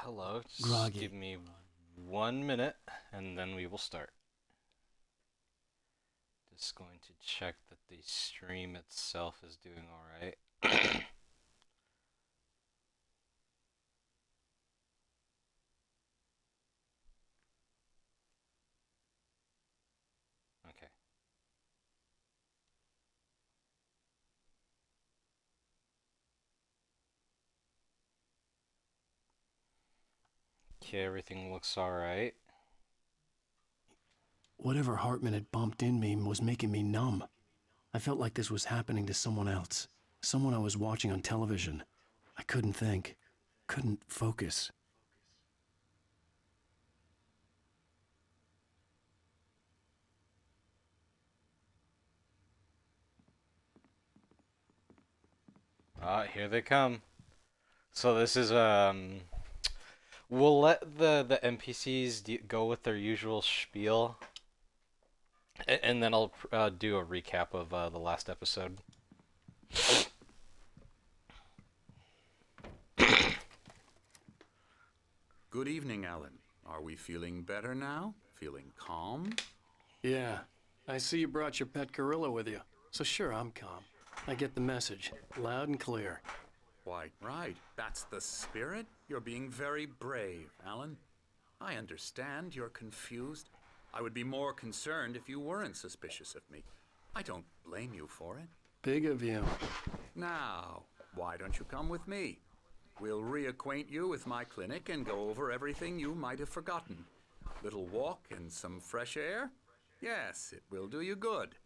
Hello, just give Groggy. me 1 minute and then we will start. Just going to check that the stream itself is doing alright. Okay. Okay, everything looks alright. Whatever Hartman had bumped in me was making me numb. I felt like this was happening to someone else. Someone I was watching on television. I couldn't think. Couldn't focus. Ah, here they come. So this is we'll let the NPCs go with their usual spiel, and then I'll do a recap of the last episode. Good evening, Alan. Are we feeling better now? Feeling calm? Yeah. I see you brought your pet gorilla with you. So sure, I'm calm. I get the message. Loud and clear. Quite right. That's the spirit. You're being very brave, Alan. I understand you're confused. I would be more concerned if you weren't suspicious of me. I don't blame you for it. Big of you. Now, why don't you come with me? We'll reacquaint you with my clinic and go over everything you might have forgotten. Little walk and some fresh air? Yes, it will do you good.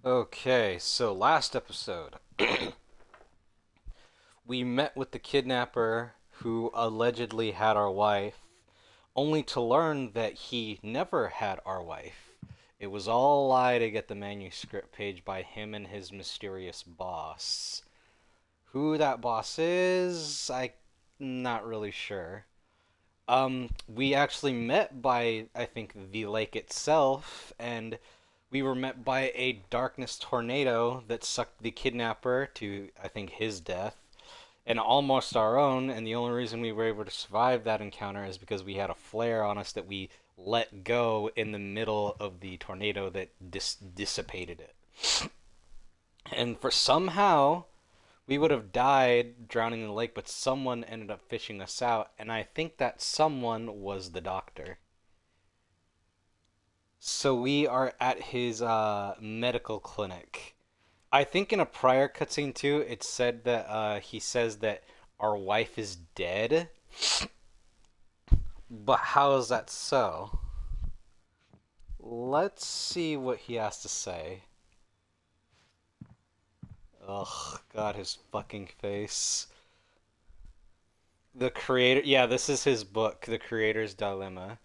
Okay, so last episode, we met with the kidnapper who allegedly had our wife, only to learn that he never had our wife. It was all a lie to get the manuscript page by him and his mysterious boss. Who that boss is, I'm not really sure. We actually met by, I think, the lake itself, and we were met by a darkness tornado that sucked the kidnapper to, I think, his death, and almost our own. And the only reason we were able to survive that encounter is because we had a flare on us that we let go in the middle of the tornado that dissipated it. And for somehow, we would have died drowning in the lake, but someone ended up fishing us out, and I think that someone was the doctor. So we are at his medical clinic. I think in a prior cutscene too, it said that he says that our wife is dead. But how is that so? Let's see what he has to say. Ugh, God, his fucking face. The creator, yeah, this is his book, The Creator's Dilemma.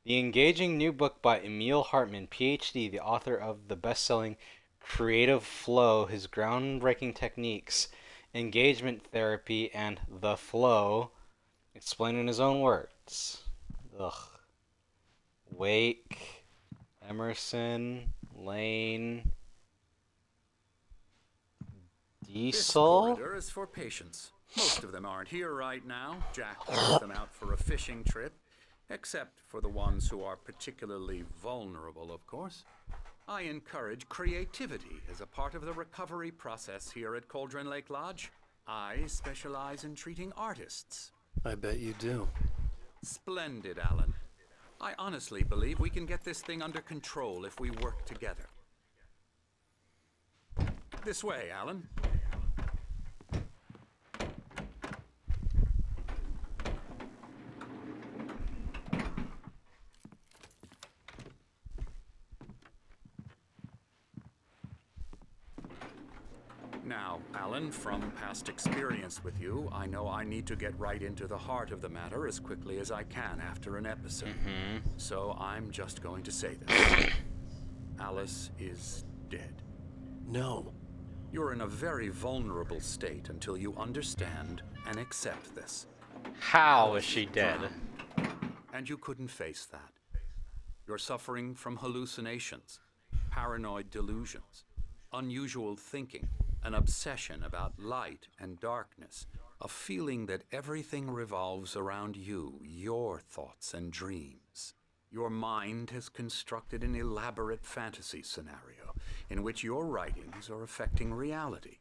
The engaging new book by Emil Hartman, PhD, the author of the best-selling Creative Flow, his groundbreaking techniques, engagement therapy, and the flow, explained in his own words. Ugh. Wake, Emerson, Lane, This Diesel? corridor is for patients. Most of them aren't here right now. Jack took them out for a fishing trip, except for the ones who are particularly vulnerable, of course. I encourage creativity as a part of the recovery process here at Cauldron Lake Lodge. I specialize in treating artists. I bet you do. Splendid, Alan. I honestly believe we can get this thing under control if we work together. This way, Alan. Now, Alan, from past experience with you, I know I need to get right into the heart of the matter as quickly as I can after an episode. So I'm just going to say this. Alice is dead. No. You're in a very vulnerable state until you understand and accept this. How is Alice she dead? drowned, and you couldn't face that. You're suffering from hallucinations, paranoid delusions, unusual thinking, an obsession about light and darkness, a feeling that everything revolves around you, your thoughts and dreams. Your mind has constructed an elaborate fantasy scenario in which your writings are affecting reality.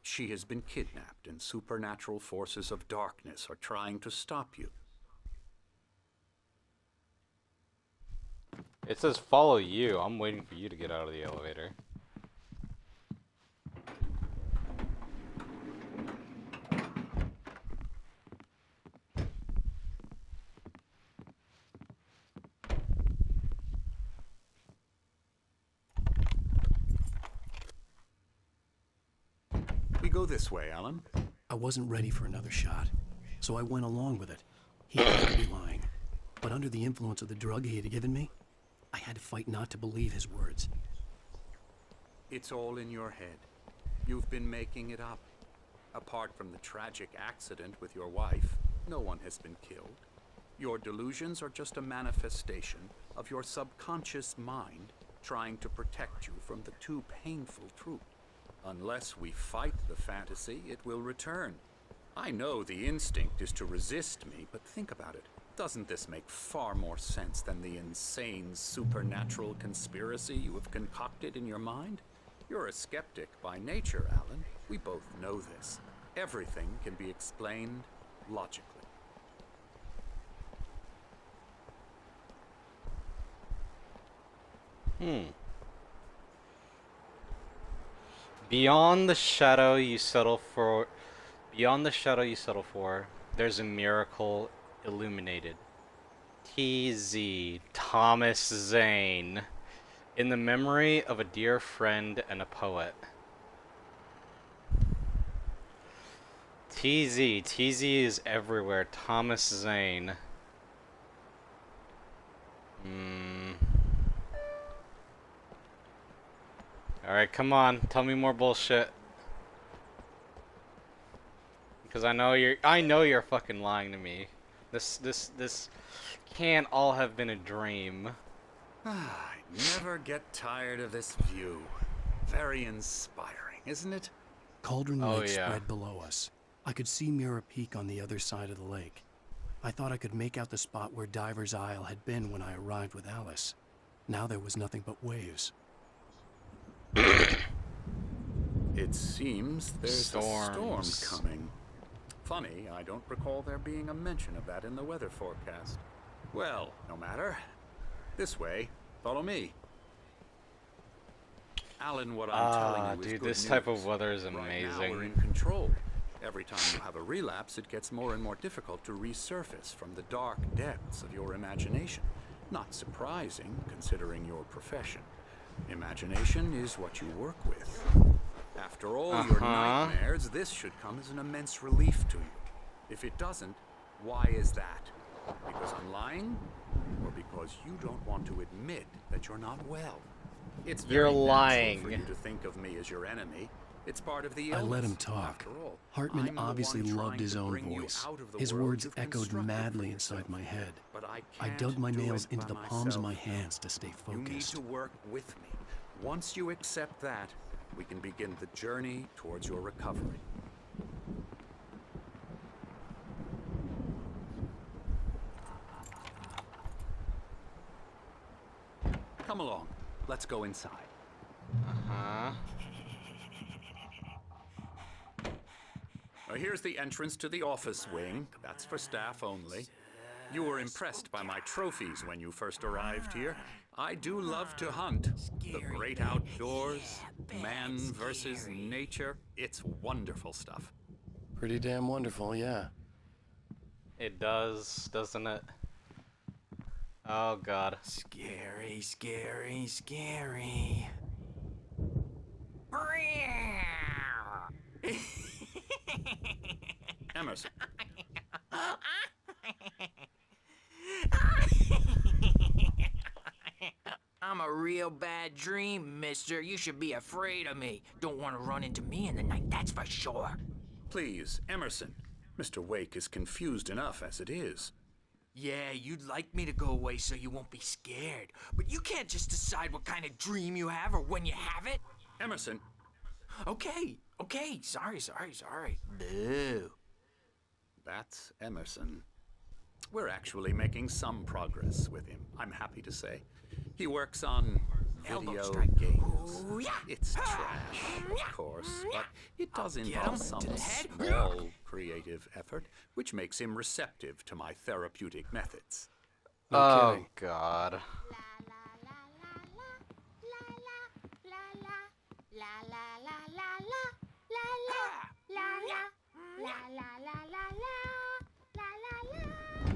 She has been kidnapped, and supernatural forces of darkness are trying to stop you. It says follow you. I'm waiting for you to get out of the elevator. We go this way, Alan. I wasn't ready for another shot, so I went along with it. He had to be lying. But under the influence of the drug he had given me, I had to fight not to believe his words. It's all in your head. You've been making it up. Apart from the tragic accident with your wife, no one has been killed. Your delusions are just a manifestation of your subconscious mind trying to protect you from the too painful truth. Unless we fight the fantasy, it will return. I know the instinct is to resist me, but think about it. Doesn't this make far more sense than the insane supernatural conspiracy you have concocted in your mind? You're a skeptic by nature, Alan. We both know this. Everything can be explained logically. Beyond the shadow you settle for, there's a miracle illuminated. TZ Thomas Zane, in the memory of a dear friend and a poet. TZ is everywhere. Thomas Zane. Alright, come on. Tell me more bullshit. Because I know you're fucking lying to me. This can't all have been a dream. I never get tired of this view. Very inspiring, isn't it? Cauldron Oh, Lake yeah. spread below us. I could see Mirror Peak on the other side of the lake. I thought I could make out the spot where Diver's Isle had been when I arrived with Alice. Now there was nothing but waves. It seems there's a storm Storms. coming. Funny, I don't recall there being a mention of that in the weather forecast. Well, no matter. This way. Follow me. Alan, what I'm telling you is dude, good this type of news. weather is Right now amazing. we're in control. Every time you have a relapse, it gets more and more difficult to resurface from the dark depths of your imagination. Not surprising, considering your profession. Imagination is what you work with. After all your nightmares, this should come as an immense relief to you. If it doesn't, why is that? Because I'm lying? Or because you don't want to admit that you're not well? It's You're very natural lying. for you to think of me as your enemy. It's part of the I illness. let him talk. After all, Hartman I'm the obviously one loved trying his to own bring you voice. out of the His world words you've echoed constructed madly for inside yourself. my head. But I I can't dug my do nails it into by the palms of myself. my hands to stay You need focused. to work with me. Once you accept that, we can begin the journey towards your recovery. Come along. Let's go inside. Huh? Now, here's the entrance to the office wing. That's for staff only. You were impressed by my trophies when you first arrived here. I do love to hunt. The great outdoors, man versus nature. It's wonderful stuff. Pretty damn wonderful, yeah. It does, doesn't it? Oh god. Scary, scary, scary. Emerson, I'm a real bad dream, mister. You should be afraid of me. Don't want to run into me in the night, that's for sure. please, Emerson. Mr. Wake is confused enough as it is. Yeah, you'd like me to go away so you won't be scared. But you can't just decide what kind of dream you have or when you have it. Emerson, Okay. Sorry. Boo. That's Emerson. We're actually making some progress with him, I'm happy to say. He works on Elbow video strike. games. Ooh, yeah. It's trash, of course, but it does Get involve him some to the head. small creative effort, which makes him receptive to my therapeutic methods. No Oh kidding. God.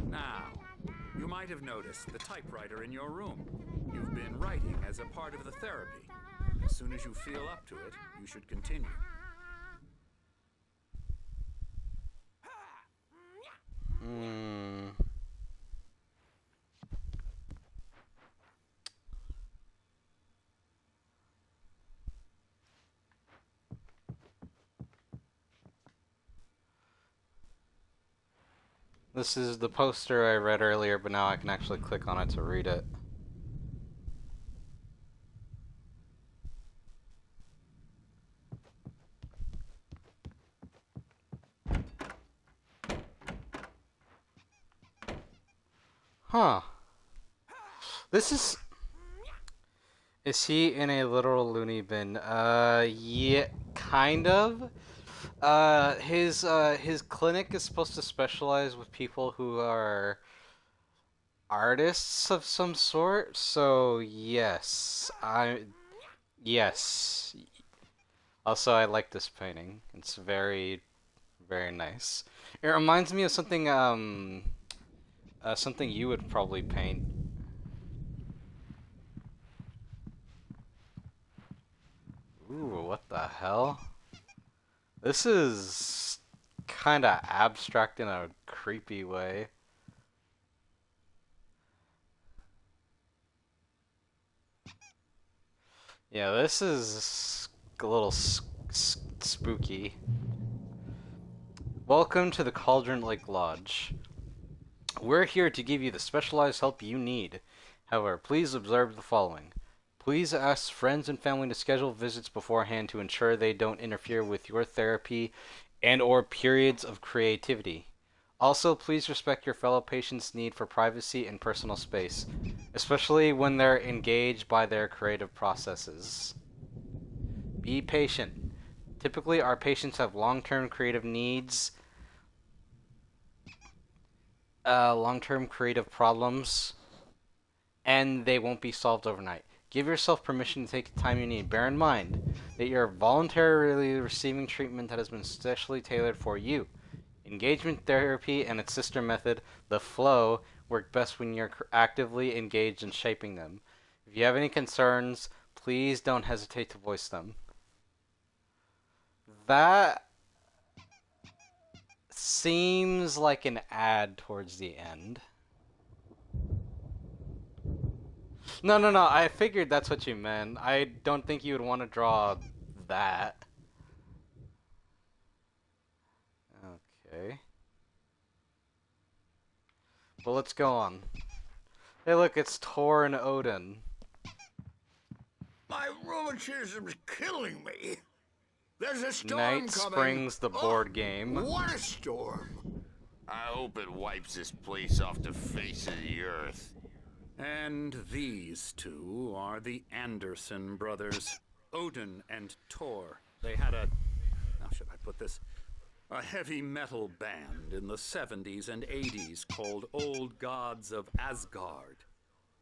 Now, you might have noticed the typewriter in your room. You've been writing as a part of the therapy. As soon as you feel up to it, you should continue. Hmm. This is the poster I read earlier, but now I can actually click on it to read it. Huh. This is... Is he in a literal loony bin? Yeah, kind of. His clinic is supposed to specialize with people who are artists of some sort. So yes, yes. Also, I like this painting. It's very, very nice. It reminds me of something something you would probably paint. Ooh, what the hell? This is kind of abstract in a creepy way. Yeah, this is a little spooky. Welcome to the Cauldron Lake Lodge. We're here to give you the specialized help you need. However, please observe the following. Please ask friends and family to schedule visits beforehand to ensure they don't interfere with your therapy and or periods of creativity. Also, please respect your fellow patients' need for privacy and personal space, especially when they're engaged by their creative processes. Be patient. Typically, our patients have long-term creative needs, long-term creative problems, and they won't be solved overnight. Give yourself permission to take the time you need. Bear in mind that you're voluntarily receiving treatment that has been specially tailored for you. Engagement therapy and its sister method, the flow, work best when you're actively engaged in shaping them. If you have any concerns, please don't hesitate to voice them. That seems like an ad towards the end. No, I figured that's what you meant. I don't think you would want to draw that. Okay. Well, let's go on. Hey, look, it's Thor and Odin. My rheumatism's killing me. There's a storm Night coming. Springs, the board game. What a storm. I hope it wipes this place off the face of the earth. And these two are the Anderson brothers, Odin and Thor. They had a, how should I put this? A heavy metal band in the 70s and 80s called Old Gods of Asgard.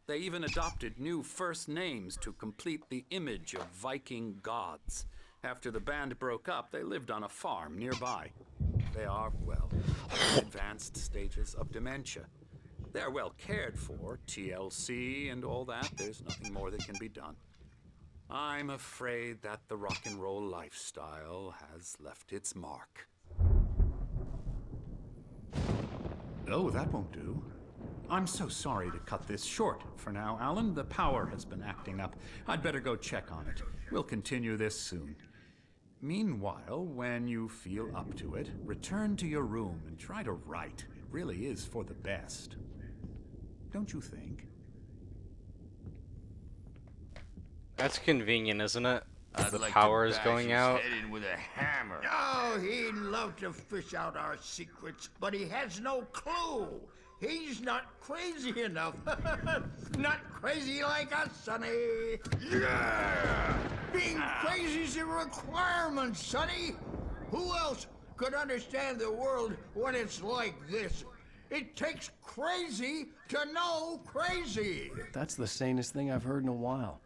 They even adopted new first names to complete the image of Viking gods. After the band broke up, they lived on a farm nearby. They are, well, in advanced stages of dementia. They're well cared for, TLC and all that. There's nothing more that can be done. I'm afraid that the rock and roll lifestyle has left its mark. Oh, that won't do. I'm so sorry to cut this short. For now, Alan, the power has been acting up. I'd better go check on it. We'll continue this soon. Meanwhile, when you feel up to it, return to your room and try to write. It really is for the best. Don't you think? That's convenient, isn't it? I'd The like power to is bash going his out. head in with a hammer. Oh, he'd love to fish out our secrets, but he has no clue. He's not crazy enough. Not crazy like us, Sonny. Yeah! Being crazy's a requirement, Sonny. Who else could understand the world when it's like this? It takes crazy to know crazy. That's the sanest thing I've heard in a while.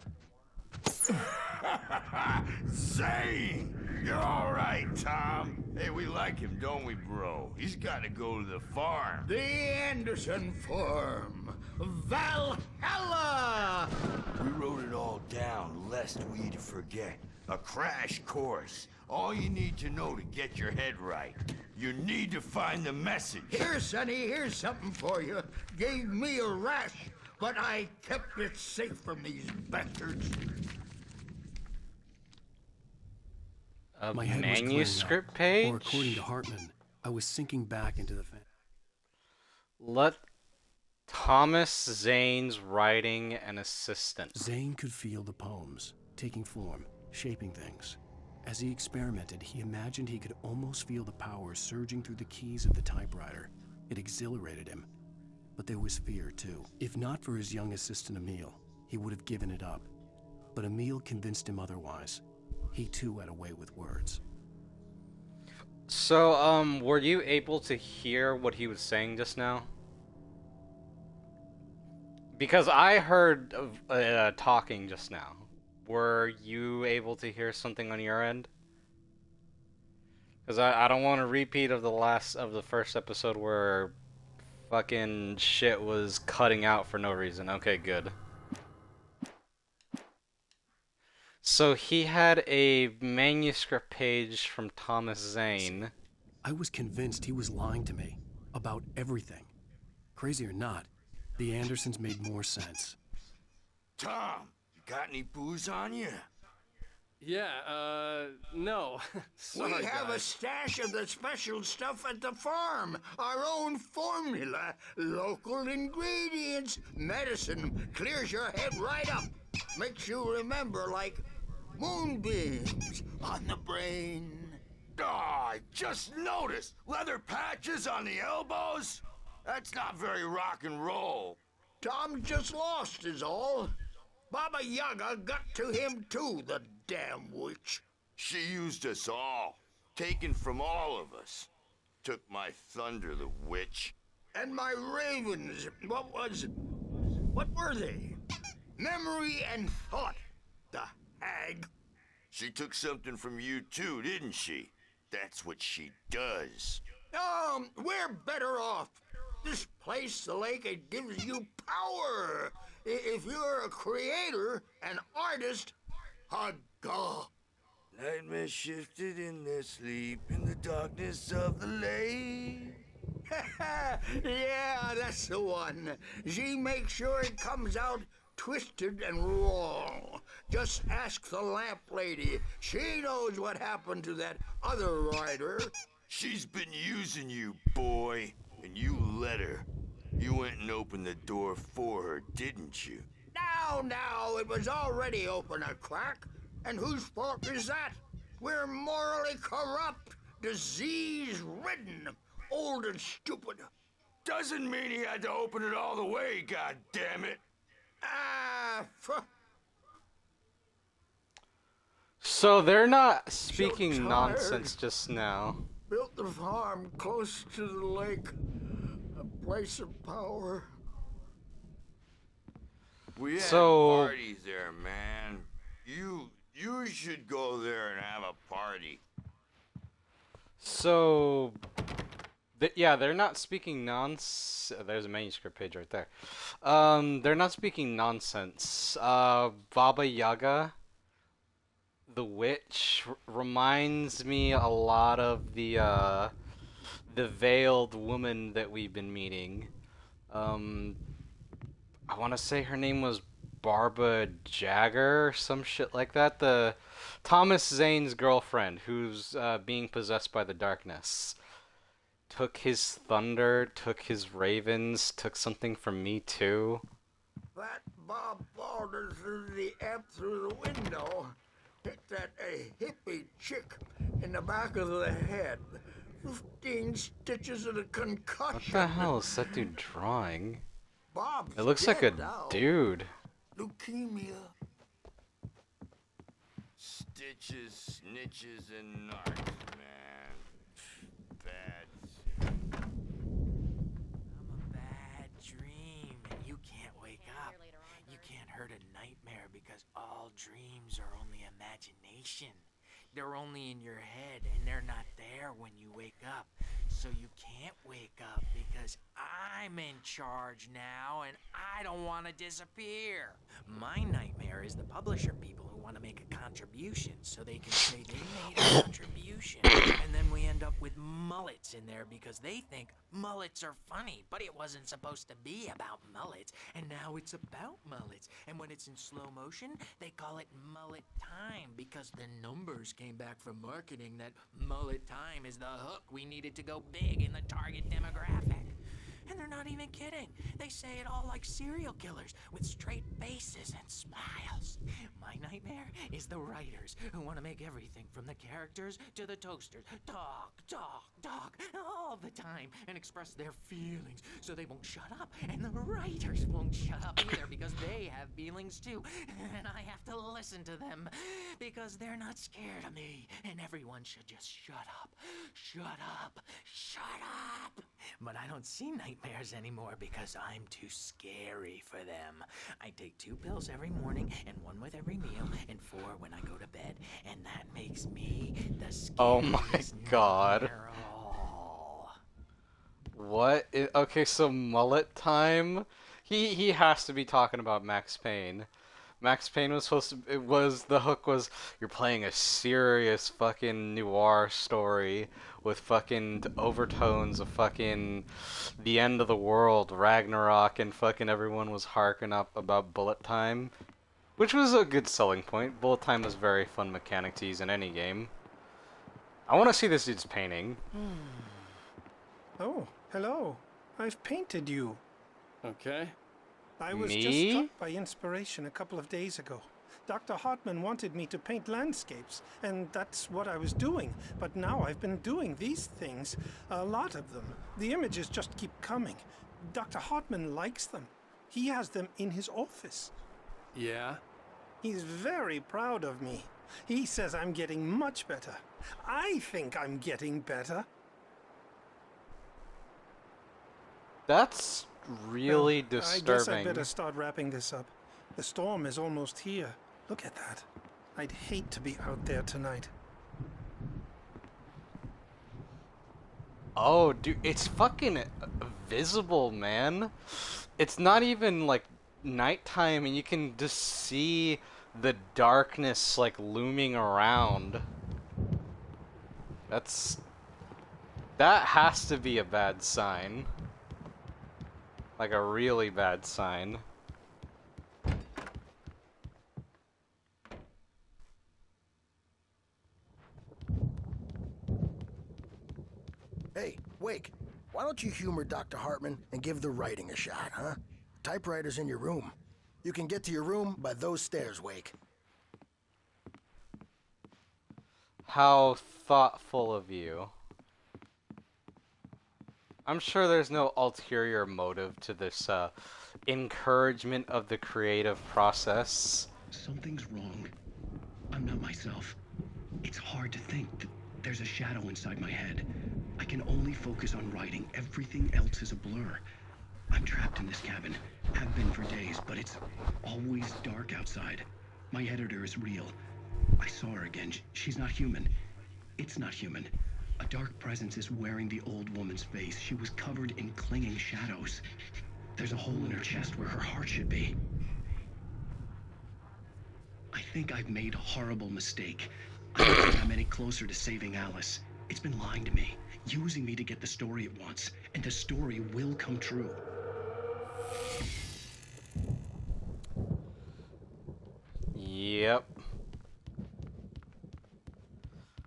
Zane! You're all right, Tom. Hey, we like him, don't we, bro? He's got to go to the farm. The Anderson Farm. Valhalla! We wrote it all down, lest we forget. A crash course. All you need to know to get your head right. You need to find the message. Here, Sonny, here's something for you. Gave me a rash, but I kept it safe from these bastards. A My head was clearing manuscript up, page? or according to Hartman, I was sinking back into the Let Thomas Zane's writing an assistant. Zane could feel the poems, taking form, shaping things. As he experimented, he imagined he could almost feel the power surging through the keys of the typewriter. It exhilarated him. But there was fear, too. If not for his young assistant Emil, he would have given it up. But Emil convinced him otherwise. He too had a way with words. So, were you able to hear what he was saying just now? Because I heard talking just now. Were you able to hear something on your end? Because I don't want a repeat of the first episode where fucking shit was cutting out for no reason. Okay, good. So he had a manuscript page from Thomas Zane. I was convinced he was lying to me about everything. Crazy or not, the Andersons made more sense. Tom, you got any booze on you? Yeah, no. Sorry, We have a guys. stash of the special stuff at the farm. Our own formula, local ingredients. Medicine clears your head right up. Makes you remember like moonbeams on the brain. Oh, I just noticed. Leather patches on the elbows? That's not very rock and roll. Tom just lost is all. Baba Yaga got to him too, the damn witch. She used us all. Taken from all of us. Took my thunder, the witch. And my ravens, what were they? Memory and thought, the hag. She took something from you too, didn't she? That's what she does. We're better off. This place, the lake, it gives you power. If you're a creator, an artist, a god. Nightmare shifted in their sleep in the darkness of the lake. Yeah, that's the one. She makes sure it comes out twisted and wrong. Just ask the lamp lady. She knows what happened to that other writer. She's been using you, boy, and you let her. You went and opened the door for her, didn't you? Now, it was already open a crack. And whose fault is that? We're morally corrupt, disease-ridden, old and stupid. Doesn't mean he had to open it all the way, goddammit. So they're not speaking tired. nonsense just now. Built the farm close to the lake, a place of power. We had So- parties there, man. You should go there and have a party. So, yeah, they're not speaking nonsense. There's a manuscript page right there. They're not speaking nonsense. Baba Yaga, the witch, reminds me a lot of the veiled woman that we've been meeting. I want to say her name was Barba Jagger or some shit like that. The Thomas Zane's girlfriend who's being possessed by the darkness. Took his thunder, took his ravens, took something from me too. That Bob Balder threw the amp through the window. Hit that hippie chick in the back of the head. 15 stitches of a What concussion. the hell is that dude drawing? Bob's It looks like a dead now. dude. Leukemia. Stitches, snitches, and narcs, man. Bad shit. I'm a bad dream, and you can't wake up. You can't hurt a nightmare because all dreams are only imagination. They're only in your head, and they're not there when you wake up. So you can't wake up because I'm in charge now, and I don't want to disappear. My nightmare is the publisher people who want to make a contribution so they can say they made a contribution. And then we end up with mullets in there because they think mullets are funny, but it wasn't supposed to be about mullets, and now it's about mullets. And when it's in slow motion, they call it mullet time because the numbers came back from marketing that mullet time is the hook we needed to go big in the target demographic. And they're not even kidding. They say it all like serial killers with straight faces and smiles. My nightmare is the writers who want to make everything from the characters to the toasters talk all the time and express their feelings so they won't shut up. And the writers won't shut up either because they have feelings too. And I have to listen to them because they're not scared of me. And everyone should just shut up. Shut up. Shut up. But I don't see nightmares anymore because I'm too scary for them. I take 2 pills every morning and 1 with every meal and 4 when I go to bed. And that makes me the scariest Oh my god. nightmare of all. What? Okay, so mullet time? He has to be talking about Max Payne. Max Payne was supposed to, the hook was, you're playing a serious fucking noir story with fucking overtones of fucking the end of the world, Ragnarok, and fucking everyone was harking up about bullet time, which was a good selling point. Bullet time is a very fun mechanic to use in any game. I want to see this dude's painting. Oh, hello. I've painted you. Okay. I was just Me? struck by inspiration a couple of days ago. Dr. Hartman wanted me to paint landscapes, and that's what I was doing. But now I've been doing these things, a lot of them. The images just keep coming. Dr. Hartman likes them. He has them in his office. Yeah? He's very proud of me. He says I'm getting much better. I think I'm getting better. That's really Well, disturbing. I guess I better start wrapping this up. The storm is almost here. Look at that. I'd hate to be out there tonight. Oh, dude, it's fucking visible, man. It's not even like nighttime, and you can just see the darkness like looming around. That has to be a bad sign. Like a really bad sign. Hey, Wake, why don't you humor Dr. Hartman and give the writing a shot, huh? Typewriter's in your room. You can get to your room by those stairs, Wake. How thoughtful of you. I'm sure there's no ulterior motive to this encouragement of the creative process. Something's wrong. I'm not myself. It's hard to think that there's a shadow inside my head. I can only focus on writing. Everything else is a blur. I'm trapped in this cabin. Have been for days, but it's always dark outside. My editor is real. I saw her again. She's not human. It's not human. A dark presence is wearing the old woman's face. She was covered in clinging shadows. There's a hole in her chest where her heart should be. I think I've made a horrible mistake. I don't think I'm any closer to saving Alice. It's been lying to me, using me to get the story it wants, and the story will come true. Yep.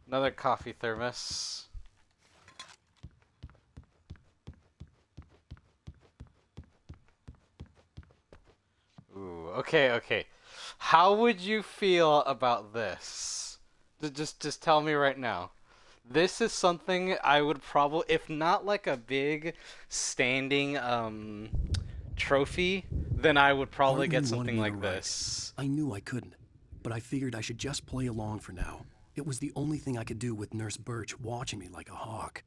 Another coffee thermos. Ooh, okay. How would you feel about this? Just tell me right now. This is something I would probably, if not like a big standing trophy, then I would probably Hartman get wanted something me to like write. this. I knew I couldn't, but I figured I should just play along for now. It was the only thing I could do with Nurse Birch watching me like a hawk.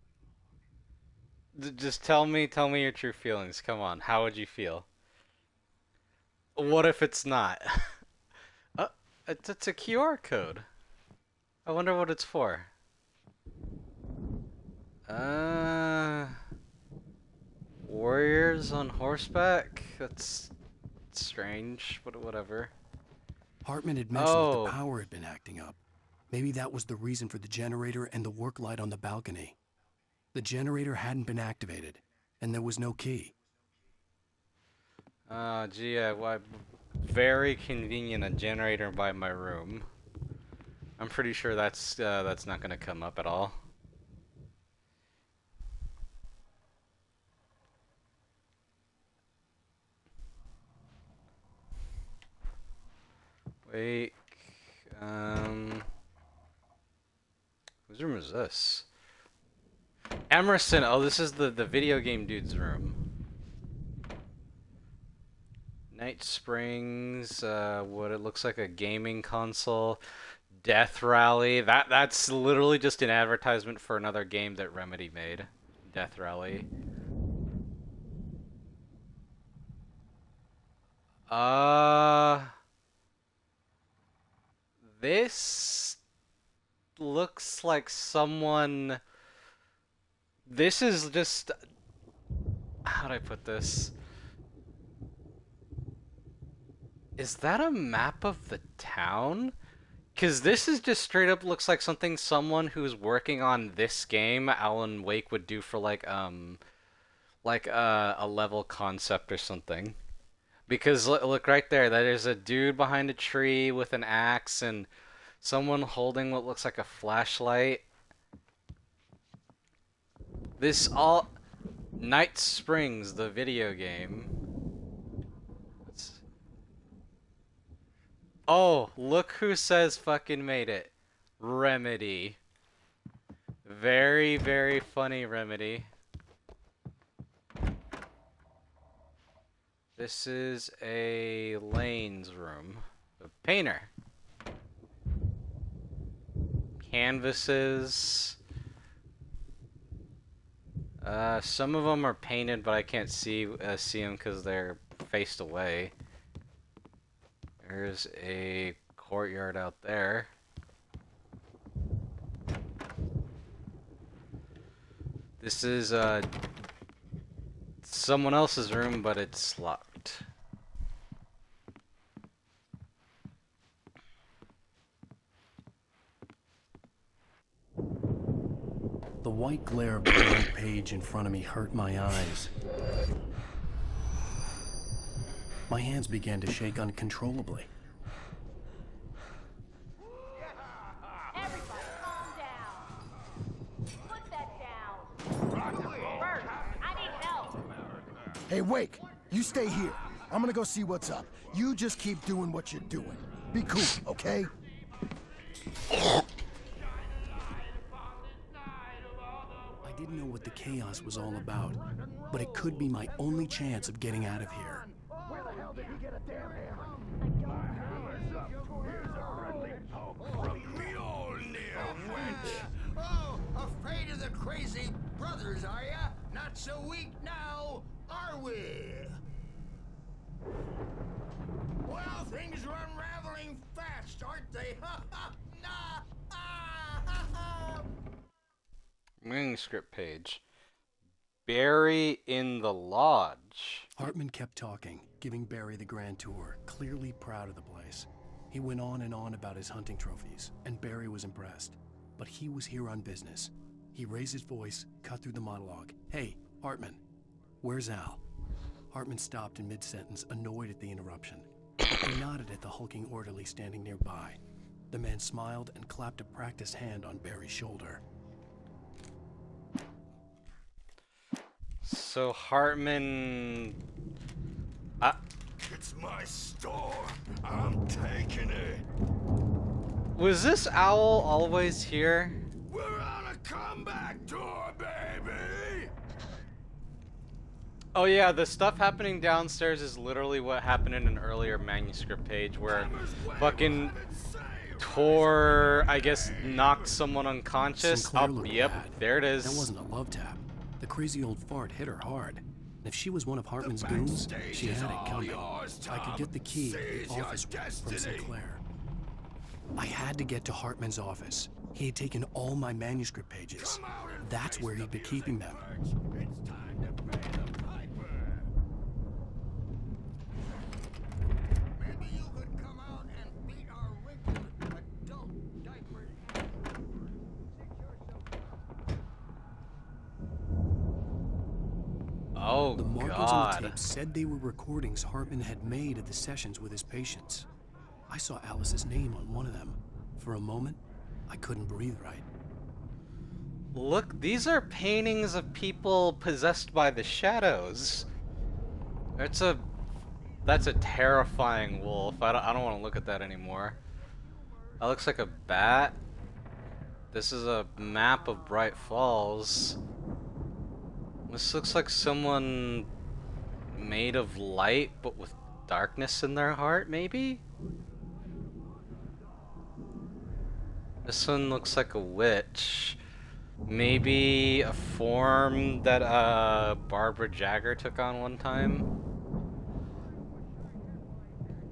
Just tell me your true feelings. Come on, how would you feel? What if it's not? It's a QR code. I wonder what it's for. Warriors on horseback? That's strange, but whatever. Hartman had mentioned that the power had been acting up. Maybe that was the reason for the generator and the work light on the balcony. The generator hadn't been activated, and there was no key. Gee, why? Very convenient, a generator by my room. I'm pretty sure that's not gonna come up at all. Wait, whose room is this? Emerson. Oh, this is the video game dude's room. Night Springs, what it looks like a gaming console. Death Rally. That's literally just an advertisement for another game that Remedy made. Death Rally. This looks like someone. This is just. How do I put this? Is that a map of the town? Because this is just straight up looks like something someone who's working on this game, Alan Wake, would do for like a level concept or something. Because look right there, that is a dude behind a tree with an axe and someone holding what looks like a flashlight. This all Night Springs, the video game. Oh, look who says fucking made it. Remedy. Very, very funny, Remedy. This is a Lane's room. A painter. Canvases. Some of them are painted, but I can't see them because they're faced away. There's a courtyard out there. This is someone else's room, but it's locked. The white glare of the blank page in front of me hurt my eyes. My hands began to shake uncontrollably. Everybody calm down. Put that down. Bert, I need help. Hey, Wake, you stay here. I'm gonna go see what's up. You just keep doing what you're doing. Be cool, okay? I didn't know what the chaos was all about, but it could be my only chance of getting out of here. Where the hell did he get a damn hammer? Oh, afraid of the crazy brothers, are ya? Not so weak now, are we? Well, things are unraveling fast, aren't they? Ha ha! Nah! Ah, ha ha! Manuscript page. Barry in the lodge. Hartman kept talking, giving Barry the grand tour, clearly proud of the place. He went on and on about his hunting trophies, and Barry was impressed. But he was here on business. He raised his voice, cut through the monologue. Hey, Hartman, where's Al? Hartman stopped in mid-sentence, annoyed at the interruption. He nodded at the hulking orderly standing nearby. The man smiled and clapped a practiced hand on Barry's shoulder. So Hartman... It's my store. I'm taking it. Was this owl always here? We're on a comeback tour, baby. Oh yeah, the stuff happening downstairs is literally what happened in an earlier manuscript page where fucking Tor, I guess, knocked someone unconscious. Sinclair Oh, looked yep, bad. there it is. That wasn't a love tap. The crazy old fart hit her hard. And if she was one of Hartman's goons, she had it coming. I could get the key to the office from Sinclair. I had to get to Hartman's office. He had taken all my manuscript pages. That's where he'd be keeping them. It's time to pay the piper. Maybe you could come out and beat our wrinkled adult diaper. Oh, The markings God. on the tape said they were recordings Hartman had made at the sessions with his patients. I saw Alice's name on one of them. For a moment, I couldn't breathe right. Look, these are paintings of people possessed by the shadows. That's a terrifying wolf. I don't want to look at that anymore. That looks like a bat. This is a map of Bright Falls. This looks like someone made of light, but with darkness in their heart, maybe? This one looks like a witch. Maybe a form that Barbara Jagger took on one time.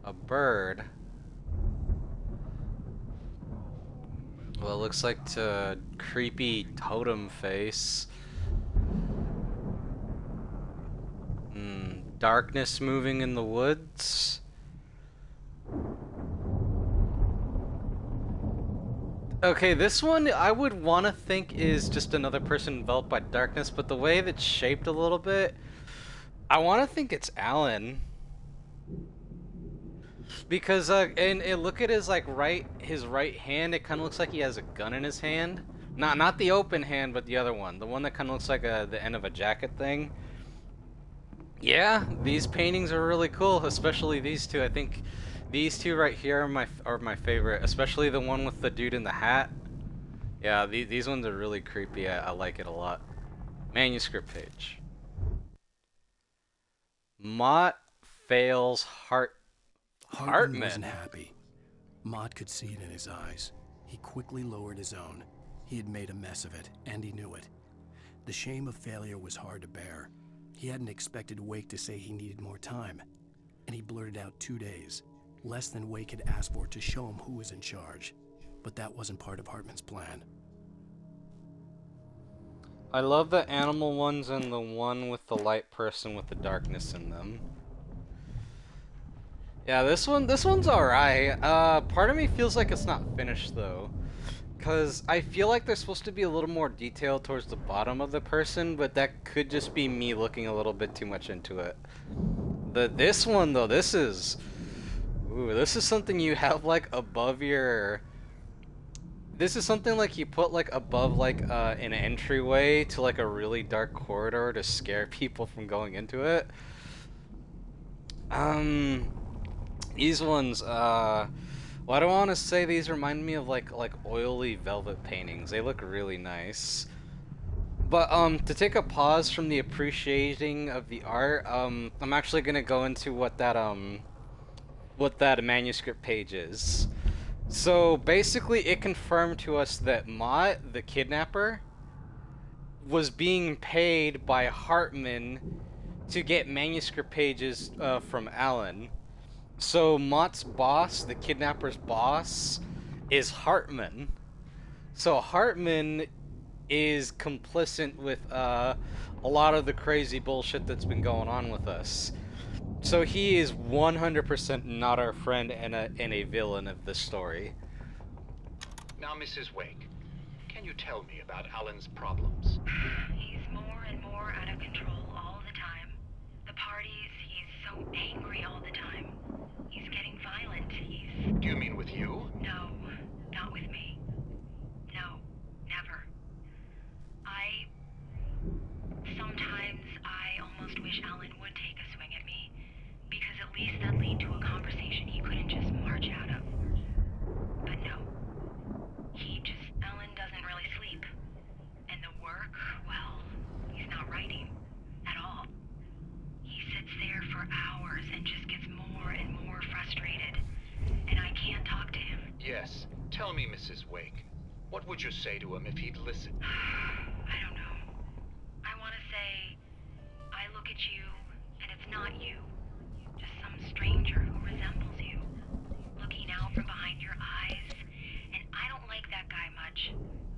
A bird. Well, it looks like a creepy totem face. Darkness moving in the woods. Okay, this one I would want to think is just another person enveloped by darkness, but the way that's shaped a little bit, I want to think it's Alan. Because and look at his his right hand. It kind of looks like he has a gun in his hand. Not the open hand, but the other one, the one that kind of looks like the end of a jacket thing. Yeah, these paintings are really cool, especially these two. I think these two right here are my favorite, especially the one with the dude in the hat. Yeah, these ones are really creepy. I like it a lot. Manuscript page. Mott fails Hartman wasn't happy. Mott could see it in his eyes. He quickly lowered his own. He had made a mess of it, and he knew it. The shame of failure was hard to bear. He hadn't expected Wake to say he needed more time, and he blurted out 2 days, less than Wake had asked for to show him who was in charge. But that wasn't part of Hartman's plan. I love the animal ones and the one with the light person with the darkness in them. Yeah, this one's alright. Part of me feels like it's not finished though, because I feel like there's supposed to be a little more detail towards the bottom of the person, but that could just be me looking a little bit too much into it. This one though, this is something you have like above your. This is something like you put like above like an entryway to like a really dark corridor to scare people from going into it. These ones, well, I don't want to say these remind me of like oily velvet paintings. They look really nice. But to take a pause from the appreciating of the art, I'm actually gonna go into what that manuscript page is. So basically, it confirmed to us that Mott, the kidnapper, was being paid by Hartman to get manuscript pages from Alan. So Mott's boss, the kidnapper's boss, is Hartman. So Hartman is complicit with a lot of the crazy bullshit that's been going on with us. So he is 100% not our friend and a villain of the story. Now, Mrs. Wake, can you tell me about Alan's problems? He's more and more out of control all the time. The parties, he's so angry all the time. He's getting violent. Do you mean with you? No, not with me. No, never. Sometimes I almost wish Alan would take a swing at me, because at least that'd lead to Mrs. Wake. What would you say to him if he'd listen? I don't know. I want to say, I look at you, and it's not you. Just some stranger who resembles you. Looking out from behind your eyes, and I don't like that guy much.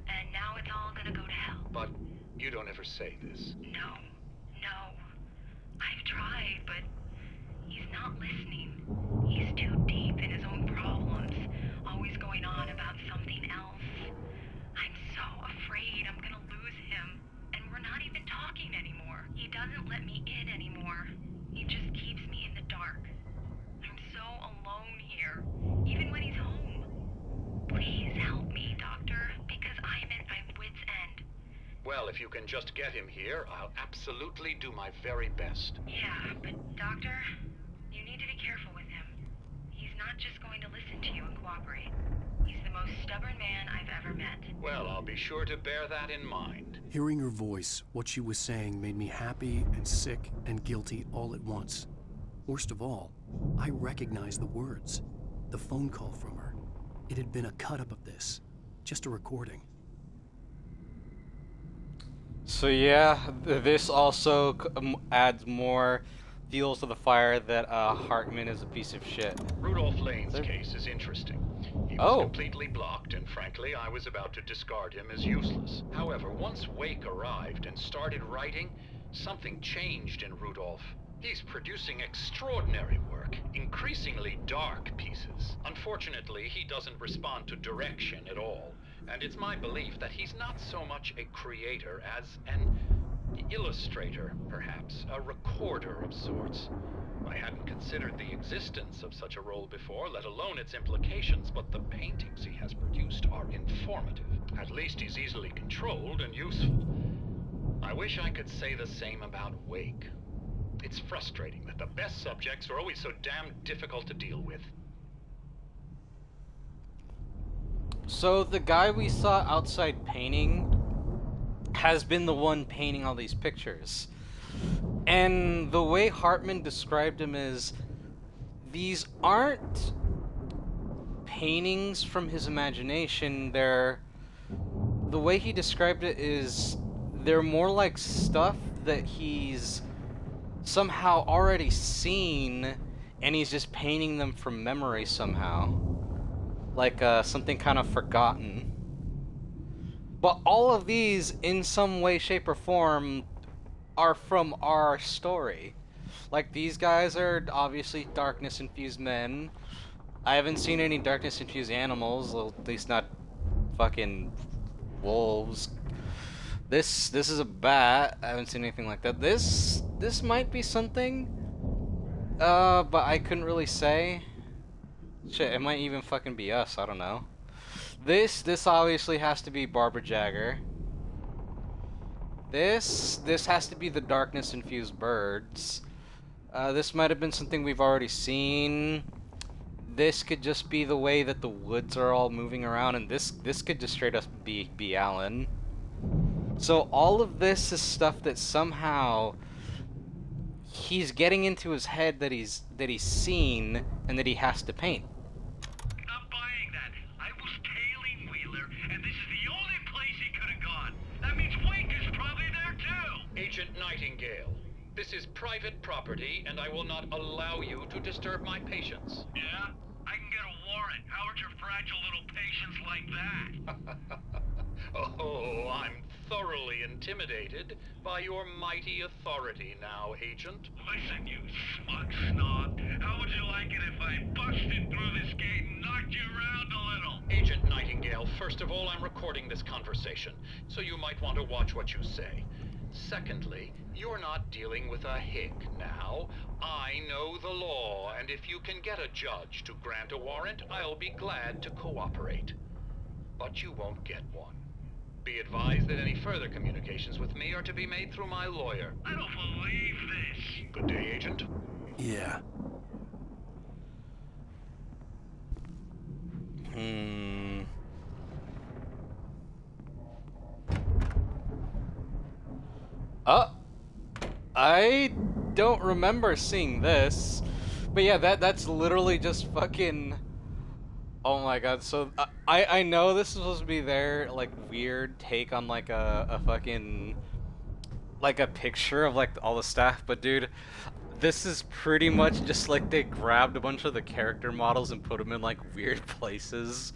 And now it's all gonna go to hell. But you don't ever say this. No. I've tried, but he's not listening. He's too deep in his own problems, always going on about something else. I'm so afraid I'm gonna lose him, and we're not even talking anymore. He doesn't let me in anymore. He just keeps me in the dark. I'm so alone here, even when he's home. Please help me, Doctor, because I'm at my wit's end. Well, if you can just get him here, I'll absolutely do my very best. Yeah, but Doctor, you need to be careful with him. He's not just going to listen to you and cooperate. He's the most stubborn man I've ever met. Well, I'll be sure to bear that in mind. Hearing her voice, what she was saying made me happy and sick and guilty all at once. Worst of all, I recognized the words. The phone call from her. It had been a cut-up of this. Just a recording. So yeah, this also adds more fuel to the fire that Hartman is a piece of shit. Rudolph Lane's case is interesting. He was completely blocked, and frankly, I was about to discard him as useless. However, once Wake arrived and started writing, something changed in Rudolph. He's producing extraordinary work, increasingly dark pieces. Unfortunately, he doesn't respond to direction at all, and it's my belief that he's not so much a creator as an illustrator, perhaps, a recorder of sorts. I hadn't considered the existence of such a role before, let alone its implications, but the paintings he has produced are informative. At least he's easily controlled and useful. I wish I could say the same about Wake. It's frustrating that the best subjects are always so damn difficult to deal with. So the guy we saw outside painting has been the one painting all these pictures. And the way Hartman described him is, these aren't paintings from his imagination, the way he described it is, they're more like stuff that he's somehow already seen, and he's just painting them from memory somehow. Like something kind of forgotten. But all of these, in some way, shape, or form, are from our story. Like, these guys are obviously darkness-infused men. I haven't seen any darkness-infused animals, well, at least not fucking wolves. This is a bat. I haven't seen anything like that. This might be something, but I couldn't really say. Shit, it might even fucking be us. I don't know. This obviously has to be Barbara Jagger. This has to be the darkness-infused birds. This might have been something we've already seen. This could just be the way that the woods are all moving around, and this could just straight up be Alan. So all of this is stuff that somehow he's getting into his head that he's seen and that he has to paint. Not buying that. I was tailing Wheeler, and this is the only place he could have gone. That means Wake is probably there too. Agent Nightingale, this is private property, and I will not allow you to disturb my patients. Yeah? I can get a warrant. How would your fragile little patients like that? Oh, I'm thoroughly intimidated by your mighty authority now, Agent. Listen, you smug snob. How would you like it if I busted through this gate and knocked you around a little? Agent Nightingale, first of all, I'm recording this conversation, so you might want to watch what you say. Secondly, you're not dealing with a hick now. I know the law, and if you can get a judge to grant a warrant, I'll be glad to cooperate. But you won't get one. Be advised that any further communications with me are to be made through my lawyer. I don't believe this. Good day, Agent. Yeah. I don't remember seeing this. But yeah, that's literally just fucking Oh my god, so I know this is supposed to be their like weird take on like a fucking like a picture of like all the staff, but dude, this is pretty much just like they grabbed a bunch of the character models and put them in like weird places.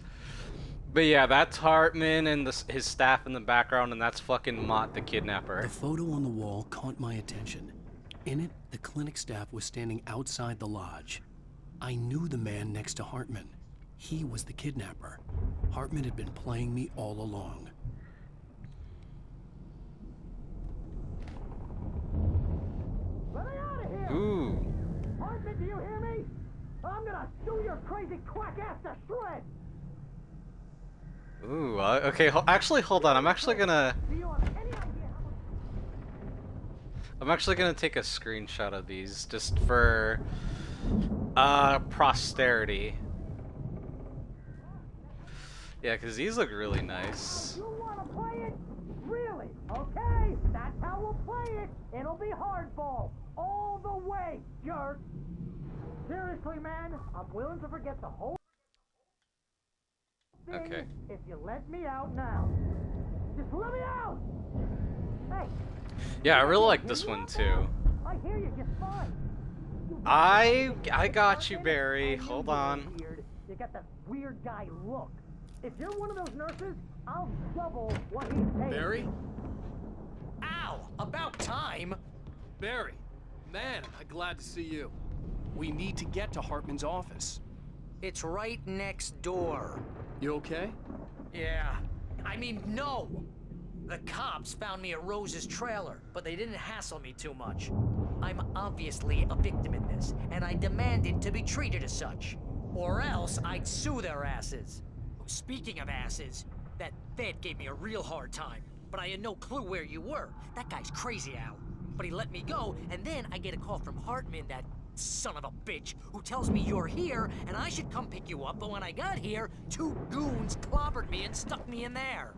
But yeah, that's Hartman and his staff in the background, and that's fucking Mott the kidnapper. The photo on the wall caught my attention. In it, the clinic staff was standing outside the lodge. I knew the man next to Hartman. He was the kidnapper. Hartman had been playing me all along. Let me out of here! Ooh. Hartman, do you hear me? I'm gonna sew your crazy quack ass to shreds! Ooh, okay, actually, hold on. I'm actually gonna take a screenshot of these just for posterity. Yeah, because these look really nice. You wanna play it? Really? Okay, that's how we'll play it. It'll be hardball all the way, jerk. Seriously, man, I'm willing to forget the whole thing Okay. if you let me out now. Just let me out! Hey. Yeah, I really like this one too. I hear you just fine. I got you, Barry. Hold on. You got that weird guy look. If you're one of those nurses, I'll double what he's paying. Barry? Ow! About time! Barry, man, I'm glad to see you. We need to get to Hartman's office. It's right next door. You okay? Yeah. I mean, no! The cops found me at Rose's trailer, but they didn't hassle me too much. I'm obviously a victim in this, and I demanded to be treated as such. Or else I'd sue their asses. Speaking of asses, that Fed gave me a real hard time, but I had no clue where you were. That guy's crazy, Al. But he let me go, and then I get a call from Hartman, that son of a bitch, who tells me you're here, and I should come pick you up, but when I got here, 2 goons clobbered me and stuck me in there.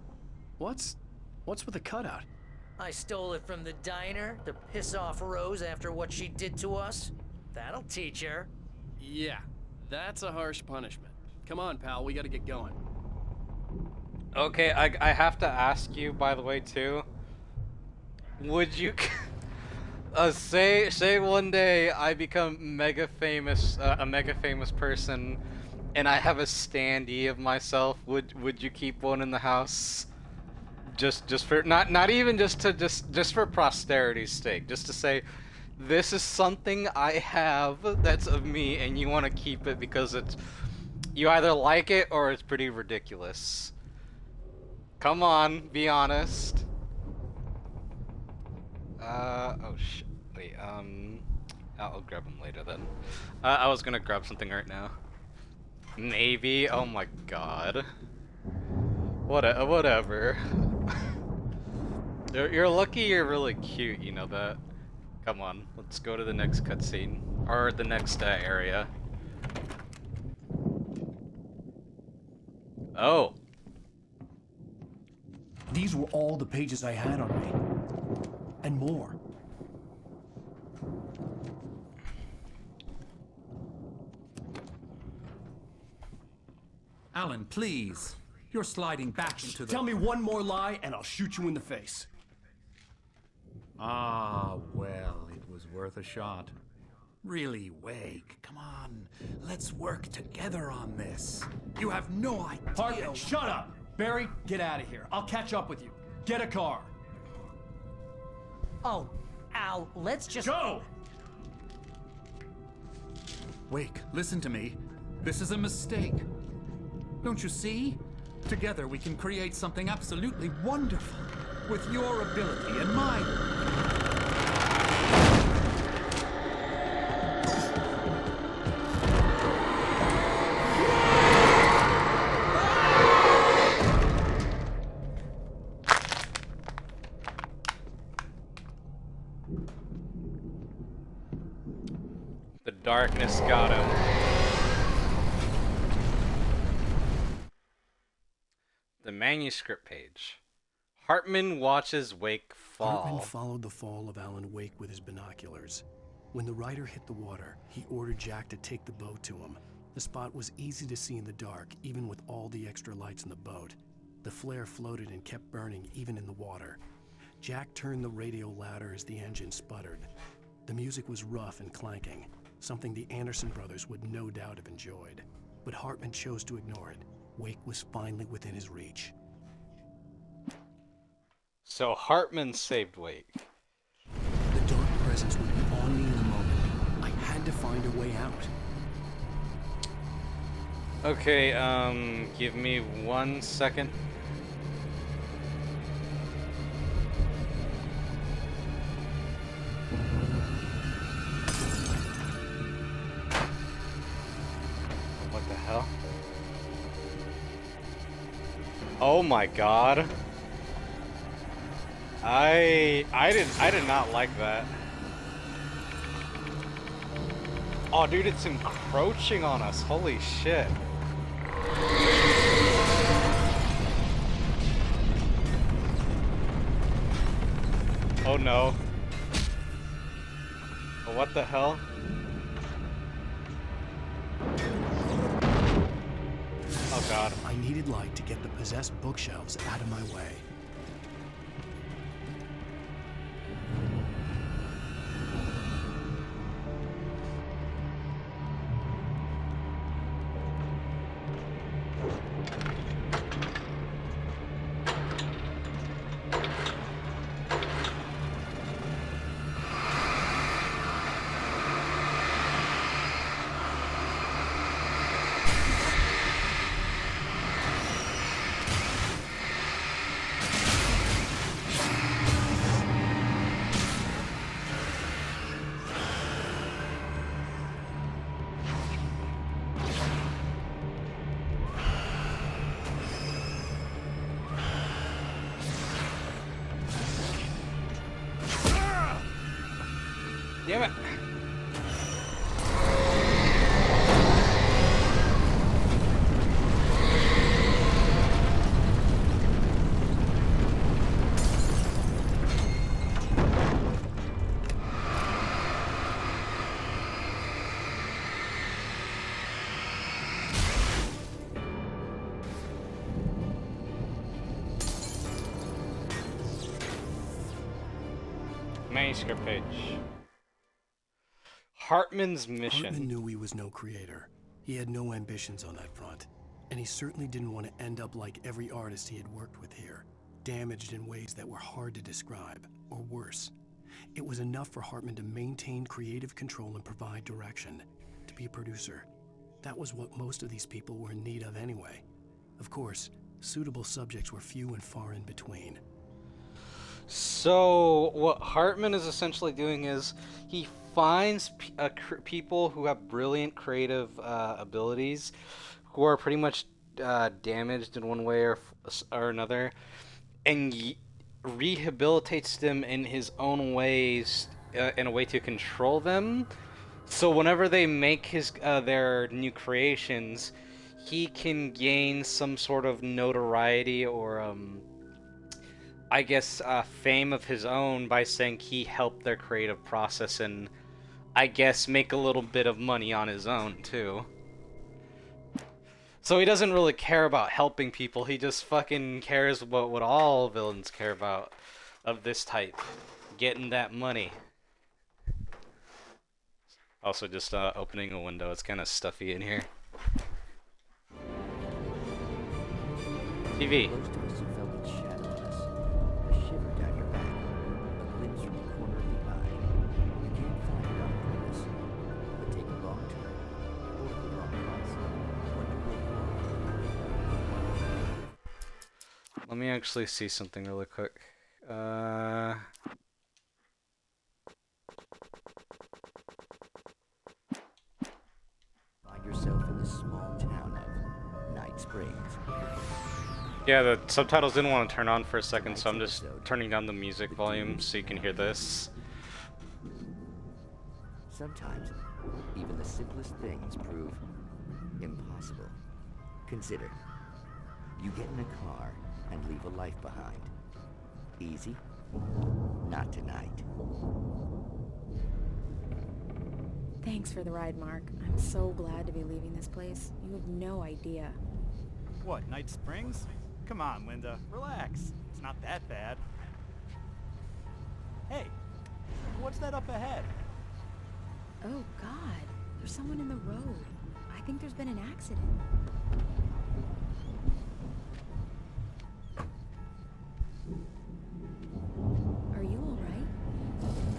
What's with the cutout? I stole it from the diner to piss off Rose after what she did to us. That'll teach her. Yeah, that's a harsh punishment. Come on, pal, we gotta get going. Okay, I have to ask you, by the way, too. Would you say one day I become mega famous, a mega famous person, and I have a standee of myself? Would you keep one in the house? Just for not even just for posterity's sake, just to say, this is something I have that's of me, and you want to keep it because it's you either like it or it's pretty ridiculous. Come on, be honest. Oh shit. Wait, I'll grab them later then. I was gonna grab something right now. Maybe. Oh my god. Whatever. You're lucky you're really cute, you know that. Come on, let's go to the next cutscene. Or the next area. Oh. These were all the pages I had on me. And more. Alan, please. You're sliding back into the... Tell me one more lie and I'll shoot you in the face. Ah, well, it was worth a shot. Really, Wake, come on. Let's work together on this. You have no idea... Hartman, shut up! Barry, get out of here. I'll catch up with you. Get a car. Oh, Al, let's just... Go! Wake, listen to me. This is a mistake. Don't you see? Together we can create something absolutely wonderful. With your ability and mine. The darkness got him. The manuscript page. Hartman watches Wake fall. Hartman followed the fall of Alan Wake with his binoculars. When the rider hit the water, he ordered Jack to take the boat to him. The spot was easy to see in the dark, even with all the extra lights in the boat. The flare floated and kept burning even in the water. Jack turned the radio louder as the engine sputtered. The music was rough and clanking, something the Anderson brothers would no doubt have enjoyed. But Hartman chose to ignore it. Wake was finally within his reach. So Hartman saved Wake. The dark presence would be on me in a moment. I had to find a way out. Okay, give me 1 second. What the hell? Oh my god. I did not like that. Oh dude, it's encroaching on us. Holy shit. Oh no. Oh, what the hell? Oh god. I needed light to get the possessed bookshelves out of my way. Damn it. Manuscript page. Hartman's mission. Hartman knew he was no creator. He had no ambitions on that front. And he certainly didn't want to end up like every artist he had worked with here, damaged in ways that were hard to describe, or worse. It was enough for Hartman to maintain creative control and provide direction, to be a producer. That was what most of these people were in need of anyway. Of course, suitable subjects were few and far in between. So what Hartman is essentially doing is he finds people who have brilliant creative abilities, who are pretty much damaged in one way or another, and rehabilitates them in his own ways, in a way to control them. So whenever they make their new creations, he can gain some sort of notoriety or I guess fame of his own by saying he helped their creative process, and I guess make a little bit of money on his own too. So he doesn't really care about helping people, he just fucking cares about what all villains care about of this type. Getting that money. Also just opening a window, it's kind of stuffy in here. TV. Most of us have felt its shadow on us. A shiver down your back. A glimpse from the corner of the eye. You can't find it on purpose. But take a wrong turn. Or the wrong cross. Let me actually see something really quick. Find yourself in the small town of Night Springs. Yeah, the subtitles didn't want to turn on for a second, so I'm just turning down the music volume so you can hear this. Sometimes, even the simplest things prove impossible. Consider, you get in a car and leave a life behind. Easy? Not tonight. Thank Thanks for the ride, Mark. I'm so glad to be leaving this place. You have no idea. What, Night Springs? Come on, Linda. Relax. It's not that bad. Hey, what's that up ahead? Oh, God. There's someone in the road. I think there's been an accident. Are you all right?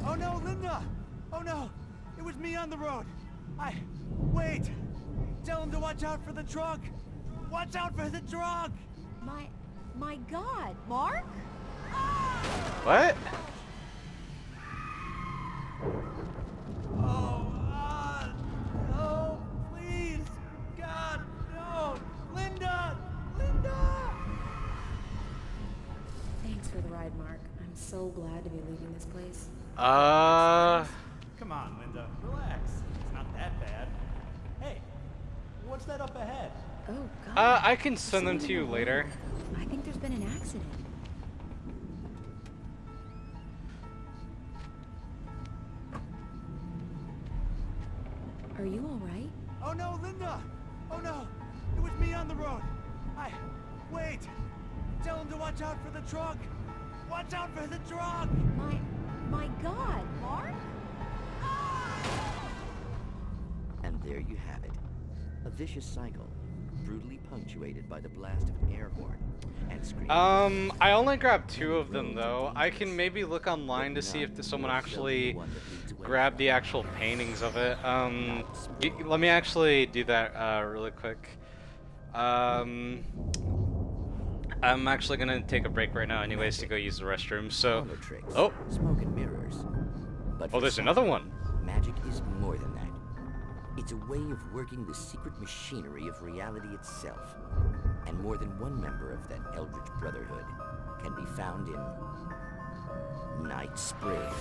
Oh no, Linda! Oh no! It was me on the road! Wait! Tell him to watch out for the truck! Watch out for the truck! My God, Mark? What? No, please! God, no! Linda! Linda! Thanks for the ride, Mark. I'm so glad to be leaving this place. Come on, Linda. Relax. It's not that bad. Hey, what's that up ahead? Oh, God. I can send them to you later. I think there's been an accident. Are you all right? Oh no, Linda! Oh no! It was me on the road! Wait! Tell him to watch out for the truck! Watch out for the truck! My God, Mark? And there you have it. A vicious cycle, brutally punctuated by the blast of an air horn and screaming. I only grabbed 2 of them though. I can maybe look online to see if someone actually grabbed the actual paintings of it. Let me actually do that really quick. I'm actually gonna take a break right now anyways to go use the restroom, so... Oh! Smoke and mirrors. But Oh, there's another one! Magic is more than that. It's a way of working the secret machinery of reality itself. And more than one member of that Eldritch Brotherhood can be found in Night Springs.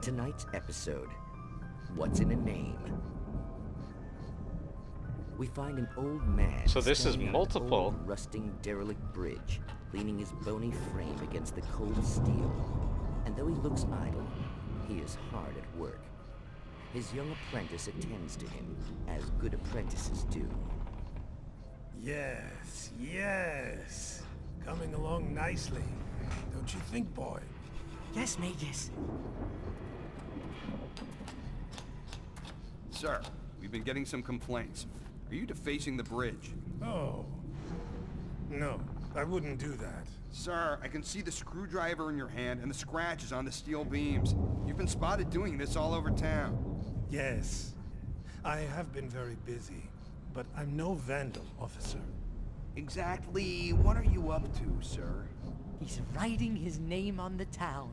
Tonight's episode, What's in a Name? We find an old man. So this is standing on an multiple. old, rusting, derelict bridge, leaning his bony frame against the cold steel. And though he looks idle, he is hard at work. His young apprentice attends to him, as good apprentices do. Yes, yes. Coming along nicely. Don't you think, boy? Yes, Magus. Sir, we've been getting some complaints. Are you defacing the bridge? Oh. No, I wouldn't do that. Sir, I can see the screwdriver in your hand and the scratches on the steel beams. You've been spotted doing this all over town. Yes, I have been very busy, but I'm no vandal, officer. Exactly what are you up to, sir? He's writing his name on the town.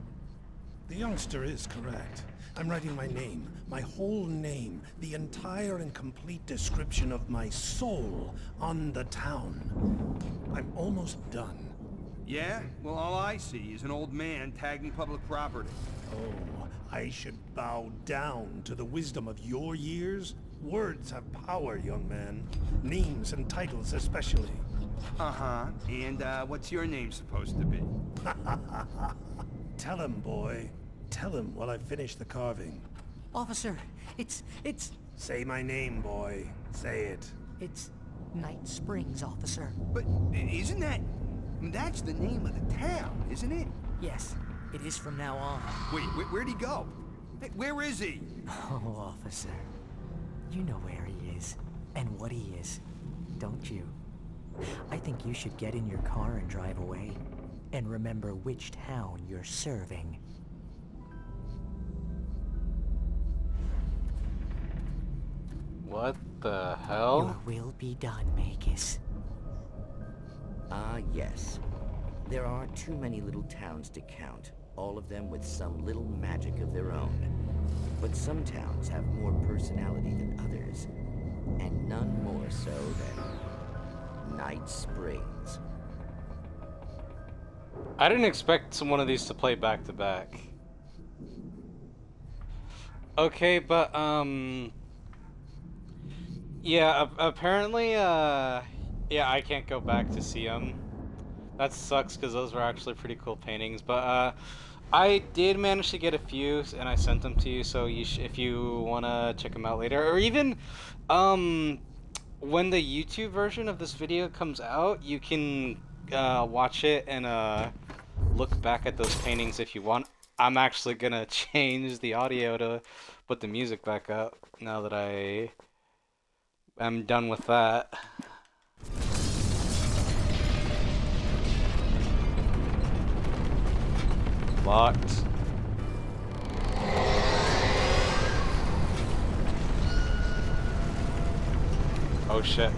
The youngster is correct. I'm writing my name, my whole name, the entire and complete description of my soul on the town. I'm almost done. Yeah? Well, all I see is an old man tagging public property. Oh, I should bow down to the wisdom of your years? Words have power, young man. Names and titles especially. Uh-huh. And, what's your name supposed to be? Tell him, boy. Tell him while I finish the carving. Officer, it's... Say my name, boy. Say it. It's Night Springs, officer. But isn't that... That's the name of the town, isn't it? Yes, it is from now on. Wait, where'd he go? Hey, where is he? Oh, officer. You know where he is, and what he is, don't you? I think you should get in your car and drive away, and remember which town you're serving. What the hell? Your will be done, Magus. Ah, yes. There are too many little towns to count, all of them with some little magic of their own. But some towns have more personality than others, and none more so than Night Springs. I didn't expect one of these to play back to back. Okay, but yeah, apparently yeah, I can't go back to see them. That sucks because those were actually pretty cool paintings. But I did manage to get a few, and I sent them to you. So if you wanna check them out later, or even, when the YouTube version of this video comes out, you can watch it and look back at those paintings if you want. I'm actually gonna change the audio to put the music back up now that I am done with that. Locked. Oh shit.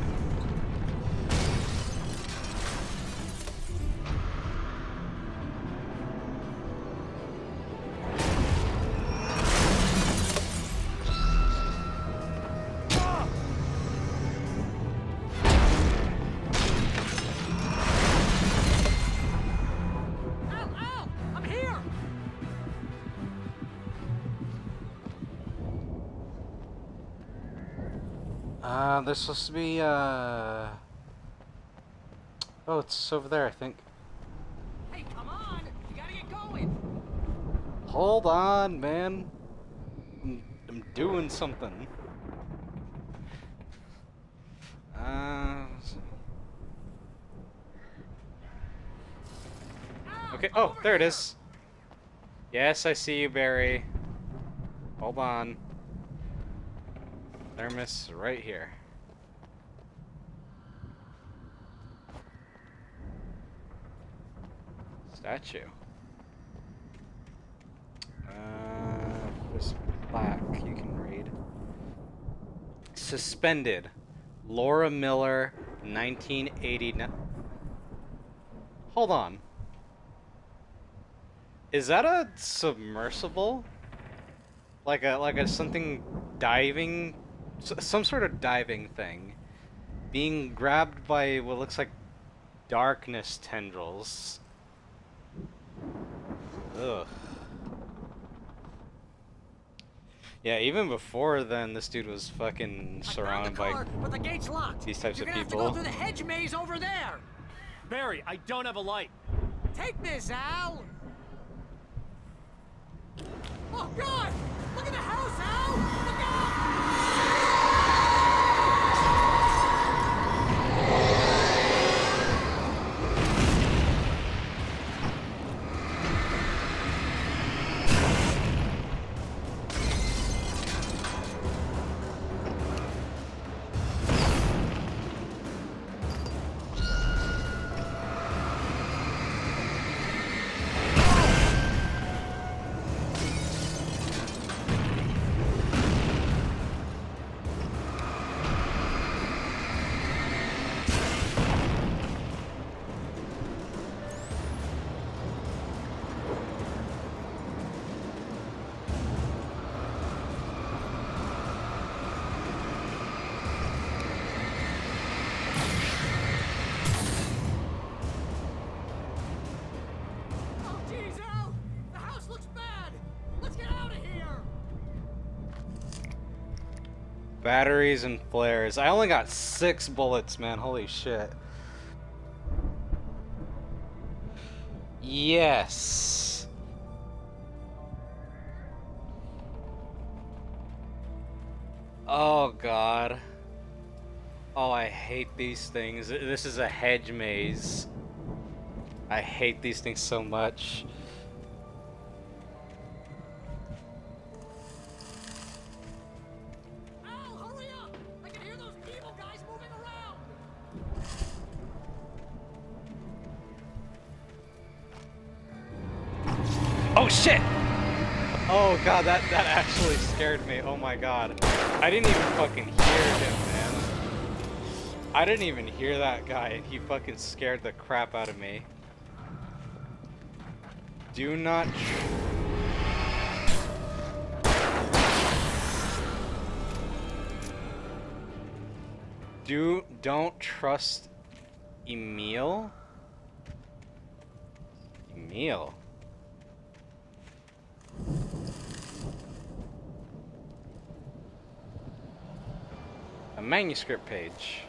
I'm here! There's supposed to be, oh, it's over there, I think. Hey, come on! You gotta get going! Hold on, man. I'm doing something. Okay, oh, there it is. Yes, I see you, Barry. Hold on. Thermos right here. Statue. There's plaque you can read. Suspended. Laura Miller, 1989. Hold on. Is that a submersible? Like a something diving, some sort of diving thing, being grabbed by what looks like darkness tendrils. Ugh. Yeah, even before then, this dude was fucking surrounded by But the gate's locked. these types You're of gonna people. have to go through the hedge maze over there. Barry, I don't have a light. Take this, Al. Oh God! Look at the house, Al! Look out! Oh, geez, Al! The house looks bad! Let's get out of here! Batteries and flares. I only got 6 bullets, man. Holy shit. Yes. Oh god. Oh, I hate these things. This is a hedge maze. I hate these things so much. Al, hurry up! I can hear those evil guys moving around! Oh shit! Oh god, that actually scared me. Oh my god. I didn't even fucking hear him, man. I didn't even hear that guy, and he fucking scared the crap out of me. Do not... Don't trust Emil? Emil? A manuscript page.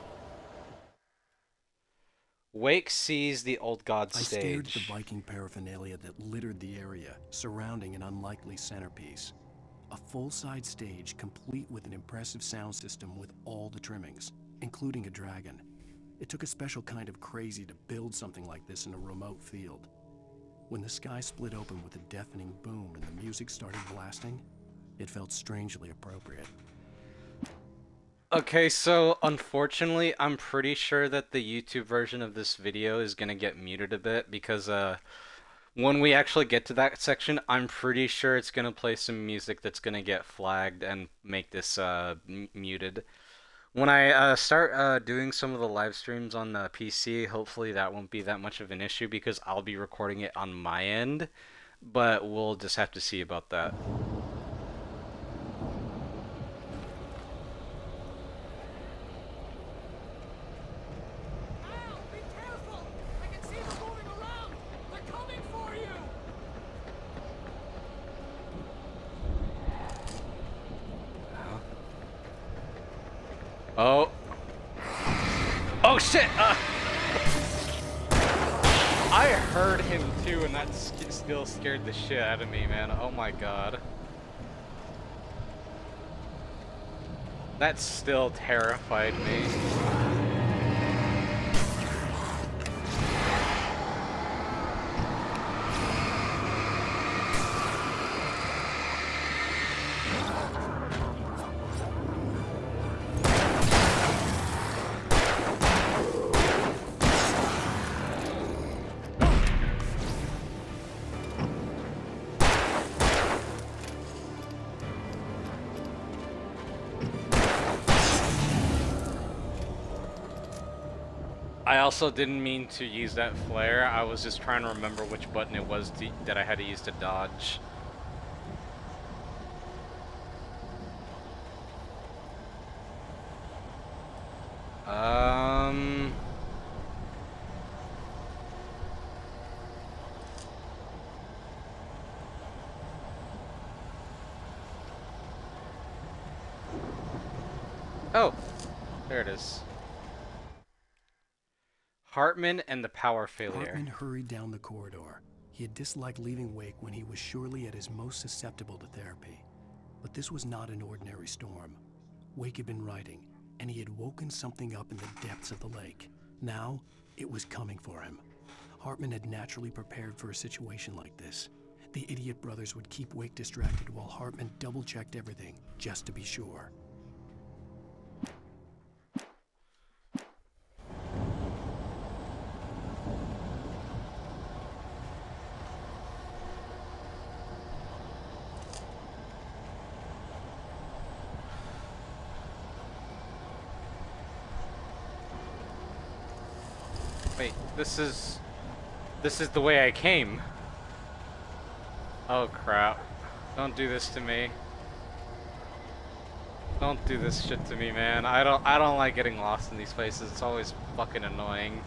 Wake sees the old god I stared at the stage. Viking paraphernalia that littered the area, surrounding an unlikely centerpiece. A full-size stage complete with an impressive sound system with all the trimmings, including a dragon. It took a special kind of crazy to build something like this in a remote field. When the sky split open with a deafening boom and the music started blasting, it felt strangely appropriate. Okay, so unfortunately, I'm pretty sure that the YouTube version of this video is gonna get muted a bit because when we actually get to that section, I'm pretty sure it's gonna play some music that's gonna get flagged and make this muted. When I start doing some of the live streams on the PC, hopefully that won't be that much of an issue because I'll be recording it on my end, but we'll just have to see about that. Oh. Oh shit! I heard him too, and that still scared the shit out of me, man. Oh my god. That still terrified me. I also didn't mean to use that flare. I was just trying to remember which button it was that I had to use to dodge. Oh, there it is. Hartman and the power failure. Hartman hurried down the corridor. He had disliked leaving Wake when he was surely at his most susceptible to therapy. But this was not an ordinary storm. Wake had been writing, and he had woken something up in the depths of the lake. Now, it was coming for him. Hartman had naturally prepared for a situation like this. The idiot brothers would keep Wake distracted while Hartman double-checked everything, just to be sure. Wait, this is the way I came. Oh crap. Don't do this to me. Don't do this shit to me, man. I don't like getting lost in these places. It's always fucking annoying.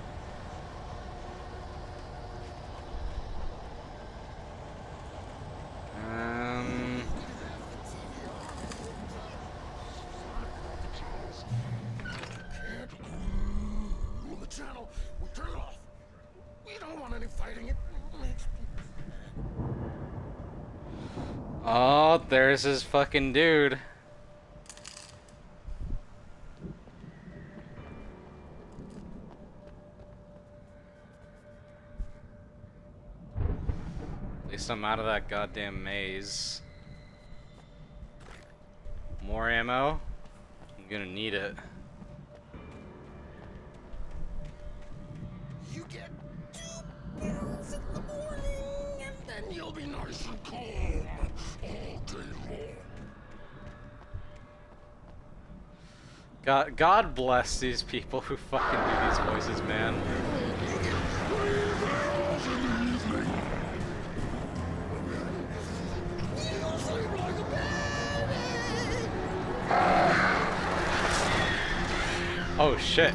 The channel. We turn it off. We don't want any fighting. It makes Oh, there's his fucking dude. At least I'm out of that goddamn maze. More ammo? I'm gonna need it. You get 2 pills in the morning, and then you'll be nice and calm all day long. God bless these people who fucking do these voices, man. Oh shit.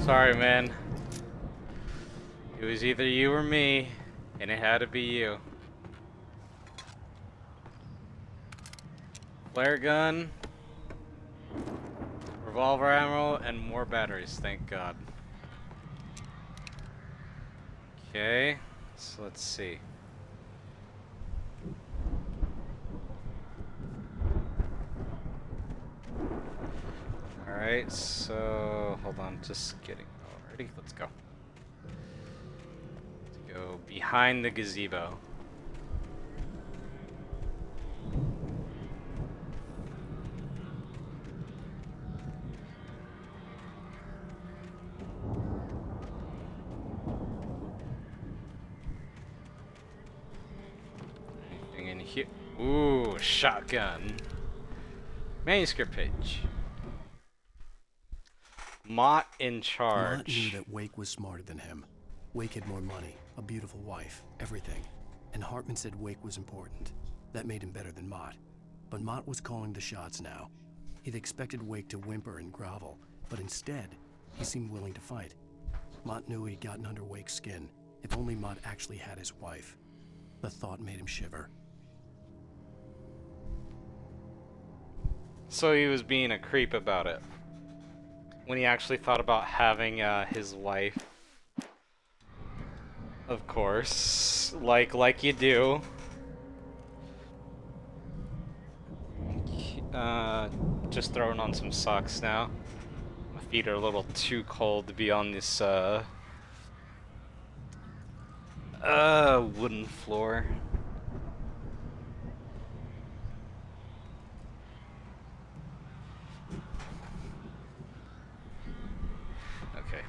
Sorry, man. It was either you or me, and it had to be you. Flare gun, revolver ammo, and more batteries, thank God. Okay, so let's see. Alright, so hold on, just getting ready. Let's go. Let's go behind the gazebo. Anything in here? Ooh, shotgun. Manuscript page. Mott in charge. Mott knew that Wake was smarter than him. Wake had more money, a beautiful wife, everything. And Hartman said Wake was important. That made him better than Mott. But Mott was calling the shots now. He'd expected Wake to whimper and grovel, but instead, he seemed willing to fight. Mott knew he'd gotten under Wake's skin. If only Mott actually had his wife. The thought made him shiver. So he was being a creep about it. When he actually thought about having his wife. Of course. Like you do. Just throwing on some socks now. My feet are a little too cold to be on this wooden floor. Okay.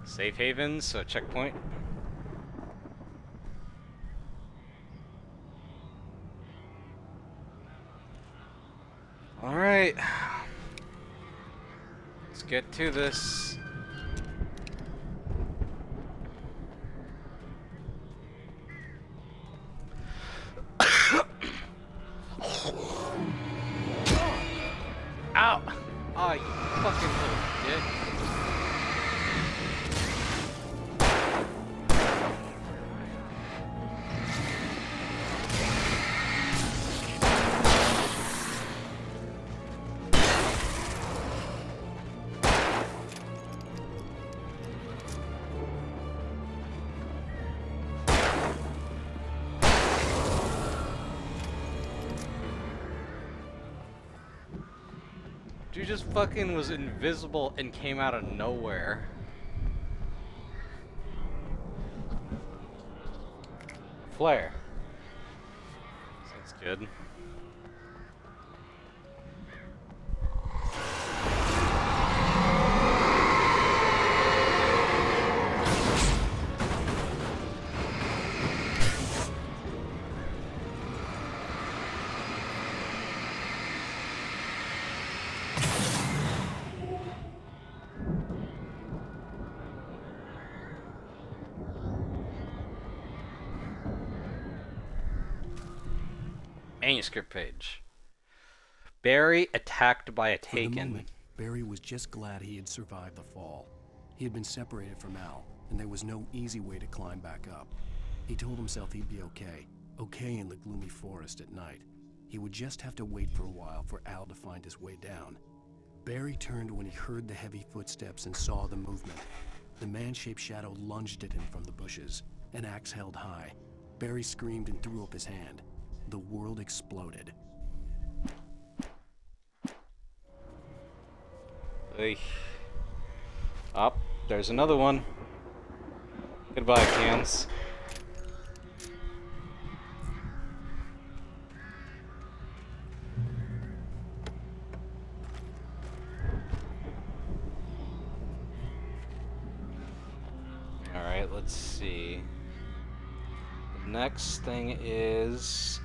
Safe havens, so checkpoint. Alright. Let's get to this. Ow! Oh, you fucking little dick. Dude just fucking was invisible and came out of nowhere. Flare. Sounds good. Manuscript page. Barry attacked by a For the Taken. moment, Barry was just glad he had survived the fall. He had been separated from Al, and there was no easy way to climb back up. He told himself he'd be okay. Okay in the gloomy forest at night. He would just have to wait for a while for Al to find his way down. Barry turned when he heard the heavy footsteps and saw the movement. The man-shaped shadow lunged at him from the bushes, an axe held high. Barry screamed and threw up his hand. The world exploded. Hey. Up, there's another one. Goodbye, cans. Alright, let's see. The next thing is...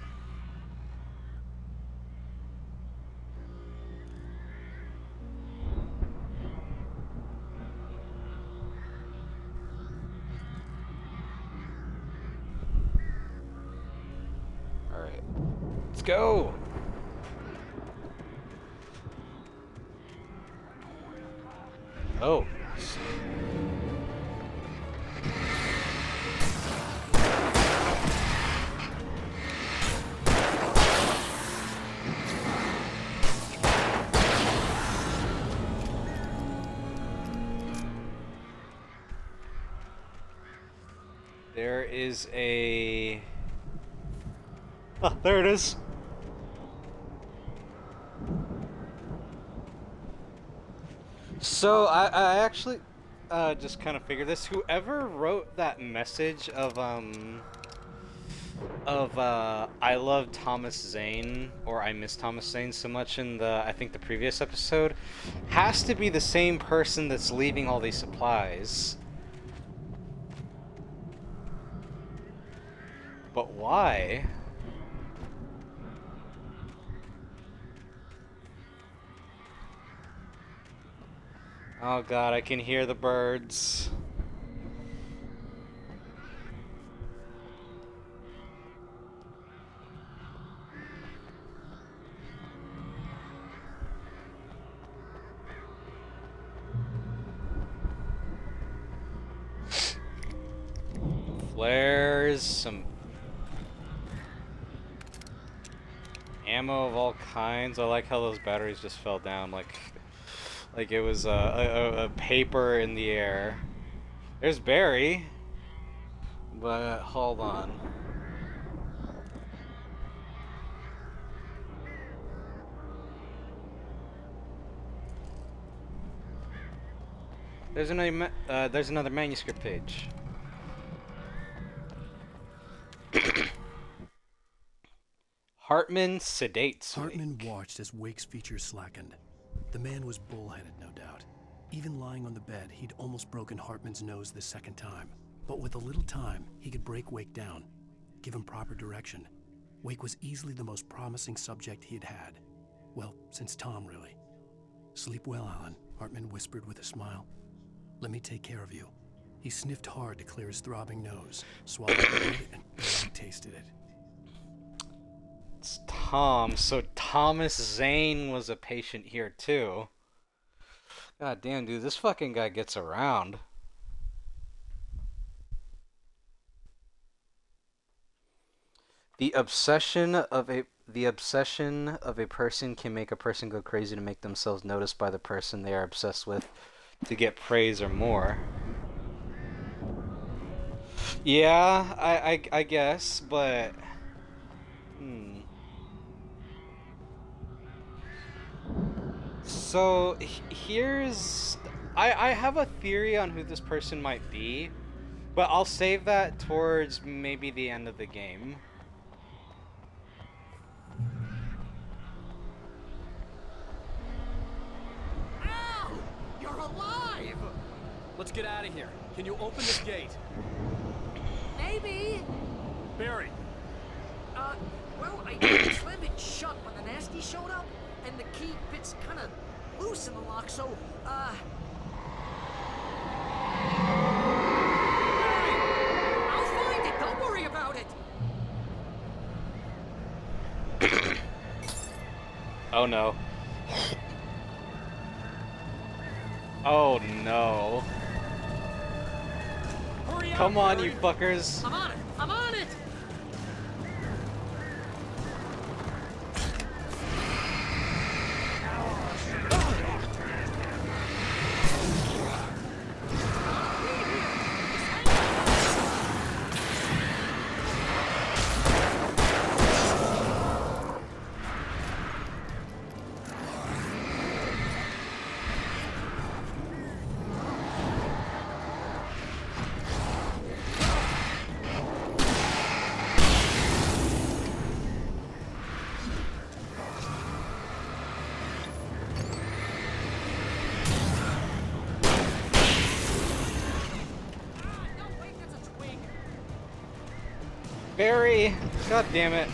Alright. Let's go! Oh. There is a... Oh, there it is. So I actually just kind of figured this. Whoever wrote that message of I love Thomas Zane, or I miss Thomas Zane so much in I think the previous episode, has to be the same person that's leaving all these supplies. But why? Oh god, I can hear the birds. Flares, some ammo of all kinds. I like how those batteries just fell down like it was a paper in the air. There's Barry, but hold on. There's another manuscript page. Hartman sedates Hartman watched as Wake's features slackened. The man was bullheaded, no doubt. Even lying on the bed, he'd almost broken Hartman's nose the second time. But with a little time, he could break Wake down, give him proper direction. Wake was easily the most promising subject he had had. Well, since Tom, really. Sleep well, Alan, Hartman whispered with a smile. Let me take care of you. He sniffed hard to clear his throbbing nose, swallowed it, and barely tasted it. It's Tom, so Thomas Zane was a patient here too. God damn, dude, this fucking guy gets around. The obsession of a person can make a person go crazy to make themselves noticed by the person they are obsessed with to get praise or more. Yeah, I guess, but So here's I have a theory on who this person might be, but I'll save that towards maybe the end of the game. Al! You're alive! Let's get out of here. Can you open this gate? Maybe. Barry. Well, I slammed it shut when the nasty showed up, and the key fits kind of loose in the lock, so, I'll find it. Don't worry about it. Oh no. Oh no. Hurry up, Come on, Barry. you fuckers. I'm on it. I'm on it. Barry! God damn it.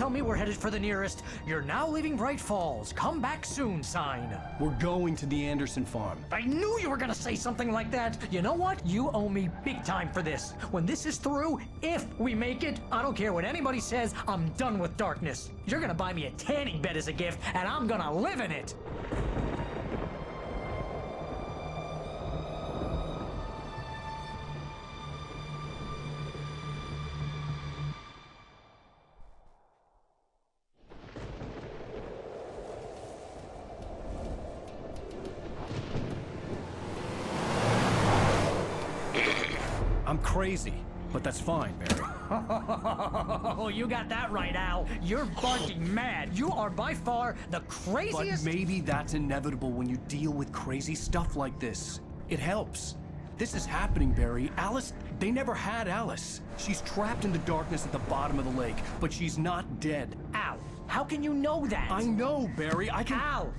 tell me we're headed for the nearest "You're now leaving Bright Falls. Come back soon" sign. We're going to the Anderson farm. I knew you were gonna say something like that. You know what? You owe me big time for this. When this is through, if we make it, I don't care what anybody says, I'm done with darkness. You're gonna buy me a tanning bed as a gift, and I'm gonna live in it. I'm crazy, but that's fine, Barry. Oh, you got that right, Al. You're barking mad. You are by far the craziest. But maybe that's inevitable when you deal with crazy stuff like this. It helps. This is happening, Barry. Alice, they never had Alice. She's trapped in the darkness at the bottom of the lake, but she's not dead. Al, how can you know that? I know, Barry. I can... Al,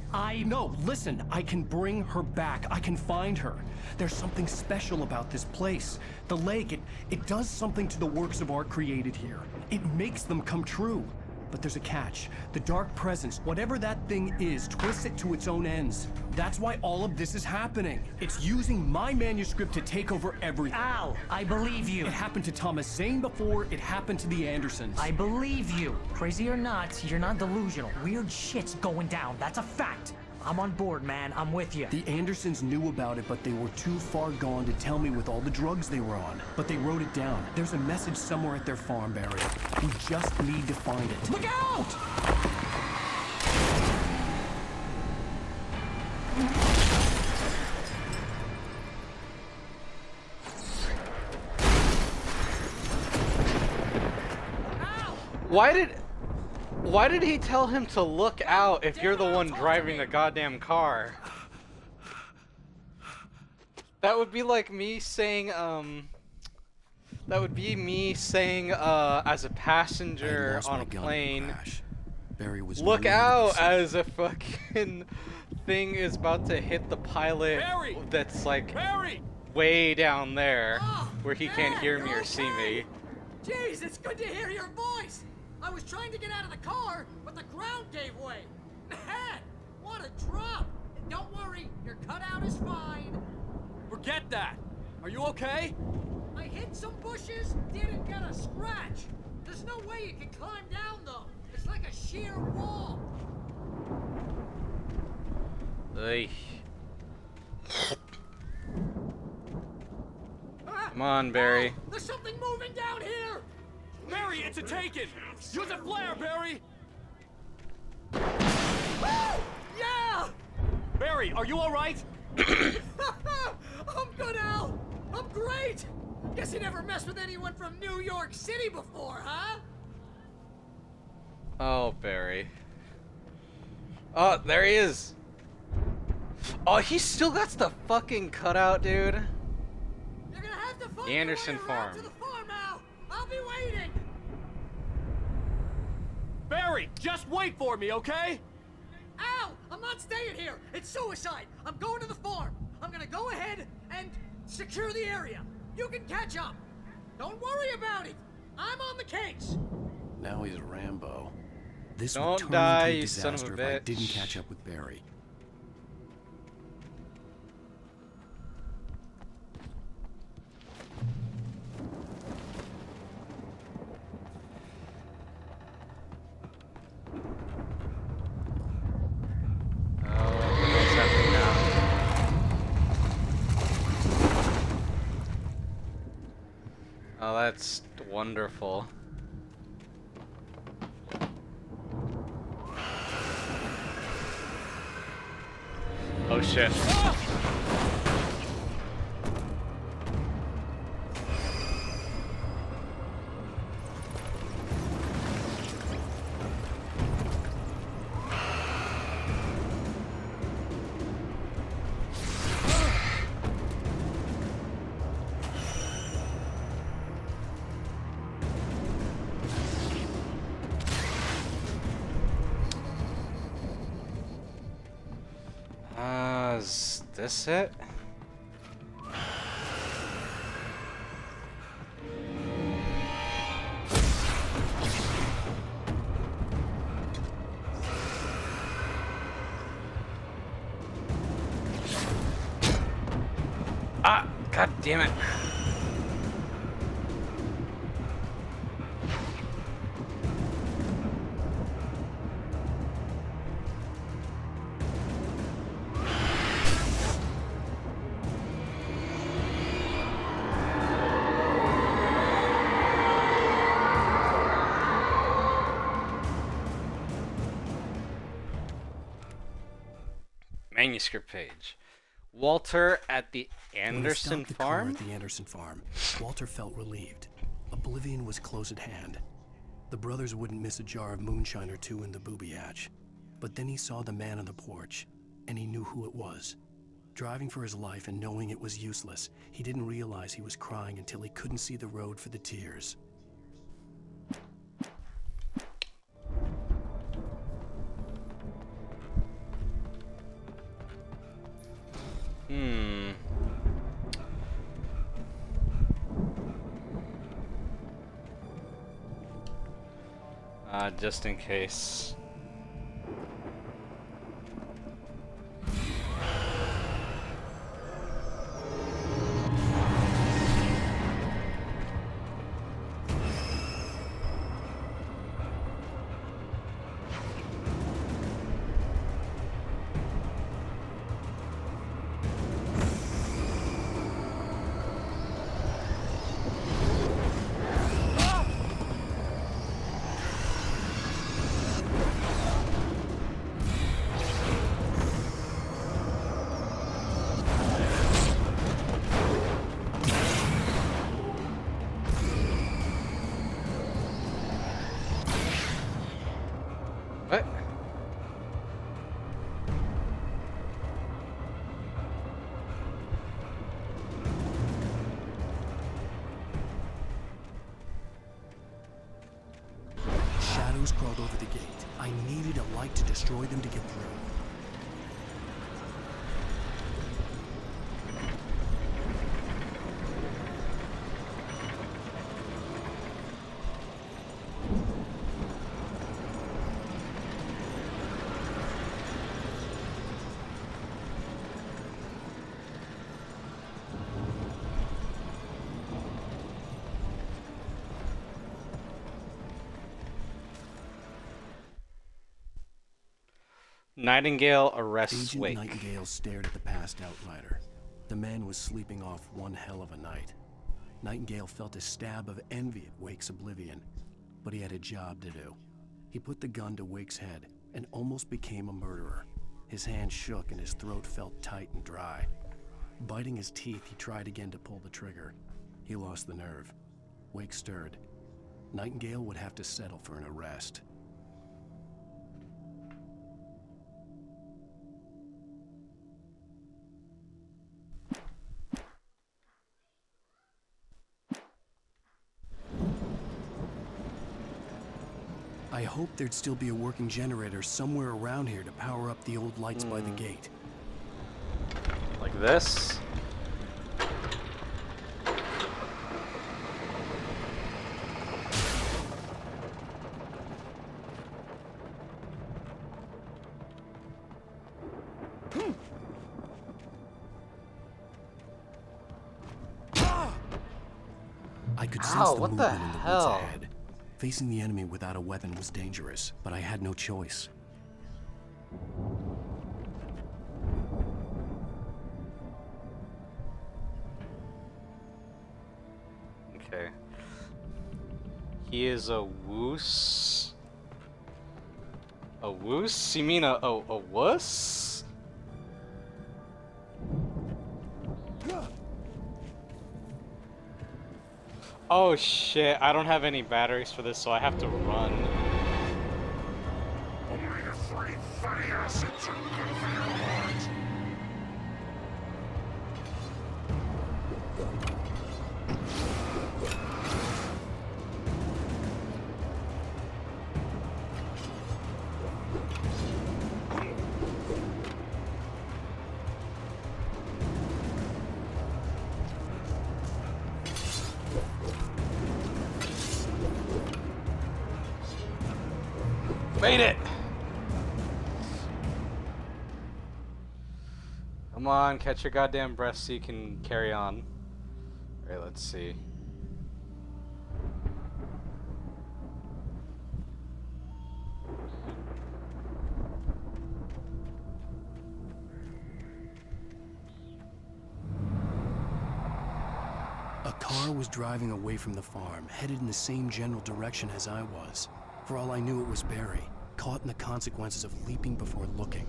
No, listen. I can bring her back. I can find her. There's something special about this place. The lake, it does something to the works of art created here. It makes them come true. But there's a catch. The dark presence, whatever that thing is, twists it to its own ends. That's why all of this is happening. It's using my manuscript to take over everything. Al, I believe you. It happened to Thomas Zane before, it happened to the Andersons. I believe you. Crazy or not, you're not delusional. Weird shit's going down. That's a fact. I'm on board, man. I'm with you. The Andersons knew about it, but they were too far gone to tell me with all the drugs they were on. But they wrote it down. There's a message somewhere at their farm, Barry. We just need to find it. Look out! Why did he tell him to look out if you're the one driving the goddamn car? That would be like me saying, that would be me saying, as a passenger on a plane, Barry was look really out as a fucking thing is about to hit the pilot that's like way down there where he can't hear me or see me. Jeez, it's good to hear your voice. I was trying to get out of the car, but the ground gave way. Man, what a drop. And don't worry, your cutout is fine. Forget that. Are you okay? I hit some bushes, didn't get a scratch. There's no way you can climb down, though. It's like a sheer wall. Hey. Come on, Barry. There's something moving down here. Barry, it's a taken! Use a flare, Barry! Woo! Yeah! Barry, are you alright? I'm good, Al! I'm great! Guess you never messed with anyone from New York City before, huh? Oh, Barry. Oh, there he is! Oh, he still got the fucking cutout, dude. You're gonna have to find The Anderson your way around farm. to the farm, Al! I'll be waiting! Barry, just wait for me, okay? Al! I'm not staying here! It's suicide! I'm going to the farm! I'm gonna go ahead and secure the area. You can catch up. Don't worry about it. I'm on the case. Now he's Rambo. This Don't would turn die, into a you son of a disaster if I bitch. didn't catch up with Barry. What's happening now? Oh, that's wonderful. Oh shit. Is this it? God damn it. Manuscript page. Walter at the Anderson When he stopped the car farm? at the Anderson farm, Walter felt relieved. Oblivion was close at hand. The brothers wouldn't miss a jar of moonshine or two in the booby hatch. But then he saw the man on the porch, and he knew who it was. Driving for his life and knowing it was useless, he didn't realize he was crying until he couldn't see the road for the tears. Just in case. What? Shadows crawled over the gate. I needed a light to destroy them to get through. Nightingale arrests Agent Wake. Nightingale stared at the passed outrider. The man was sleeping off one hell of a night. Nightingale felt a stab of envy at Wake's oblivion, but he had a job to do. He put the gun to Wake's head and almost became a murderer. His hand shook and his throat felt tight and dry. Biting his teeth, he tried again to pull the trigger. He lost the nerve. Wake stirred. Nightingale would have to settle for an arrest. I hoped there'd still be a working generator somewhere around here to power up the old lights by the gate. Like this? I could sense Ow, the what the movement in the hell? woods ahead. Facing the enemy without a weapon was dangerous, but I had no choice. Okay. He is a woos. A woos? You mean a wuss? Oh shit, I don't have any batteries for this, so I have to run. Omega-3 fatty acids are good for your heart. Made it! Come on, catch your goddamn breath so you can carry on. Alright, let's see. A car was driving away from the farm, headed in the same general direction as I was. For all I knew, it was Barry, caught in the consequences of leaping before looking.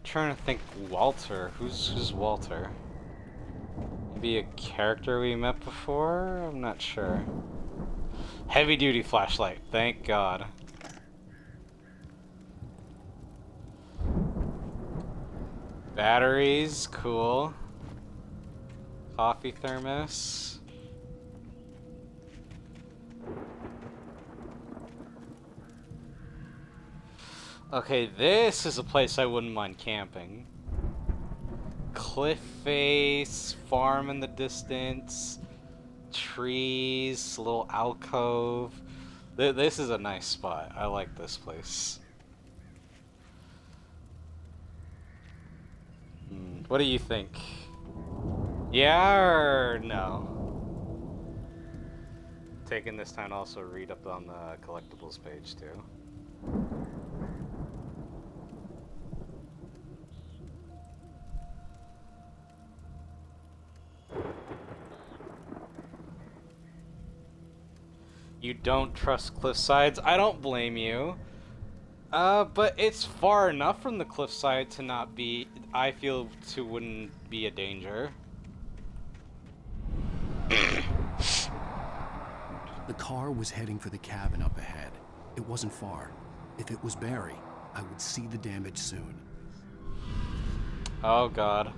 Trying to think, Walter. Who's Walter? Maybe a character we met before? I'm not sure. Heavy duty flashlight, thank God. Batteries, cool. Coffee thermos. Okay, this is a place I wouldn't mind camping. Cliff face, farm in the distance, trees, little alcove. This is a nice spot. I like this place. What do you think? Yeah or no? Taking this time to also read up on the collectibles page too. You don't trust cliff sides? I don't blame you. But it's far enough from the cliffside to not be, I feel, to wouldn't be a danger. The car was heading for the cabin up ahead. It wasn't far. If it was Barry, I would see the damage soon. Oh God.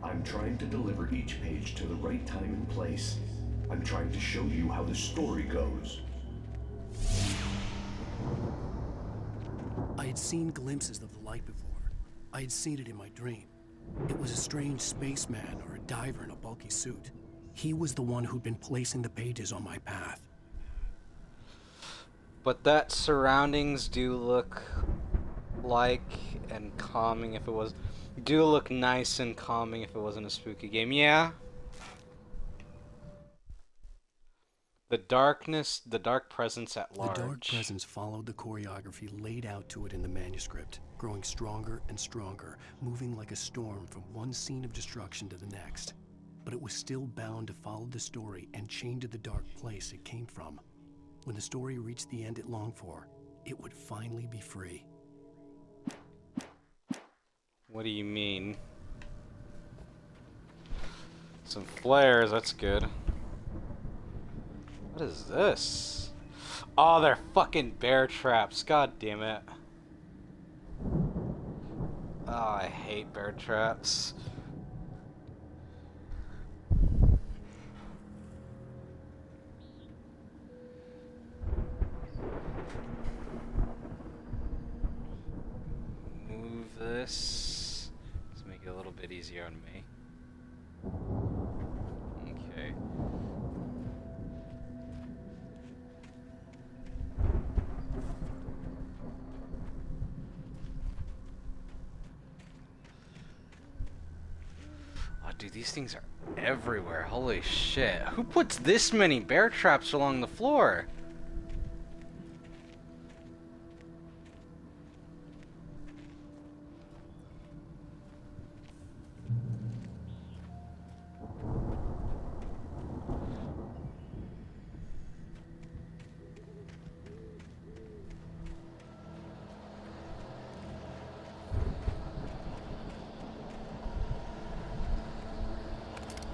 I'm trying to deliver each page to the right time and place. I'm trying to show you how the story goes. I had seen glimpses of the light before. I had seen it in my dream. It was a strange spaceman or a diver in a bulky suit. He was the one who'd been placing the pages on my path. But that surroundings do look like and calming if it was. Do look nice and calming if it wasn't a spooky game. Yeah. The darkness, the dark presence at large. The dark presence followed the choreography laid out to it in the manuscript, growing stronger and stronger, moving like a storm from one scene of destruction to the next. But it was still bound to follow the story and chained to the dark place it came from. When the story reached the end it longed for, it would finally be free. What do you mean? Some flares, that's good. What is this? Oh, they're fucking bear traps. God damn it. Oh, I hate bear traps. Move this. Let's make it a little bit easier on me. Okay. Oh, dude, these things are everywhere. Holy shit. Who puts this many bear traps along the floor?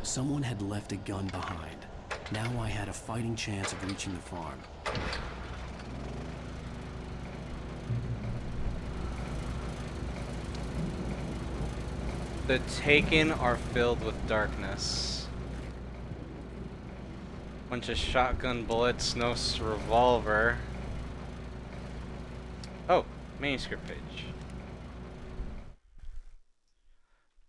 Someone had left a gun behind. Now I had a fighting chance of reaching the farm. The Taken are filled with darkness. Bunch of shotgun bullets, no revolver. Oh, manuscript page.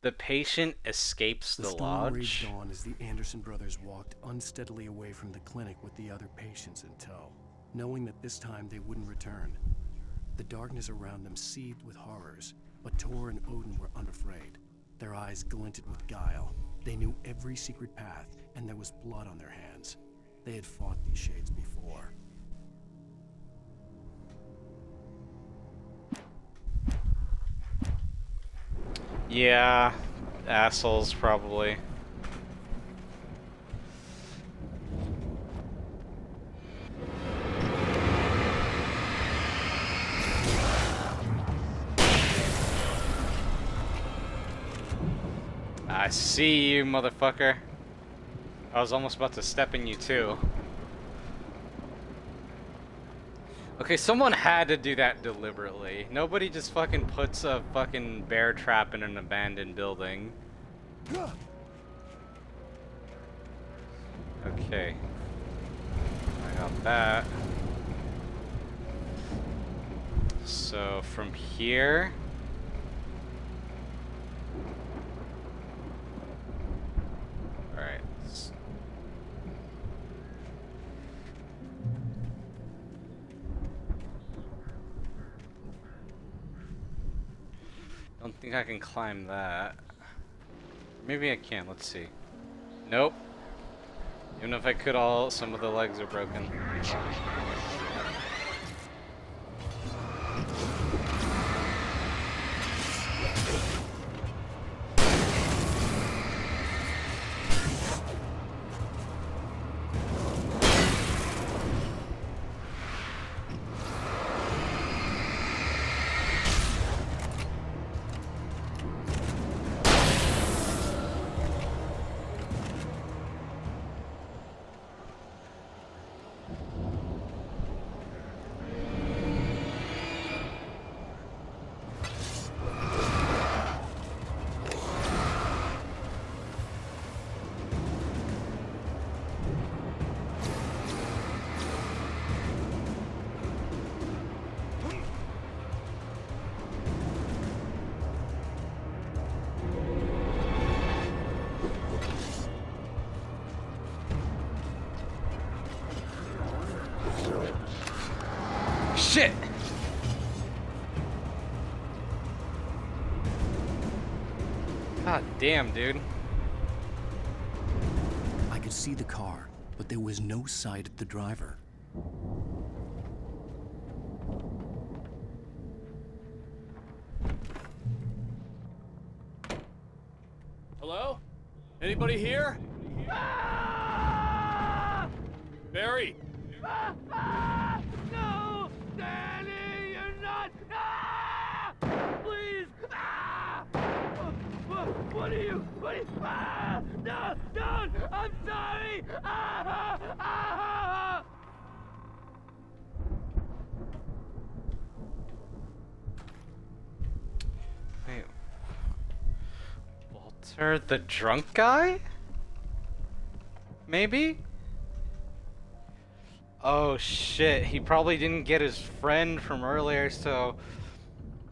The patient escapes the storm lodge. raged on as the Anderson brothers walked unsteadily away from the clinic with the other patients in tow, knowing that this time they wouldn't return. The darkness around them seethed with horrors, but Tor and Odin were unafraid. Their eyes glinted with guile. They knew every secret path, and there was blood on their hands. They had fought these shades before. Yeah, assholes probably. I see you, motherfucker. I was almost about to step in you too. Okay, someone had to do that deliberately. Nobody just fucking puts a fucking bear trap in an abandoned building. Okay. I got that. So from here... Alright. Don't think I can climb that. Maybe I can, let's see. Nope. Even if I could, some of the legs are broken. Shit! God damn, dude. I could see the car, but there was no sight of the driver. Hello? Anybody here? Barry! No! Danny, you're not! Ah! Please! Ah! What are you? Ah! No! Don't! I'm sorry! Ah! Ah! Wait. Walter the drunk guy? Maybe? Oh shit, he probably didn't get his friend from earlier, so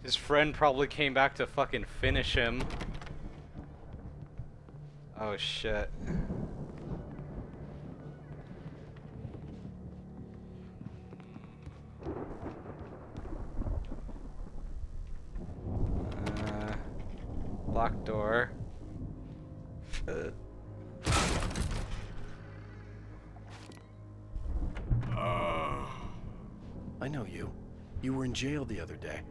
his friend probably came back to fucking finish him. Oh shit. Locked door. I know you. You were in jail the other day.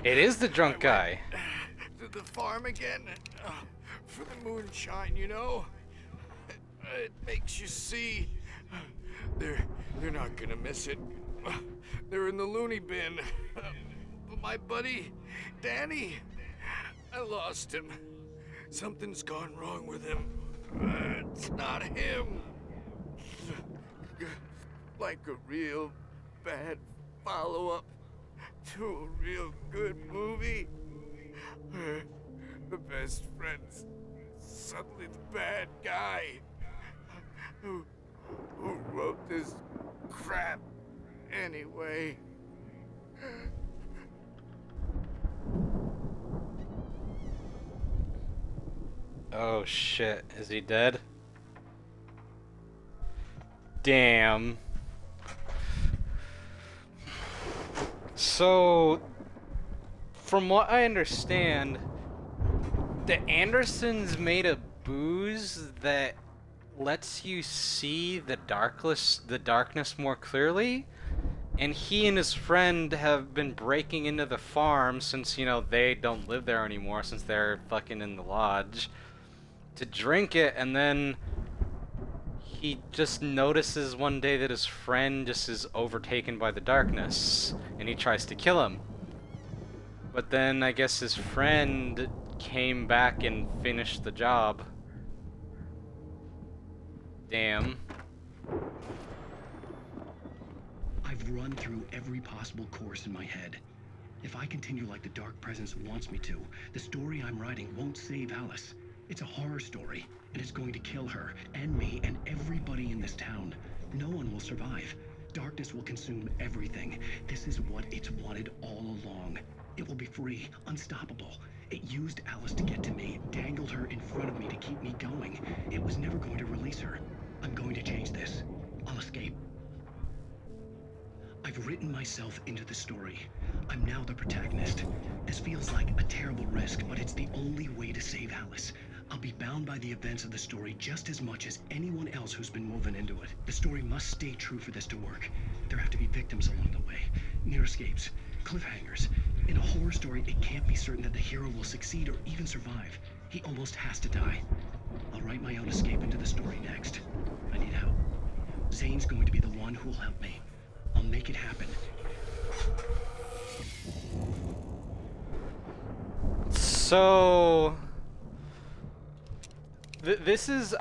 It is the drunk guy. To the farm again for the moonshine, you know. It makes you see. They're not gonna miss it. They're in the loony bin. But my buddy, Danny, I lost him. Something's gone wrong with him. It's not him. Like a real bad follow-up to a real good movie. The best friend's suddenly the bad guy who wrote this crap anyway. Oh shit, is he dead? Damn. So, from what I understand, the Andersons made a booze that lets you see the darkness more clearly, and he and his friend have been breaking into the farm since, you know, they don't live there anymore since they're fucking in the lodge to drink it, and then he just notices one day that his friend just is overtaken by the darkness, and he tries to kill him. But then I guess his friend came back and finished the job. Damn. I've run through every possible course in my head. If I continue like the Dark Presence wants me to, the story I'm writing won't save Alice. It's a horror story, and it's going to kill her, and me, and everybody in this town. No one will survive. Darkness will consume everything. This is what it's wanted all along. It will be free, unstoppable. It used Alice to get to me, dangled her in front of me to keep me going. It was never going to release her. I'm going to change this. I'll escape. I've written myself into the story. I'm now the protagonist. This feels like a terrible risk, but it's the only way to save Alice. I'll be bound by the events of the story just as much as anyone else who's been woven into it. The story must stay true for this to work. There have to be victims along the way, near escapes, cliffhangers. In a horror story, it can't be certain that the hero will succeed or even survive. He almost has to die. I'll write my own escape into the story next. I need help. Zane's going to be the one who'll help me. I'll make it happen. So this is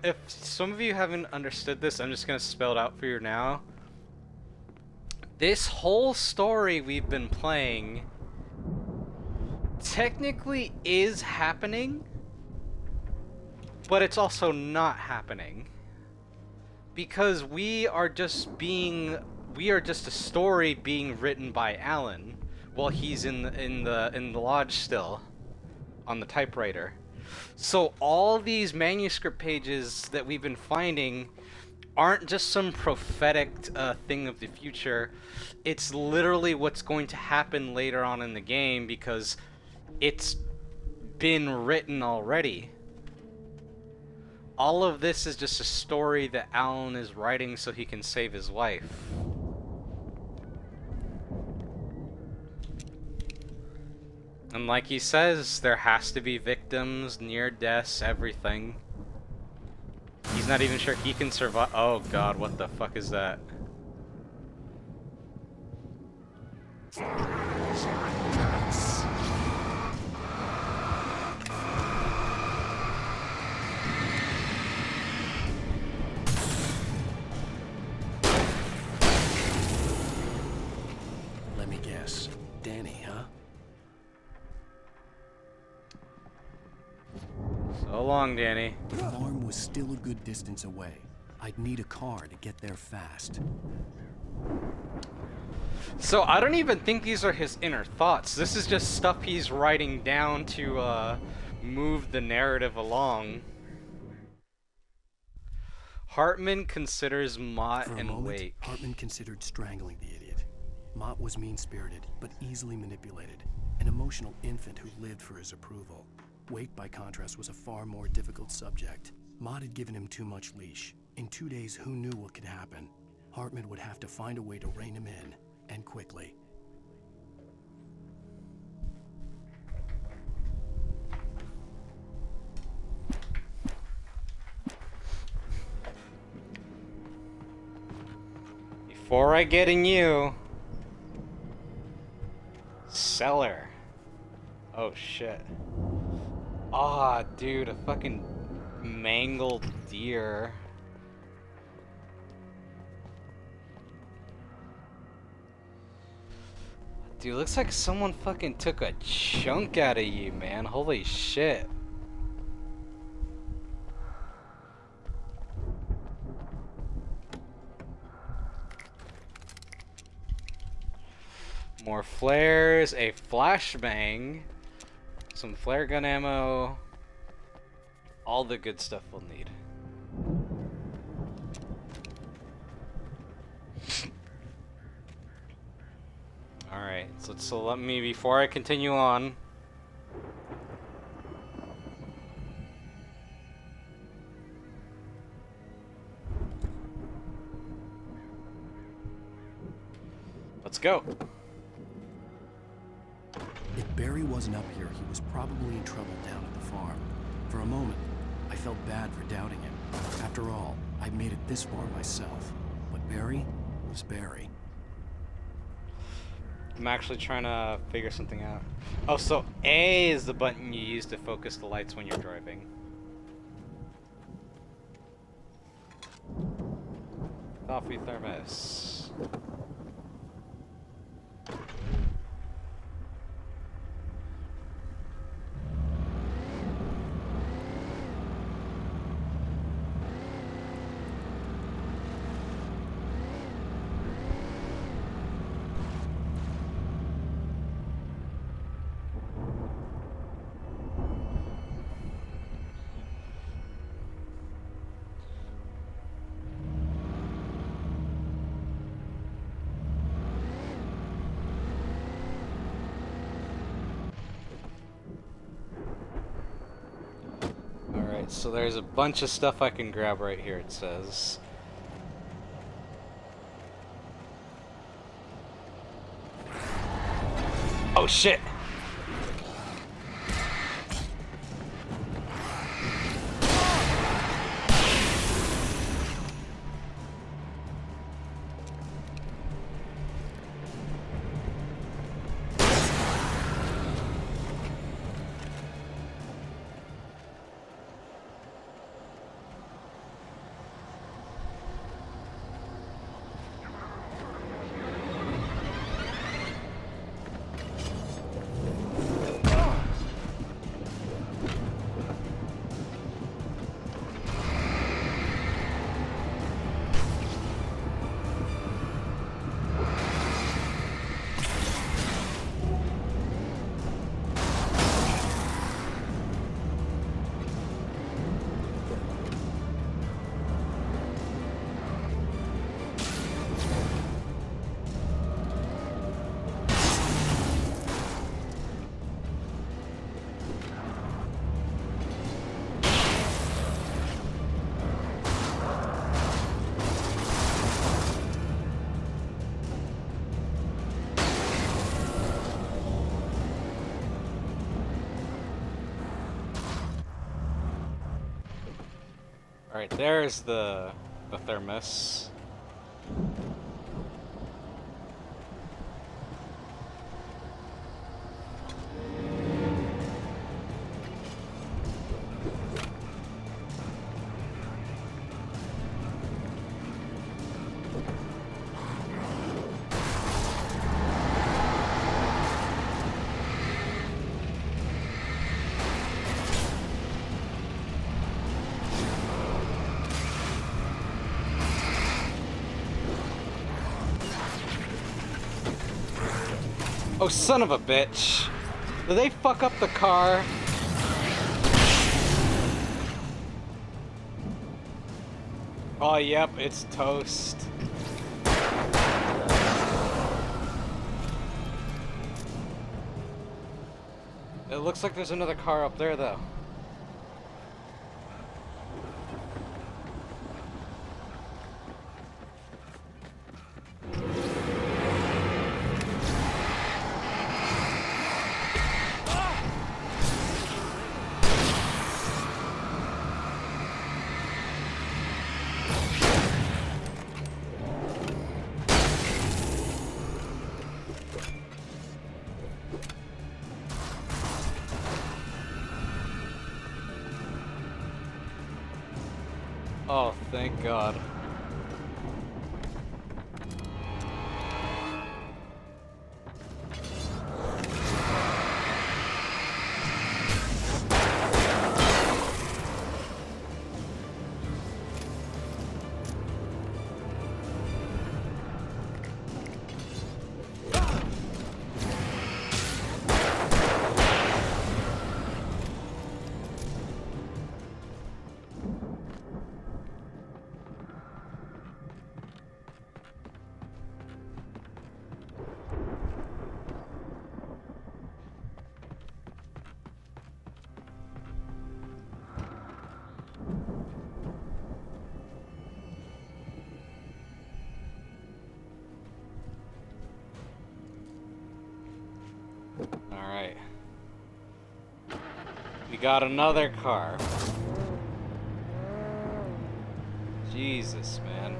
if some of you haven't understood this, I'm just gonna spell it out for you now. This whole story we've been playing technically is happening, but it's also not happening, because we are just a story being written by Alan while he's in the lodge still on the typewriter. So all these manuscript pages that we've been finding aren't just some prophetic thing of the future. It's literally what's going to happen later on in the game, because it's been written already. All of this is just a story that Alan is writing so he can save his wife. And like he says, there has to be victims, near deaths, everything. He's not even sure he can survive. Oh god, what the fuck is that? Let me guess. Danny, huh? So long, Danny. The farm was still a good distance away. I'd need a car to get there fast. So I don't even think these are his inner thoughts. This is just stuff he's writing down to move the narrative along. Hartman considers Mott For a and moment, Wake. Hartman considered strangling the idiot. Mott was mean-spirited, but easily manipulated. An emotional infant who lived for his approval. Wake, by contrast, was a far more difficult subject. Mott had given him too much leash. In 2 days, who knew what could happen? Hartman would have to find a way to rein him in, and quickly. Before I get in you... Cellar. Oh shit. Ah, dude, a fucking mangled deer. Dude, looks like someone fucking took a chunk out of you, man. Holy shit. More flares, a flashbang, some flare gun ammo. All the good stuff we'll need. Alright, so let me, before I continue on, let's go. If Barry wasn't up here, he was probably in trouble down at the farm. For a moment, I felt bad for doubting him. After all, I'd made it this far myself. But Barry was Barry. I'm actually trying to figure something out. Oh, so A is the button you use to focus the lights when you're driving. Coffee thermos. So there's a bunch of stuff I can grab right here, it says. Oh shit! Alright, there's the thermos. Oh, son of a bitch. Did they fuck up the car? Oh, yep, it's toast. It looks like there's another car up there, though. Oh, thank God. We got another car. Jesus, man.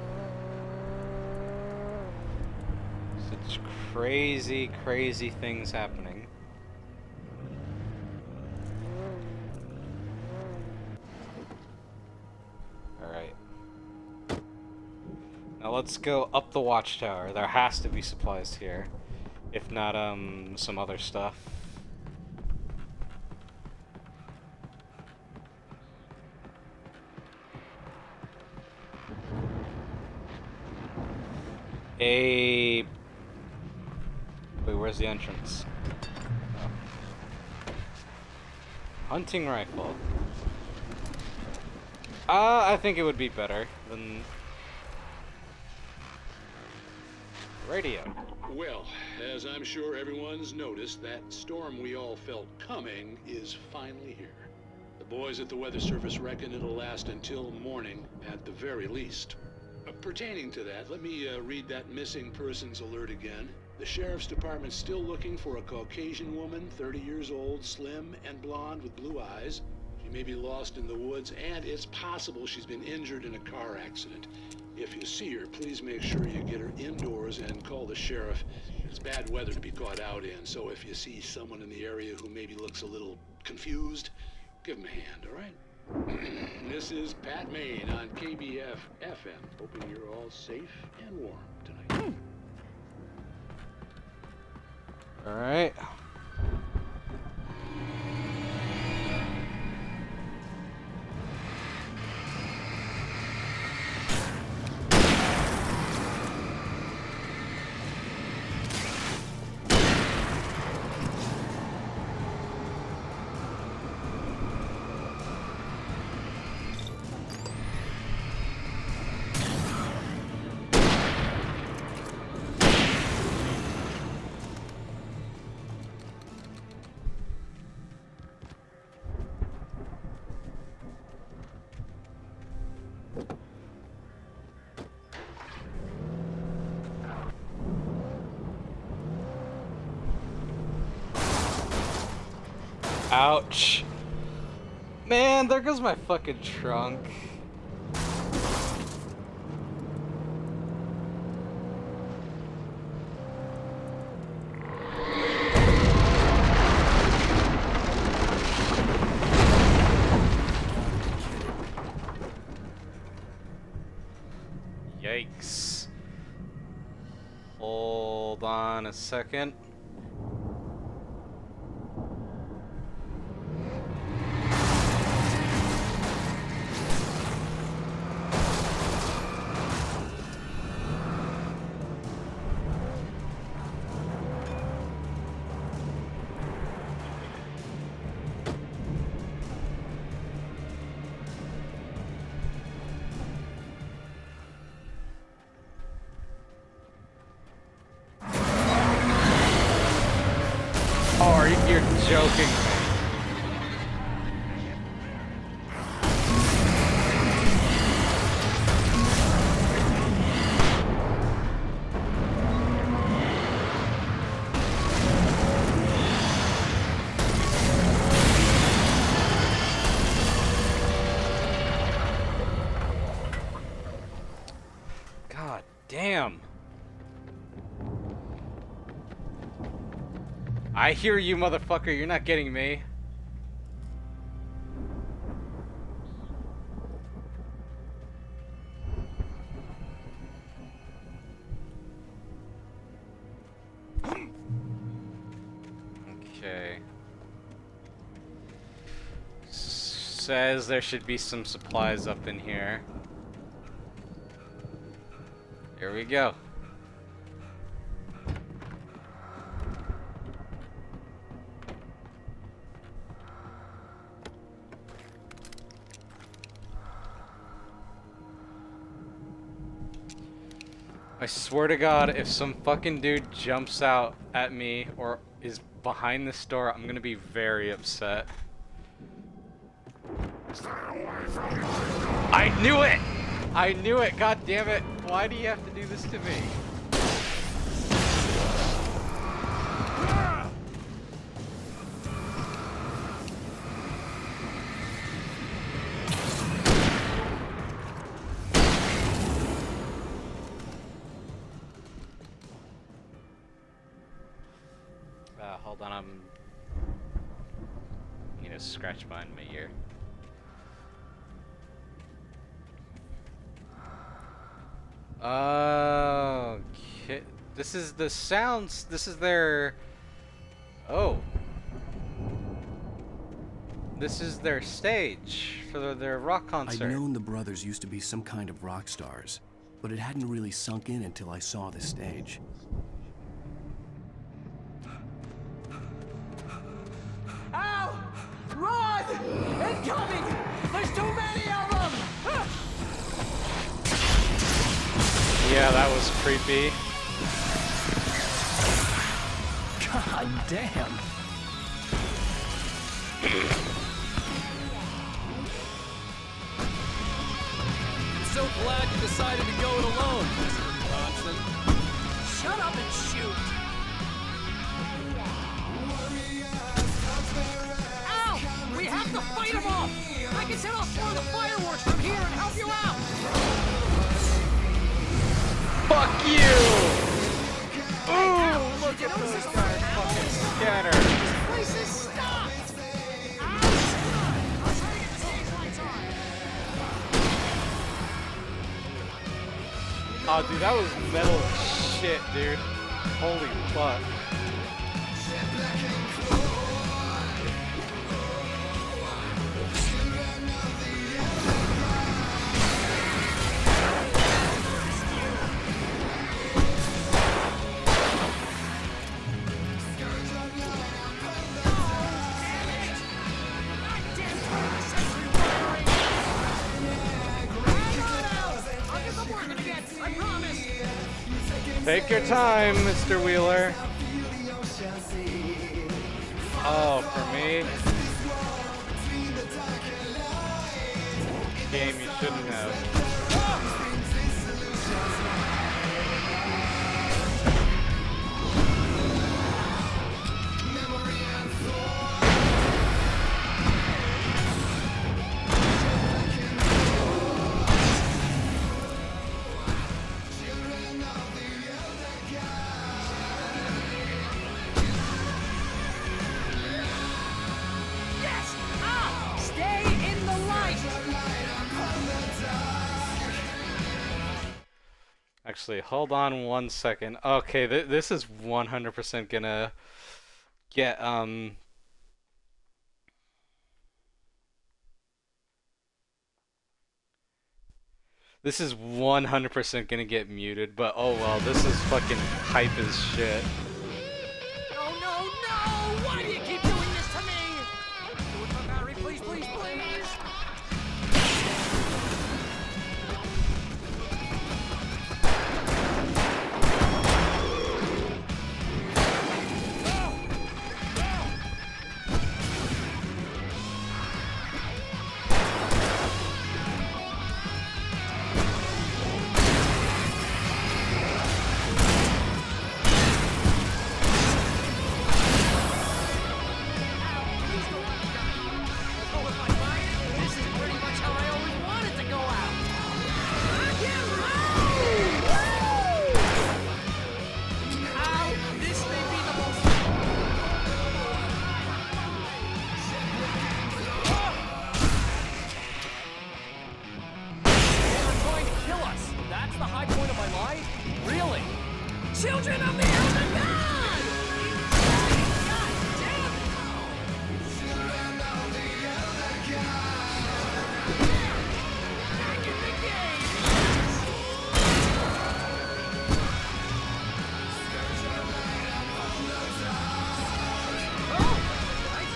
Such crazy, crazy things happening. Alright. Now let's go up the watchtower. There has to be supplies here. If not, some other stuff. Wait, where's the entrance? Oh. Hunting rifle. I think it would be better than radio. Well, as I'm sure everyone's noticed, that storm we all felt coming is finally here. The boys at the Weather Service reckon it'll last until morning at the very least. Pertaining to that, let me read that missing persons alert again. The Sheriff's Department's still looking for a Caucasian woman, 30 years old, slim and blonde with blue eyes. She may be lost in the woods, and it's possible she's been injured in a car accident. If you see her, please make sure you get her indoors and call the sheriff. It's bad weather to be caught out in, so if you see someone in the area who maybe looks a little confused, give him a hand, all right? This is Pat Maine on KBF FM, hoping you're all safe and warm tonight. All right. Ouch. Man, there goes my fucking trunk. Yikes. Hold on a second. Oh, you're joking. God damn. I hear you, motherfucker. You're not getting me. Okay. Says there should be some supplies up in here. Here we go. I swear to God, if some fucking dude jumps out at me or is behind this door, I'm gonna be very upset. I knew it! I knew it! God damn it! Why do you have to do this to me? Hold on, need to scratch behind my ear. Okay. This is the sounds. This is their. Oh. This is their stage for their rock concert. I'd known the brothers used to be some kind of rock stars, but it hadn't really sunk in until I saw the stage. Ow! Run! Incoming! There's too many of them! Yeah, that was creepy. God damn. I'm so glad you decided to go it alone, Mr. Johnson. Shut up and shoot! Ow! We have to fight them off! I can set off more of the fireworks from here and help you out! Fuck you! Ooh, look at those guys fucking scatter. This place is stopped! Oh, dude, that was metal as shit, dude. Holy fuck. Take your time, Mr. Wheeler. Oh, for me? Game you shouldn't have. Actually, hold on one second. Okay, this is 100% gonna get, this is 100% gonna get muted, but oh well, this is fucking hype as shit. No, no, no! Why do you keep doing this to me? Do it for Barry, please, please, please! Children of the Elder God! God damn Back in the game! Oh! Nice!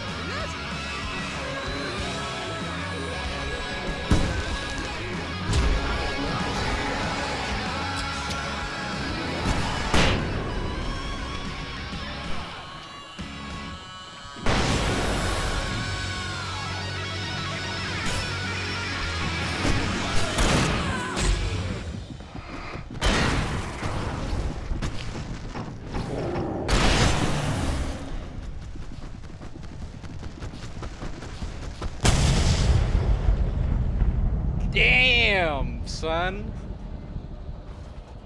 Damn, son.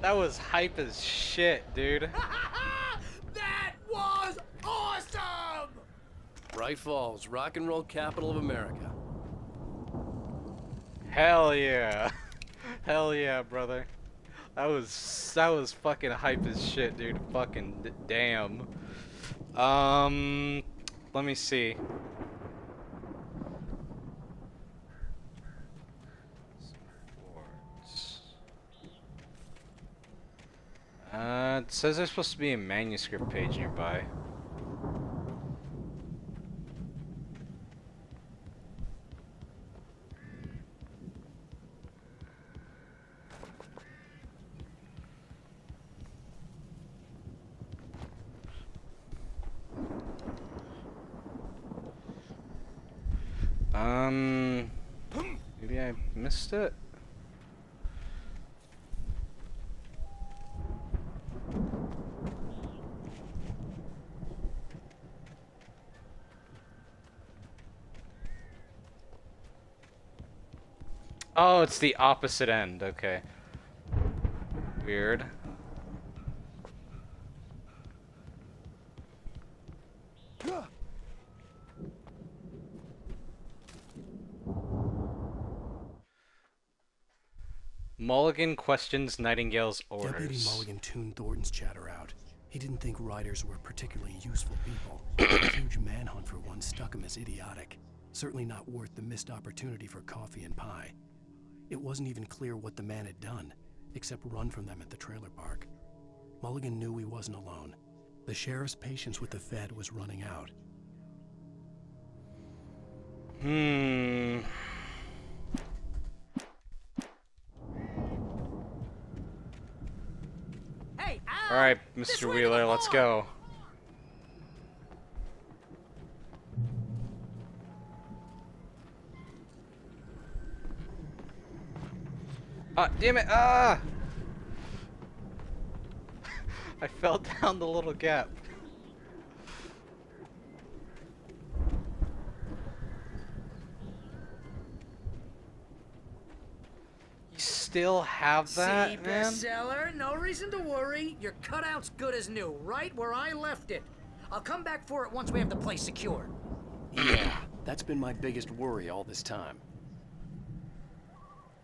That was hype as shit, dude. That was awesome! Bright Falls, rock and roll capital of America. Hell yeah. Hell yeah, brother. That was fucking hype as shit, dude. Fucking damn. Let me see. It says there's supposed to be a manuscript page nearby. Maybe I missed it? Oh, it's the opposite end, okay. Weird. Mulligan questions Nightingale's orders. Deputy Mulligan tuned Thornton's chatter out. He didn't think riders were particularly useful people. A huge manhunt for one struck him as idiotic. Certainly not worth the missed opportunity for coffee and pie. It wasn't even clear what the man had done, except run from them at the trailer park. Mulligan knew he wasn't alone. The sheriff's patience with the Fed was running out. Hey, Alright, Mr. Wheeler, let's go. Ah, damn it! Ah! I fell down the little gap. You still have that, See, man? bestseller, no reason to worry. Your cutout's good as new, right where I left it. I'll come back for it once we have the place secured. Yeah, that's been my biggest worry all this time.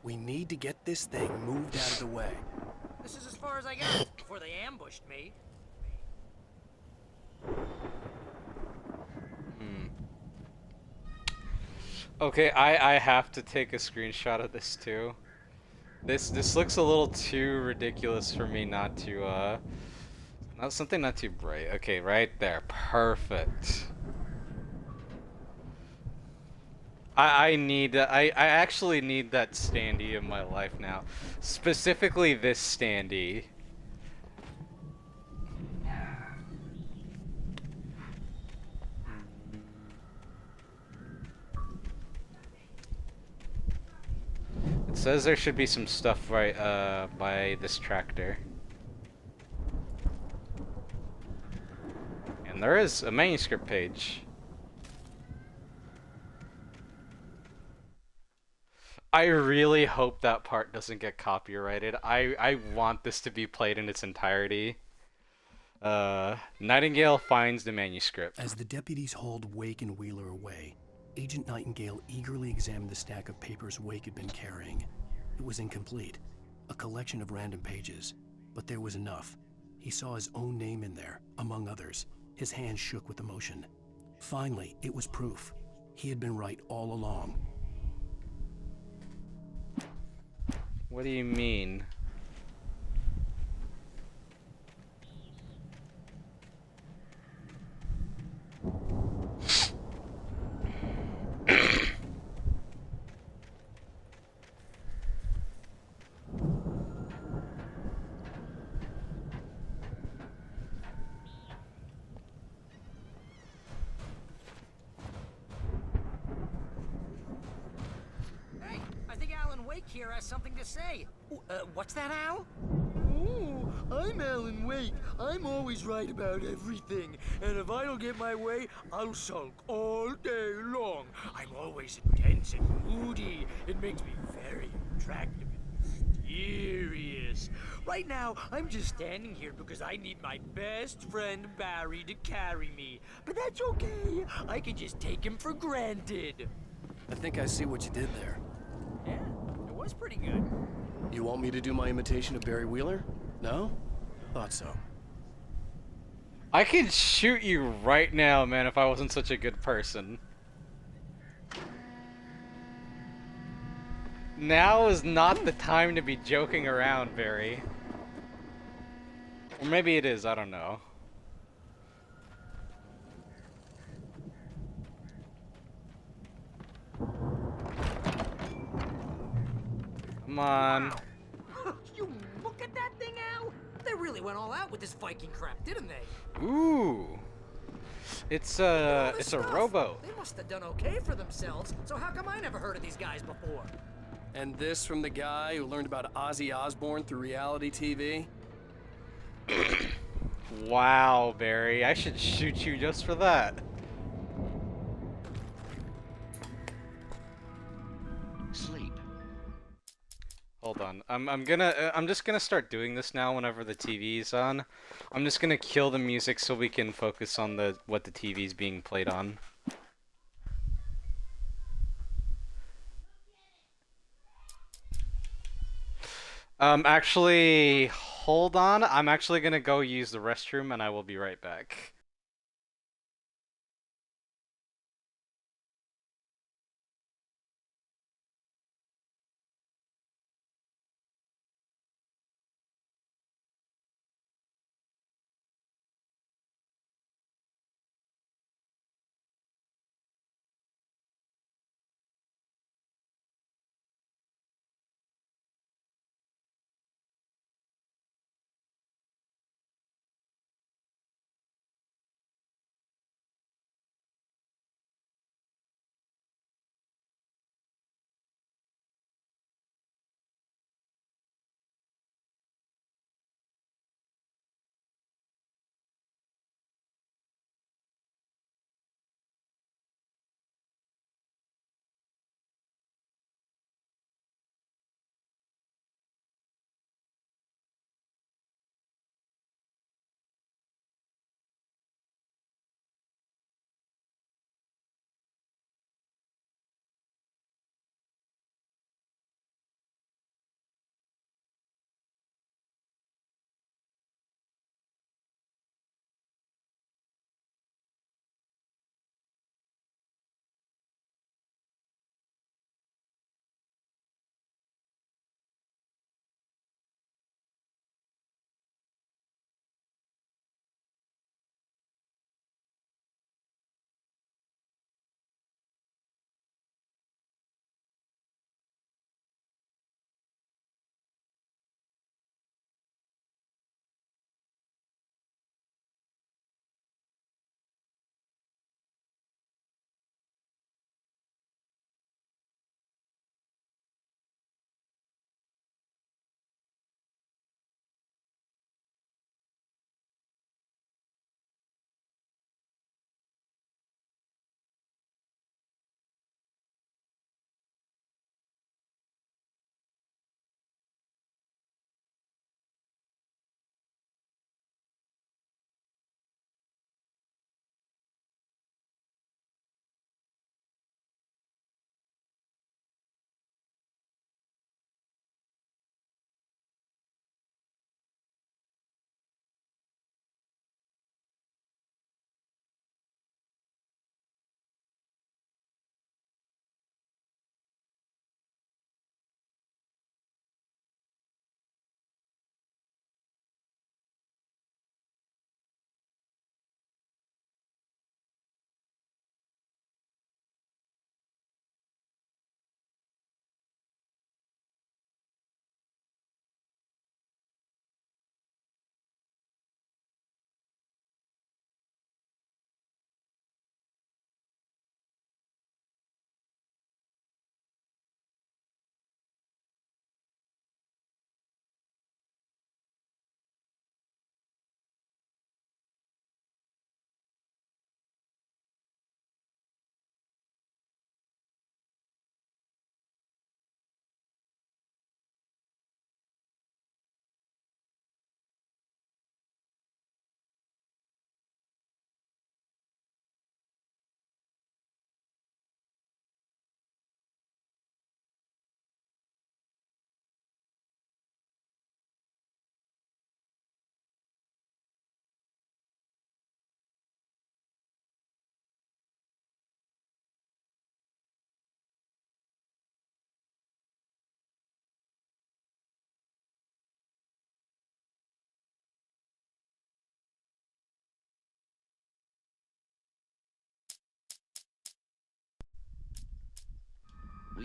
We need to get this thing moved out of the way. This is as far as I got before they ambushed me. Okay, I have to take a screenshot of this too. This looks a little too ridiculous for me not to not too bright. Okay, right there. Perfect. I actually need that standee in my life now. Specifically this standee. It says there should be some stuff right by this tractor. And there is a manuscript page. I really hope that part doesn't get copyrighted. I want this to be played in its entirety. Nightingale finds the manuscript. As the deputies hauled Wake and Wheeler away, Agent Nightingale eagerly examined the stack of papers Wake had been carrying. It was incomplete, a collection of random pages, but there was enough. He saw his own name in there, among others. His hands shook with emotion. Finally, it was proof. He had been right all along. What do you mean? Here has something to say. What's that, Al? Oh, I'm Alan Wake. I'm always right about everything. And if I don't get my way, I'll sulk all day long. I'm always intense and moody. It makes me very attractive and serious. Right now, I'm just standing here because I need my best friend Barry to carry me. But that's okay. I can just take him for granted. I think I see what you did there. Yeah, it was pretty good. You want me to do my imitation of Barry Wheeler? No? Thought so. I could shoot you right now, man, if I wasn't such a good person. Now is not the time to be joking around, Barry. Or maybe it is, I don't know. Come on. Wow. You look at that thing, Al? They really went all out with this Viking crap, didn't they? Ooh. It's a rowboat. They must have done okay for themselves, so how come I never heard of these guys before? And this from the guy who learned about Ozzy Osbourne through reality TV? Wow, Barry. I should shoot you just for that. Sleep. Hold on. I'm just gonna start doing this now whenever the TV's on. I'm just gonna kill the music so we can focus on what the TV's being played on. Actually, hold on. I'm actually gonna go use the restroom and I will be right back.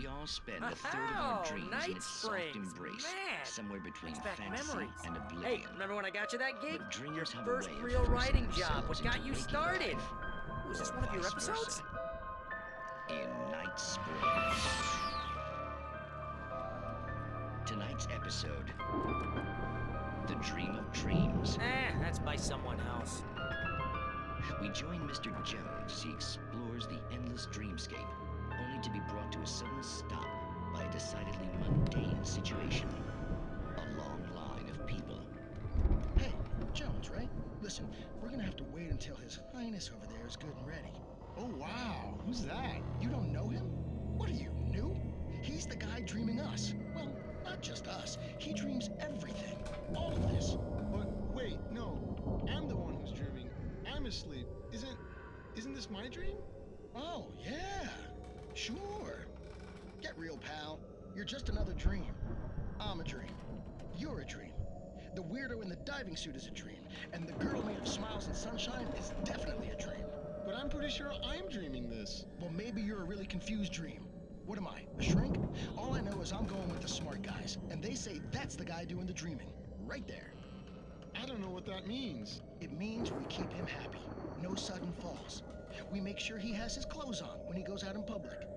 We all spend a third of our dreams in Night its Springs, soft embrace, man. somewhere between Brings back fantasy memories. and Hey, oblivion. remember when I got you that gig? But dreams Your have a first way of real forcing writing job. themselves What got into you waking started? life, Was this or one of your vice episodes? versa. In Night Springs. Tonight's episode, The Dream of Dreams. That's by someone else. We join Mr. Jones as he explores the endless dreamscape, only to be brought to a sudden stop by a decidedly mundane situation. A long line of people. Hey, Jones, right? Listen, we're gonna have to wait until His Highness over there is good and ready. Oh, wow. Who's that? You don't know him? What are you, new? He's the guy dreaming us. Well, not just us. He dreams everything. All of this. But wait, no. I'm the one who's dreaming. I'm asleep. Isn't this my dream? Oh, yeah. Sure. Get real, pal. You're just another dream. I'm a dream. You're a dream. The weirdo in the diving suit is a dream. And the girl made of smiles and sunshine is definitely a dream. But I'm pretty sure I'm dreaming this. Well, maybe you're a really confused dream. What am I, a shrink? All I know is I'm going with the smart guys, and they say that's the guy doing the dreaming. Right there. I don't know what that means. It means we keep him happy. No sudden falls. We make sure he has his clothes on when he goes out in public.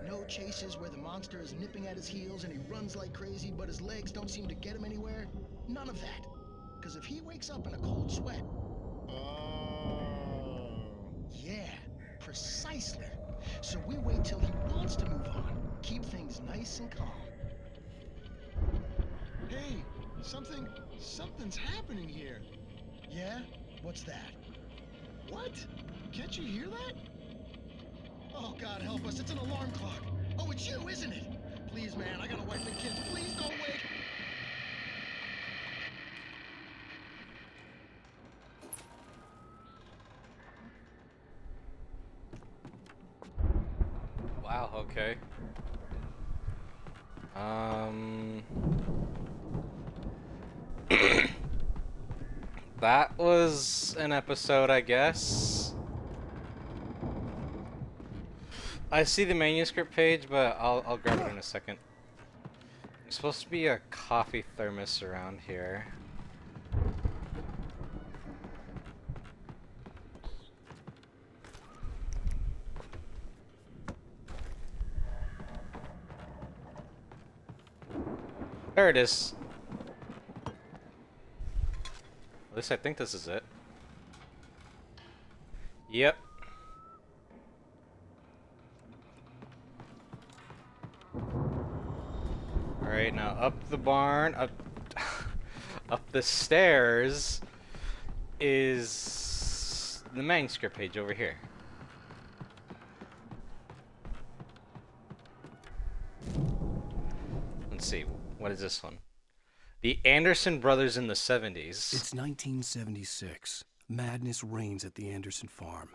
No chases where the monster is nipping at his heels and he runs like crazy, but his legs don't seem to get him anywhere. None of that. Because if he wakes up in a cold sweat... Yeah, precisely. So we wait till he wants to move on. Keep things nice and calm. Hey, something's happening here. Yeah? What's that? What? Can't you hear that? Oh, God help us, it's an alarm clock. Oh, it's you, isn't it? Please, man, I got a wife and kids. Please don't wake. Wow, okay. That was an episode, I guess. I see the manuscript page, but I'll grab it in a second. There's supposed to be a coffee thermos around here. There it is. At least I think this is it. Yep. Alright, now up the barn, up up the stairs is the manuscript page over here. Let's see, what is this one? The Anderson brothers in the 70s. It's 1976. Madness reigns at the Anderson farm.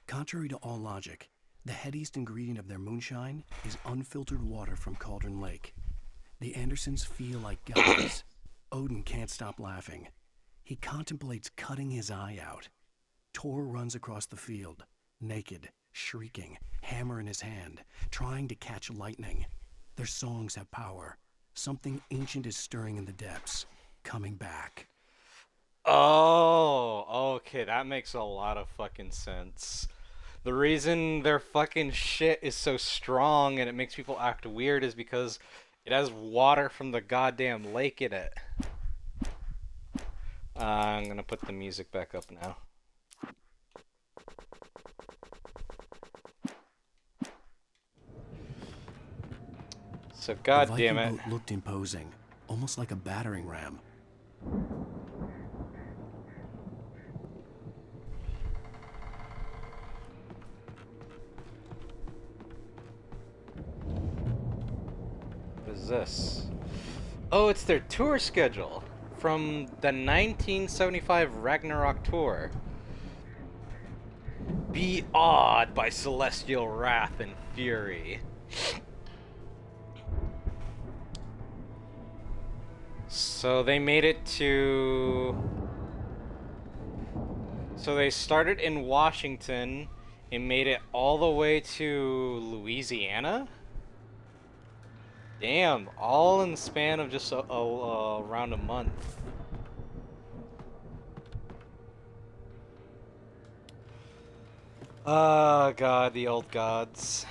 Contrary to all logic, the headiest ingredient of their moonshine is unfiltered water from Cauldron Lake. The Andersons feel like gods. Odin can't stop laughing. He contemplates cutting his eye out. Tor runs across the field, naked, shrieking, hammer in his hand, trying to catch lightning. Their songs have power. Something ancient is stirring in the depths, coming back. Oh, okay, that makes a lot of fucking sense. The reason their fucking shit is so strong and it makes people act weird is because it has water from the goddamn lake in it. I'm gonna put the music back up now. So goddamn it. The Viking boat looked imposing, almost like a battering ram. What is this? Oh, it's their tour schedule from the 1975 Ragnarok tour. Be awed by celestial wrath and fury. So they made it to... So they started in Washington and made it all the way to Louisiana? Damn, all in the span of just around a month. Ah, God, the old gods.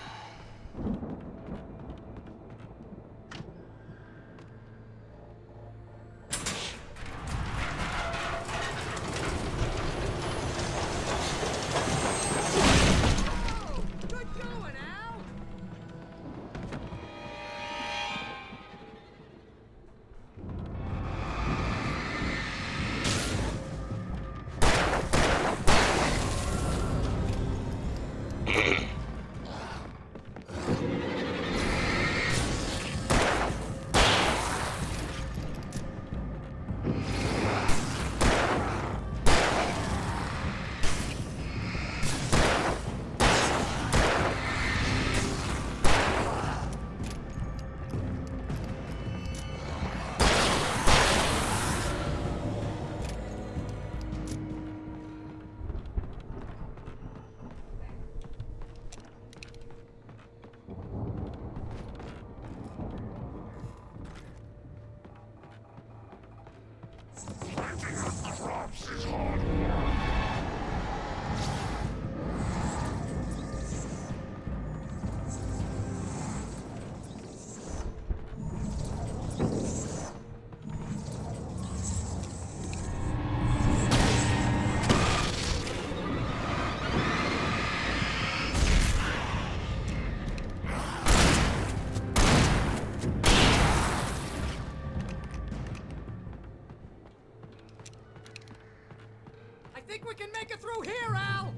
I think we can make it through here, Al!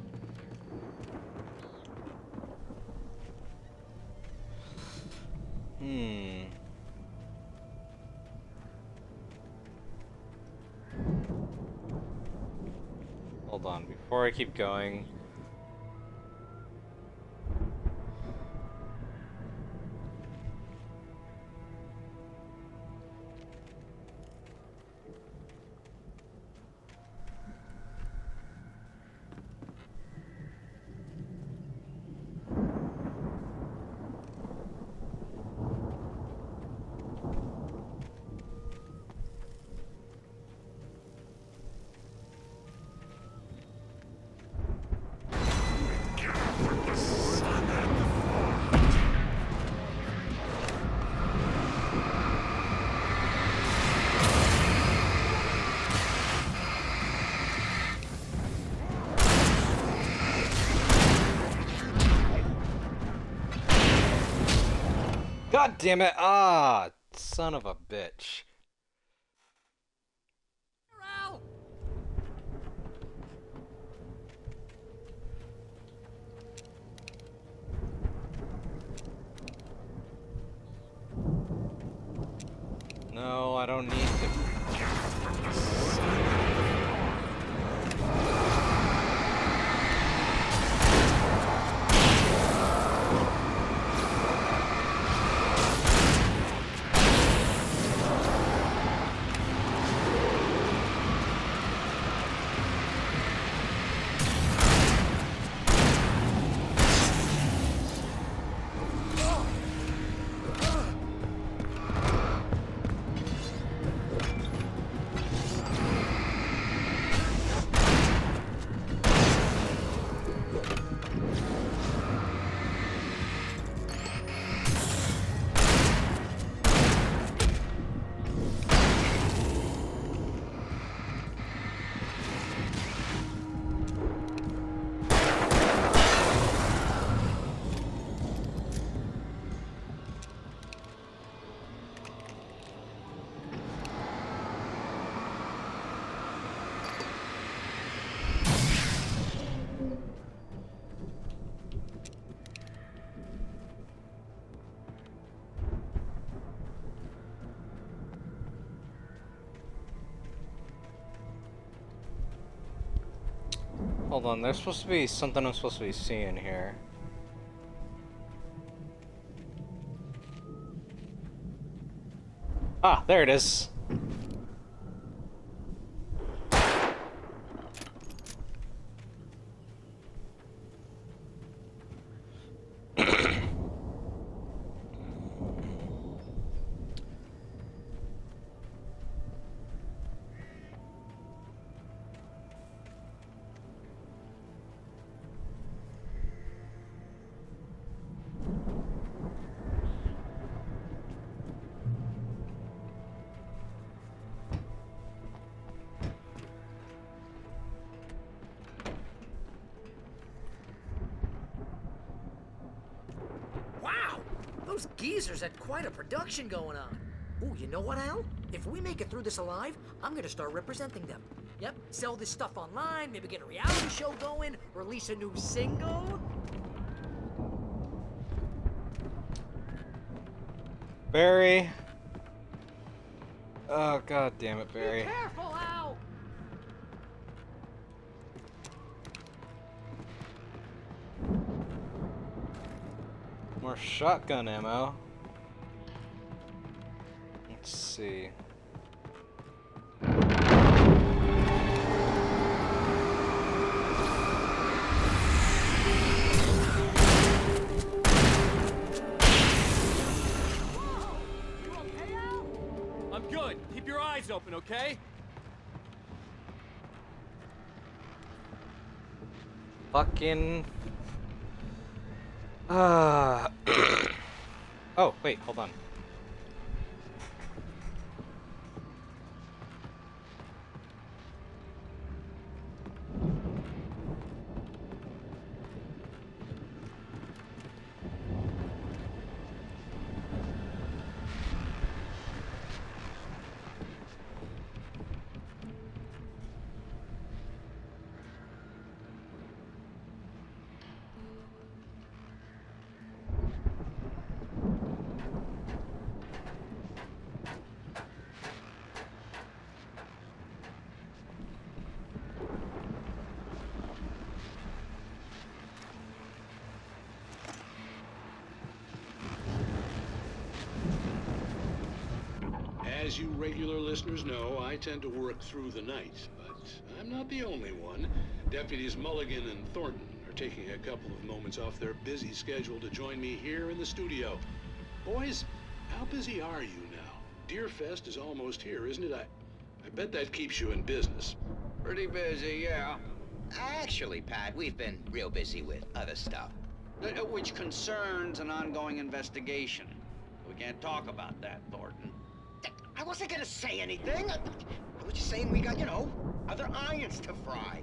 Hold on, before I keep going. God damn it! Ah, son of a bitch. No, I don't need to. Hold on, there's supposed to be something I'm supposed to be seeing here. Ah, there it is. Those geezers had quite a production going on. Ooh, you know what, Al? If we make it through this alive, I'm gonna start representing them. Yep, sell this stuff online, maybe get a reality show going, release a new single. Barry. Oh, god damn it, Barry. Be careful, Al! More shotgun ammo. Let's see. I'm good. Keep your eyes open, okay? Fucking. Oh, wait, hold on. As you regular listeners know, I tend to work through the night, but I'm not the only one. Deputies Mulligan and Thornton are taking a couple of moments off their busy schedule to join me here in the studio. Boys, how busy are you now? Deerfest is almost here, isn't it? I bet that keeps you in business. Pretty busy, yeah. Actually, Pat, we've been real busy with other stuff, which concerns an ongoing investigation. We can't talk about that, Thornton. I wasn't gonna say anything. I was just saying we got, other irons to fry.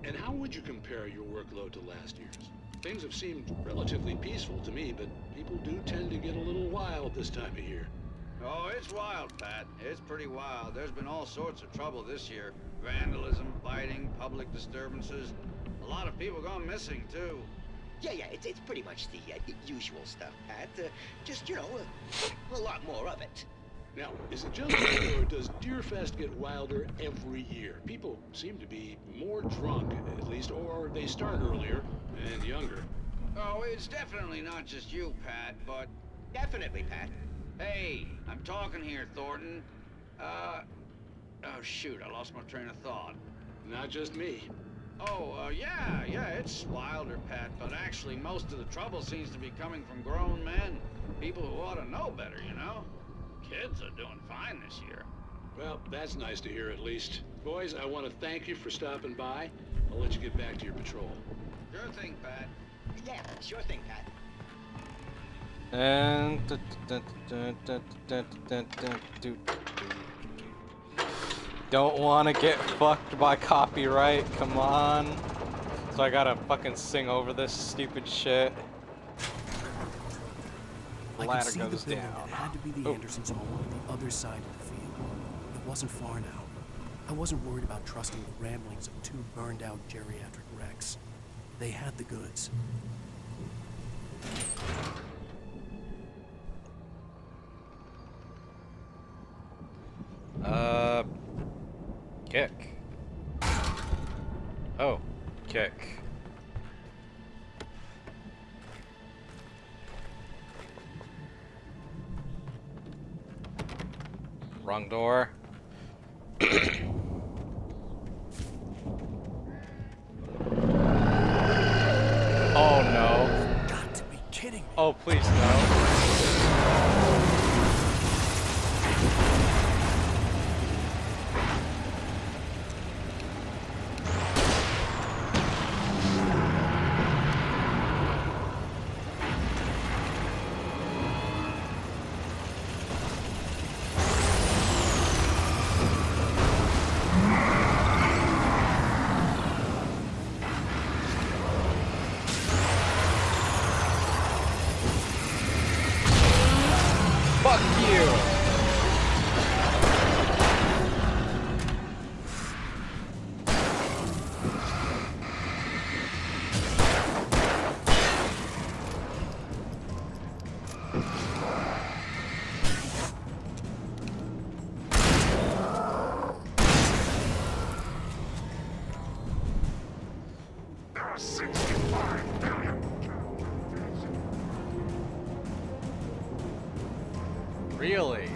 And how would you compare your workload to last year's? Things have seemed relatively peaceful to me, but people do tend to get a little wild this time of year. Oh, it's wild, Pat. It's pretty wild. There's been all sorts of trouble this year. Vandalism, fighting, public disturbances. A lot of people gone missing, too. Yeah, it's pretty much the usual stuff, Pat. Just, a lot more of it. Now, is it just me, or does Deerfest get wilder every year? People seem to be more drunk, at least, or they start earlier and younger. Oh, it's definitely not just you, Pat, but... Definitely, Pat. Hey, I'm talking here, Thornton. Oh, shoot, I lost my train of thought. Not just me. Oh, yeah, it's wilder, Pat, but actually most of the trouble seems to be coming from grown men. People who ought to know better, Kids are doing fine this year. Well, that's nice to hear at least. Boys, I want to thank you for stopping by. I'll let you get back to your patrol. Sure thing, Pat. Yeah, sure thing, Pat. And don't want to get fucked by copyright. Come on. So I gotta fucking sing over this stupid shit. I Ladder could see goes the building down. that had to be the Andersons' home on the other side of the field. It wasn't far now. I wasn't worried about trusting the ramblings of two burned-out geriatric wrecks. They had the goods. Kick. Oh, kick. Wrong door. Oh no. Got to be kidding me. Oh, please no. 65 billion. Really?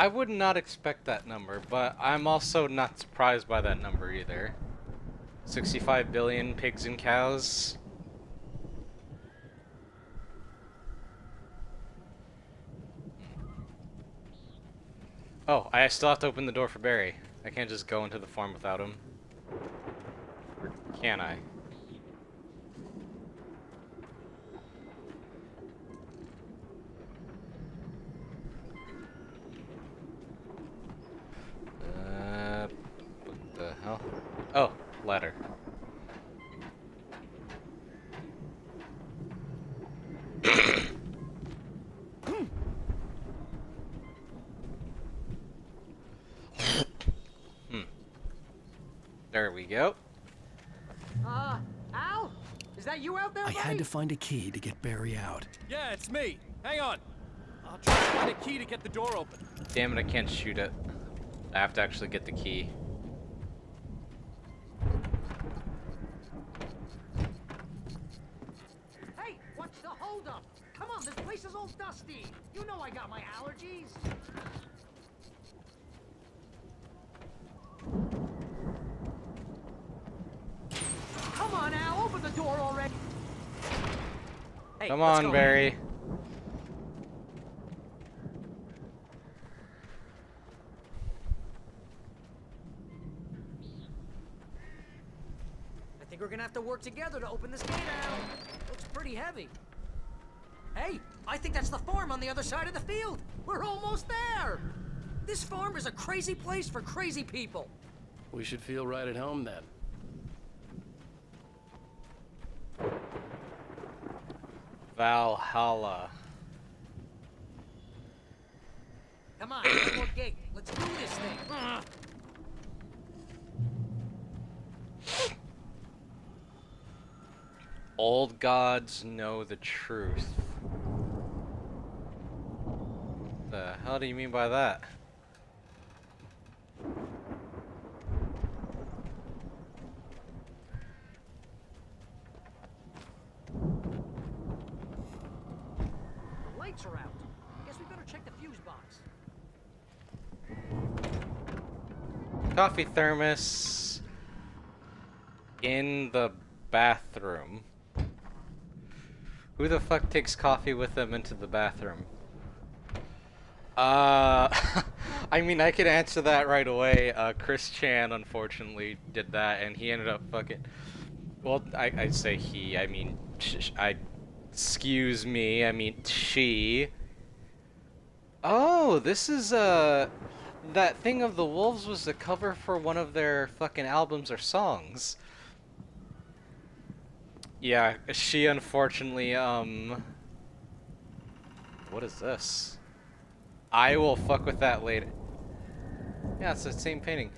I would not expect that number, but I'm also not surprised by that number either. 65 billion pigs and cows. Oh, I still have to open the door for Barry. I can't just go into the farm without him. Or can I? What the hell? Oh, ladder. There we go. Al? Is that you out there, I buddy? had to find a key to get Barry out. Yeah, it's me. Hang on. I'll try to find a key to get the door open. Damn it, I can't shoot it. I have to actually get the key. Hey, what's the holdup? Come on, this place is all dusty. You know I got my allergies. Come on, Al, open the door already. Hey, Come let's on, go. Barry. I think we're gonna have to work together to open this gate, Al. Looks pretty heavy. Hey, I think that's the farm on the other side of the field. We're almost there. This farm is a crazy place for crazy people. We should feel right at home then. Valhalla. Come on, one more gate. Let's do this thing. Old gods know the truth. The hell do you mean by that? The lights are out. Guess we better check the fuse box. Coffee thermos in the bathroom. Who the fuck takes coffee with them into the bathroom? I mean, I could answer that right away. Chris Chan, unfortunately, did that, and he ended up fucking... Well, I'd say he, I mean, excuse me, I mean, she. Oh, this is, that thing of the wolves was the cover for one of their fucking albums or songs. Yeah, she unfortunately, what is this? I will fuck with that later. Yeah, it's the same painting.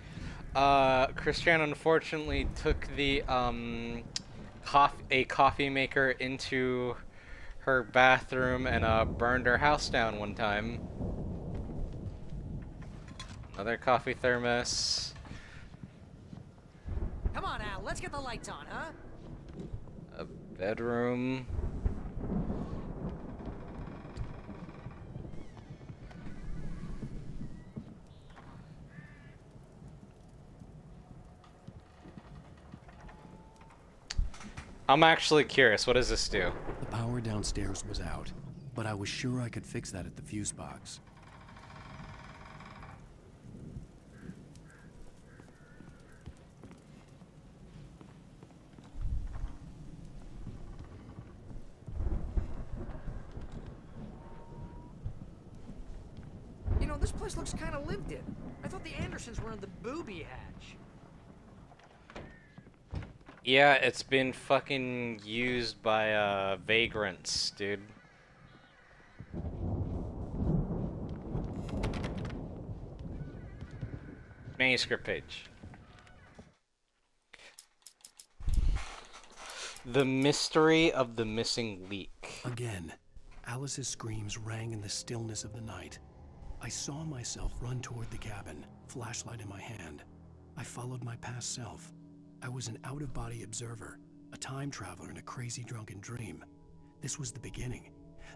Christian unfortunately took the, a coffee maker into her bathroom and, burned her house down one time. Another coffee thermos. Come on, Al, let's get the lights on, huh? A bedroom. I'm actually curious, what does this do? The power downstairs was out, but I was sure I could fix that at the fuse box. You know, this place looks kind of lived in. I thought the Andersons were in the booby hatch. Yeah, it's been fucking used by, vagrants, dude. Manuscript page. The mystery of the missing leak. Again, Alice's screams rang in the stillness of the night. I saw myself run toward the cabin, flashlight in my hand. I followed my past self. I was an out-of-body observer, a time traveler in a crazy drunken dream. This was the beginning.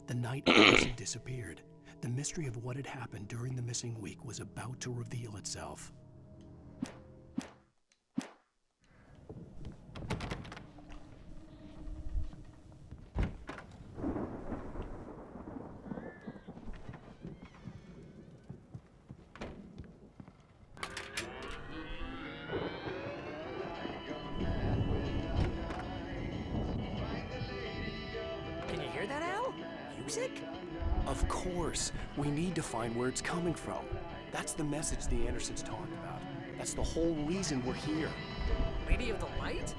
The night Alice had disappeared. The mystery of what had happened during the missing week was about to reveal itself. Can you hear that, Al? Music? Of course, we need to find where it's coming from. That's the message the Andersons talked about. That's the whole reason we're here. Lady of the Light?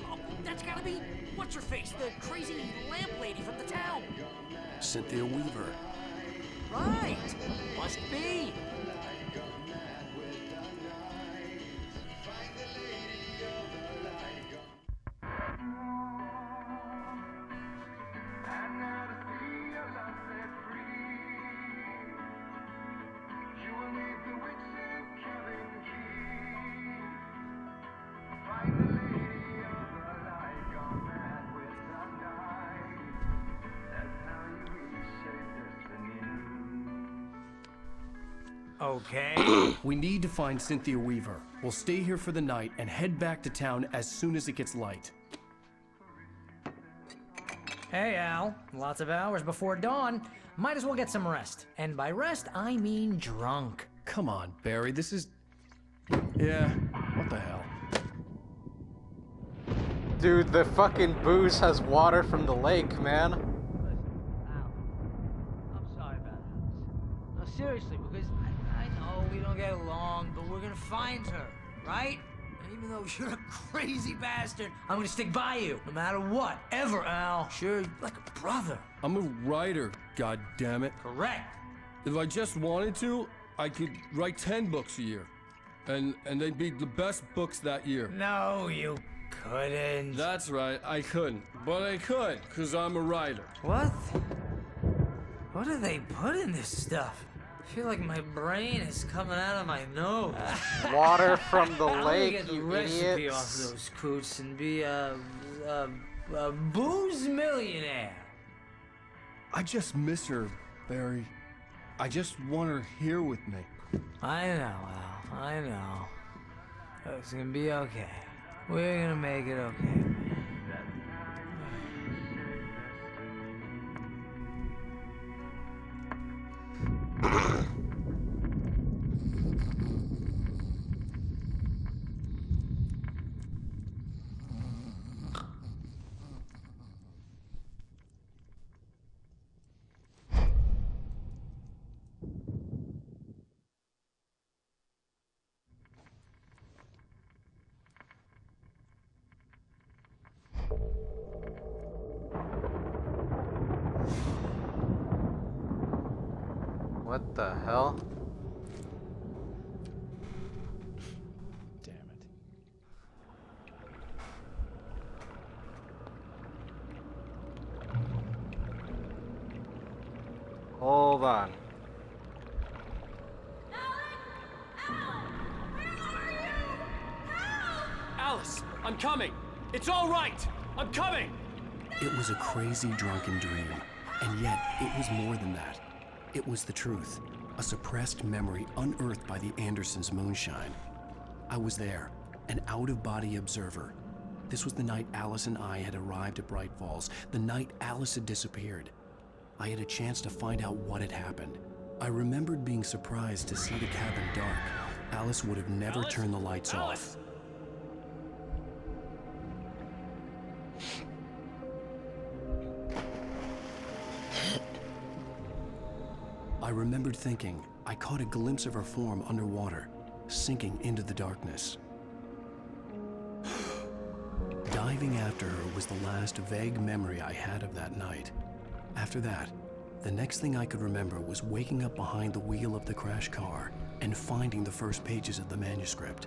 Oh, that's gotta be what's-her-face, the crazy lamp lady from the town. Cynthia Weaver. Right. Must be. Okay. We need to find Cynthia Weaver. We'll stay here for the night and head back to town as soon as it gets light. Hey, Al. Lots of hours before dawn. Might as well get some rest. And by rest, I mean drunk. Come on, Barry, this is... Yeah, what the hell? Dude, the fucking booze has water from the lake, man. I'm sorry about this. No, seriously, because I know we don't get along, but we're gonna find her, right? And even though you're a crazy bastard, I'm gonna stick by you, no matter what, ever, Al. Sure, you're like a brother. I'm a writer, goddammit. Correct. If I just wanted to, I could write 10 books a year. And they'd be the best books that year. No, you couldn't. That's right, I couldn't. But I could, because I'm a writer. What? What do they put in this stuff? I feel like my brain is coming out of my nose. Water from the lake, get the you recipe idiots. off those coots and be a booze millionaire. I just miss her, Barry. I just want her here with me. I know, Al. I know. It's gonna be okay. We're gonna make it okay. What the hell? Damn it. Hold on. Alice, I'm coming. It's all right. I'm coming. It was a crazy drunken dream, and yet it was more than that. It was the truth, a suppressed memory unearthed by the Andersons' moonshine. I was there, an out-of-body observer. This was the night Alice and I had arrived at Bright Falls, the night Alice had disappeared. I had a chance to find out what had happened. I remembered being surprised to see the cabin dark. Alice would have never turned the lights off. I remembered thinking I caught a glimpse of her form underwater, sinking into the darkness. Diving after her was the last vague memory I had of that night. After that, the next thing I could remember was waking up behind the wheel of the crashed car and finding the first pages of the manuscript.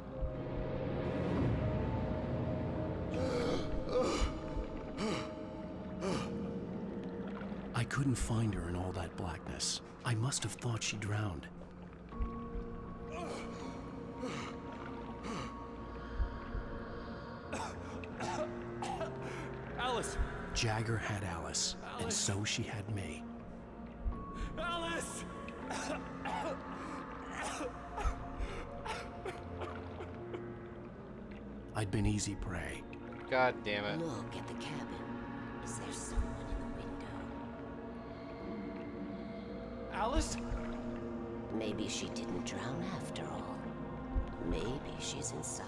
couldn't find her in all that blackness. I must have thought she drowned. Alice! Jagger had Alice, and so she had me. Alice! I'd been easy prey. God damn it. Look at the cabin. Is there someone in the window? Alice? Maybe she didn't drown after all. Maybe she's inside.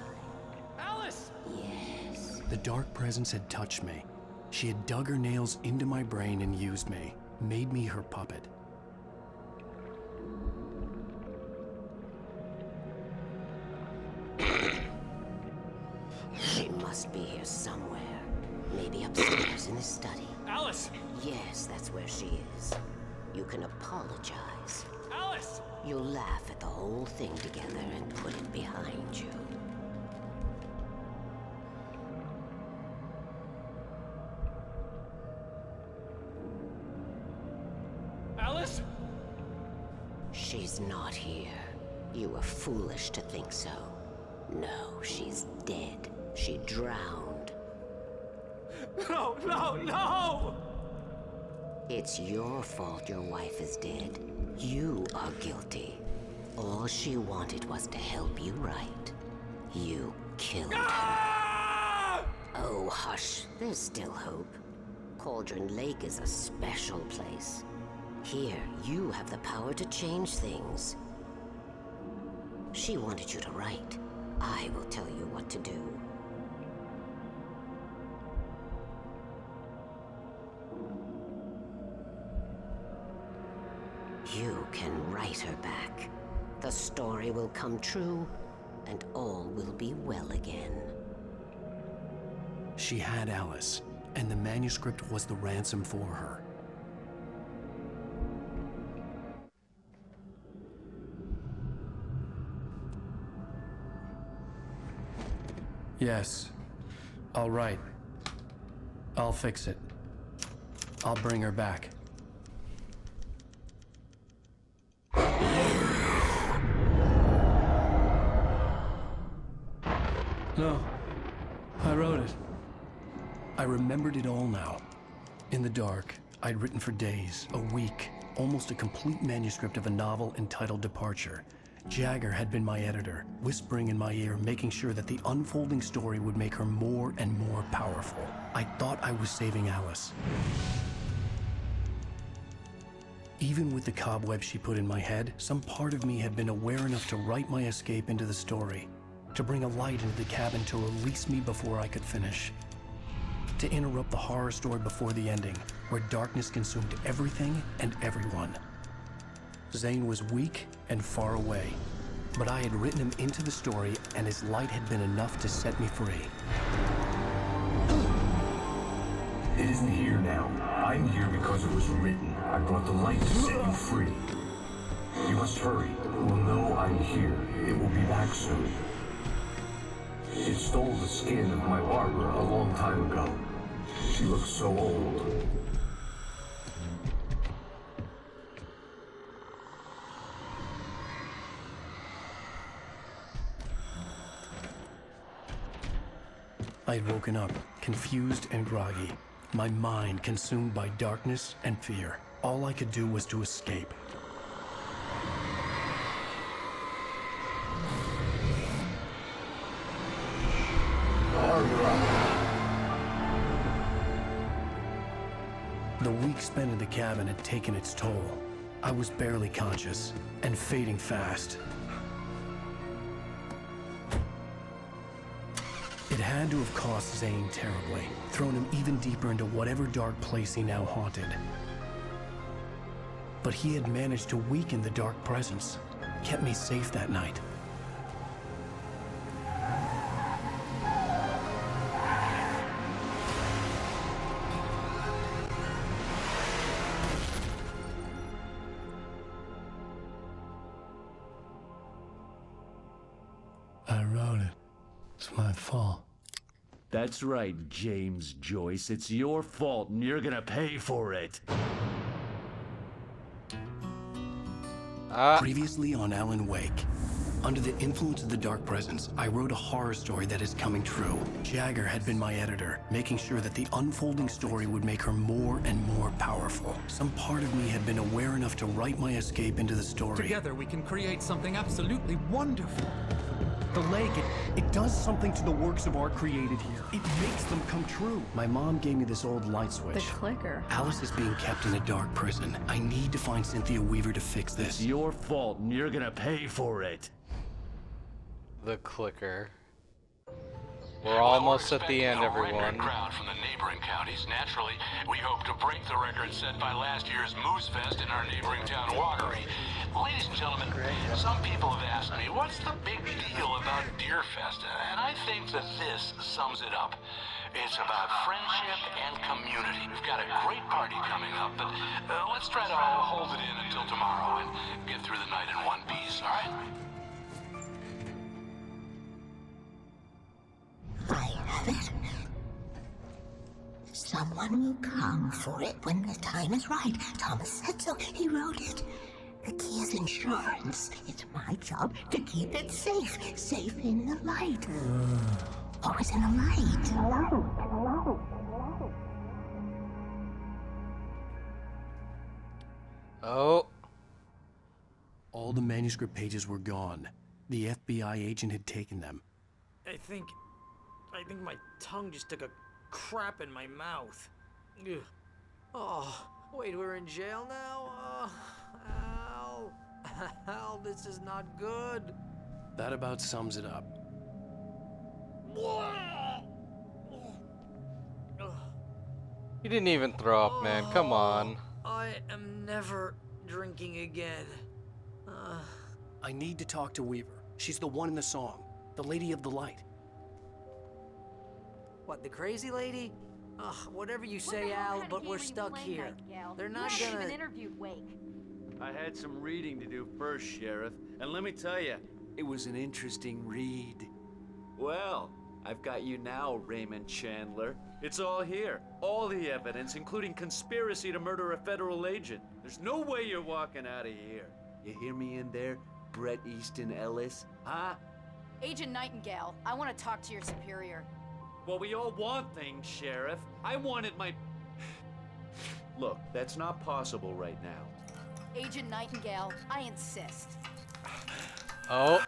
Alice! Yes. The dark presence had touched me. She had dug her nails into my brain and used me, made me her puppet. She must be here somewhere. Maybe upstairs in the study. Alice! Yes, that's where she is. You can apologize. Alice! You'll laugh at the whole thing together and put it behind you. Alice? She's not here. You were foolish to think so. No, she's dead. She drowned. No, no, no! It's your fault your wife is dead. You are guilty. All she wanted was to help you right. You killed her. Oh, hush. There's still hope. Cauldron Lake is a special place. Here, you have the power to change things. She wanted you to write. I will tell you what to do. You can write her back. The story will come true, and all will be well again. She had Alice, and the manuscript was the ransom for her. Yes. All right. I'll fix it. I'll bring her back. No. I wrote it. I remembered it all now. In the dark, I'd written for days, a week, almost a complete manuscript of a novel entitled Departure. Jagger had been my editor, whispering in my ear, making sure that the unfolding story would make her more and more powerful. I thought I was saving Alice. Even with the cobwebs she put in my head, some part of me had been aware enough to write my escape into the story, to bring a light into the cabin to release me before I could finish, to interrupt the horror story before the ending, where darkness consumed everything and everyone. Zane was weak and far away, but I had written him into the story, and his light had been enough to set me free. It isn't here now. I'm here because it was written. I brought the light to set you free. You must hurry. It will know I'm here. It will be back soon. It stole the skin of my Barbara a long time ago. She looks so old. I'd woken up, confused and groggy, my mind consumed by darkness and fear. All I could do was to escape. The week spent in the cabin had taken its toll. I was barely conscious, and fading fast. It had to have cost Zane terribly, thrown him even deeper into whatever dark place he now haunted. But he had managed to weaken the dark presence, kept me safe that night. I wrote it. It's my fault. That's right, James Joyce. It's your fault, and you're gonna pay for it. Previously on Alan Wake. Under the influence of the dark presence, I wrote a horror story that is coming true. Jagger had been my editor, making sure that the unfolding story would make her more and more powerful. Some part of me had been aware enough to write my escape into the story. Together we can create something absolutely wonderful. The lake, it does something to the works of art created here. It makes them come true. My mom gave me this old light switch. The clicker. Alice is being kept in a dark prison. I need to find Cynthia Weaver to fix this. It's your fault, and you're gonna pay for it. The clicker. We're almost at the end, everyone. Crowd from the neighboring counties. Naturally, we hope to break the record set by last year's Moose Fest in our neighboring town, Walkery. Ladies and gentlemen, some people have asked me, what's the big deal about Deer Fest? And I think that this sums it up. It's about friendship and community. We've got a great party coming up, but let's try to hold it in until tomorrow and get through the night in one piece, all right? I have it. Someone will come for it when the time is right. Thomas said so. He wrote it. The key is insurance. It's my job to keep it safe. Safe in the light. Always in the light. Oh. All the manuscript pages were gone. The FBI agent had taken them. I think my tongue just took a crap in my mouth. Ugh. Oh, wait, we're in jail now? Al. Al, this is not good. That about sums it up. You didn't even throw up, man. Come on. I am never drinking again. I need to talk to Weaver. She's the one in the song. The Lady of the Light. What, the crazy lady? Ugh, whatever you say, Al, but we're stuck here. They're not gonna... interviewed Wake. I had some reading to do first, Sheriff, and let me tell you, it was an interesting read. Well, I've got you now, Raymond Chandler. It's all here. All the evidence, including conspiracy to murder a federal agent. There's no way you're walking out of here. You hear me in there, Bret Easton Ellis? Huh? Agent Nightingale, I want to talk to your superior. Well, we all want things, Sheriff. I wanted my... Look, that's not possible right now. Agent Nightingale, I insist. Oh.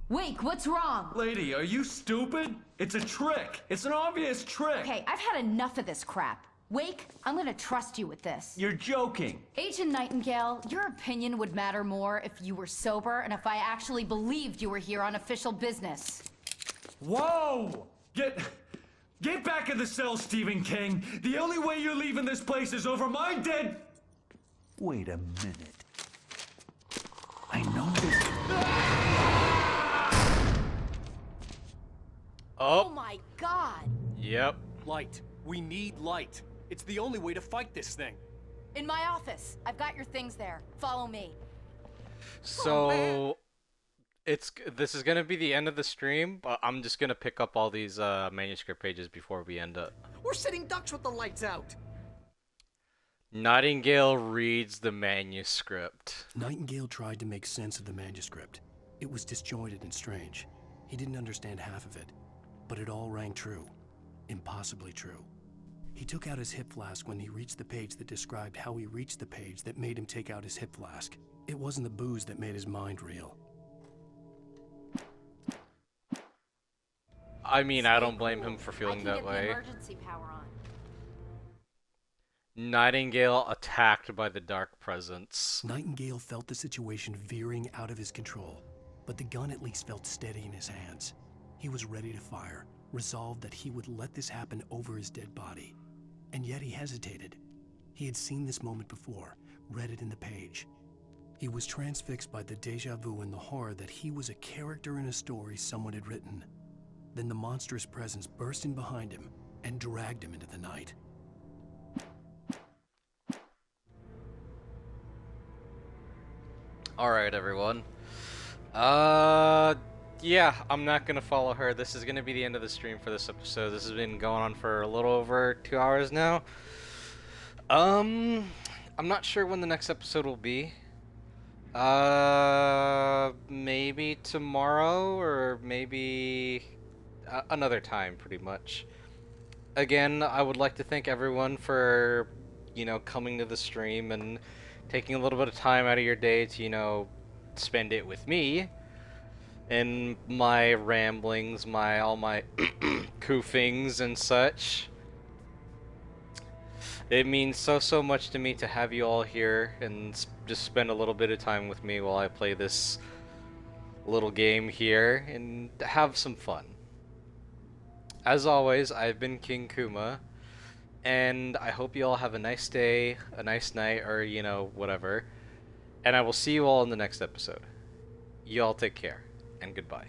Wake, what's wrong? Lady, are you stupid? It's a trick. It's an obvious trick. Okay, I've had enough of this crap. Wake, I'm gonna trust you with this. You're joking. Agent Nightingale, your opinion would matter more if you were sober and if I actually believed you were here on official business. Whoa! Get back in the cell, Stephen King. The only way you're leaving this place is over my dead... Wait a minute. I know this... Oh my God! Yep. Light. We need light. It's the only way to fight this thing. In my office. I've got your things there. Follow me. So this is gonna be the end of the stream, but I'm just gonna pick up all these manuscript pages before we end up. We're sitting ducks with the lights out. Nightingale reads the manuscript. Nightingale tried to make sense of the manuscript. It was disjointed and strange. He didn't understand half of it, but it all rang true. Impossibly true. He took out his hip flask when he reached the page that described how he reached the page that made him take out his hip flask. It wasn't the booze that made his mind reel. I mean, I don't blame him for feeling that way. Emergency power on. Nightingale attacked by the dark presence. Nightingale felt the situation veering out of his control, but the gun at least felt steady in his hands. He was ready to fire, resolved that he would let this happen over his dead body. And yet he hesitated. He had seen this moment before, read it in the page. He was transfixed by the déjà vu and the horror that he was a character in a story someone had written. Then the monstrous presence burst in behind him and dragged him into the night. Alright, everyone. Yeah, I'm not gonna follow her. This is gonna be the end of the stream for this episode. This has been going on for a little over 2 hours now. I'm not sure when the next episode will be. Maybe tomorrow or maybe another time, pretty much. Again, I would like to thank everyone for, coming to the stream and taking a little bit of time out of your day to, spend it with me and my ramblings, all my coofings and such. It means so much to me to have you all here and just spend a little bit of time with me while I play this little game here and have some fun. As always, I've been King Kuma, and I hope you all have a nice day, a nice night, or, whatever. And I will see you all in the next episode. You all take care, and goodbye.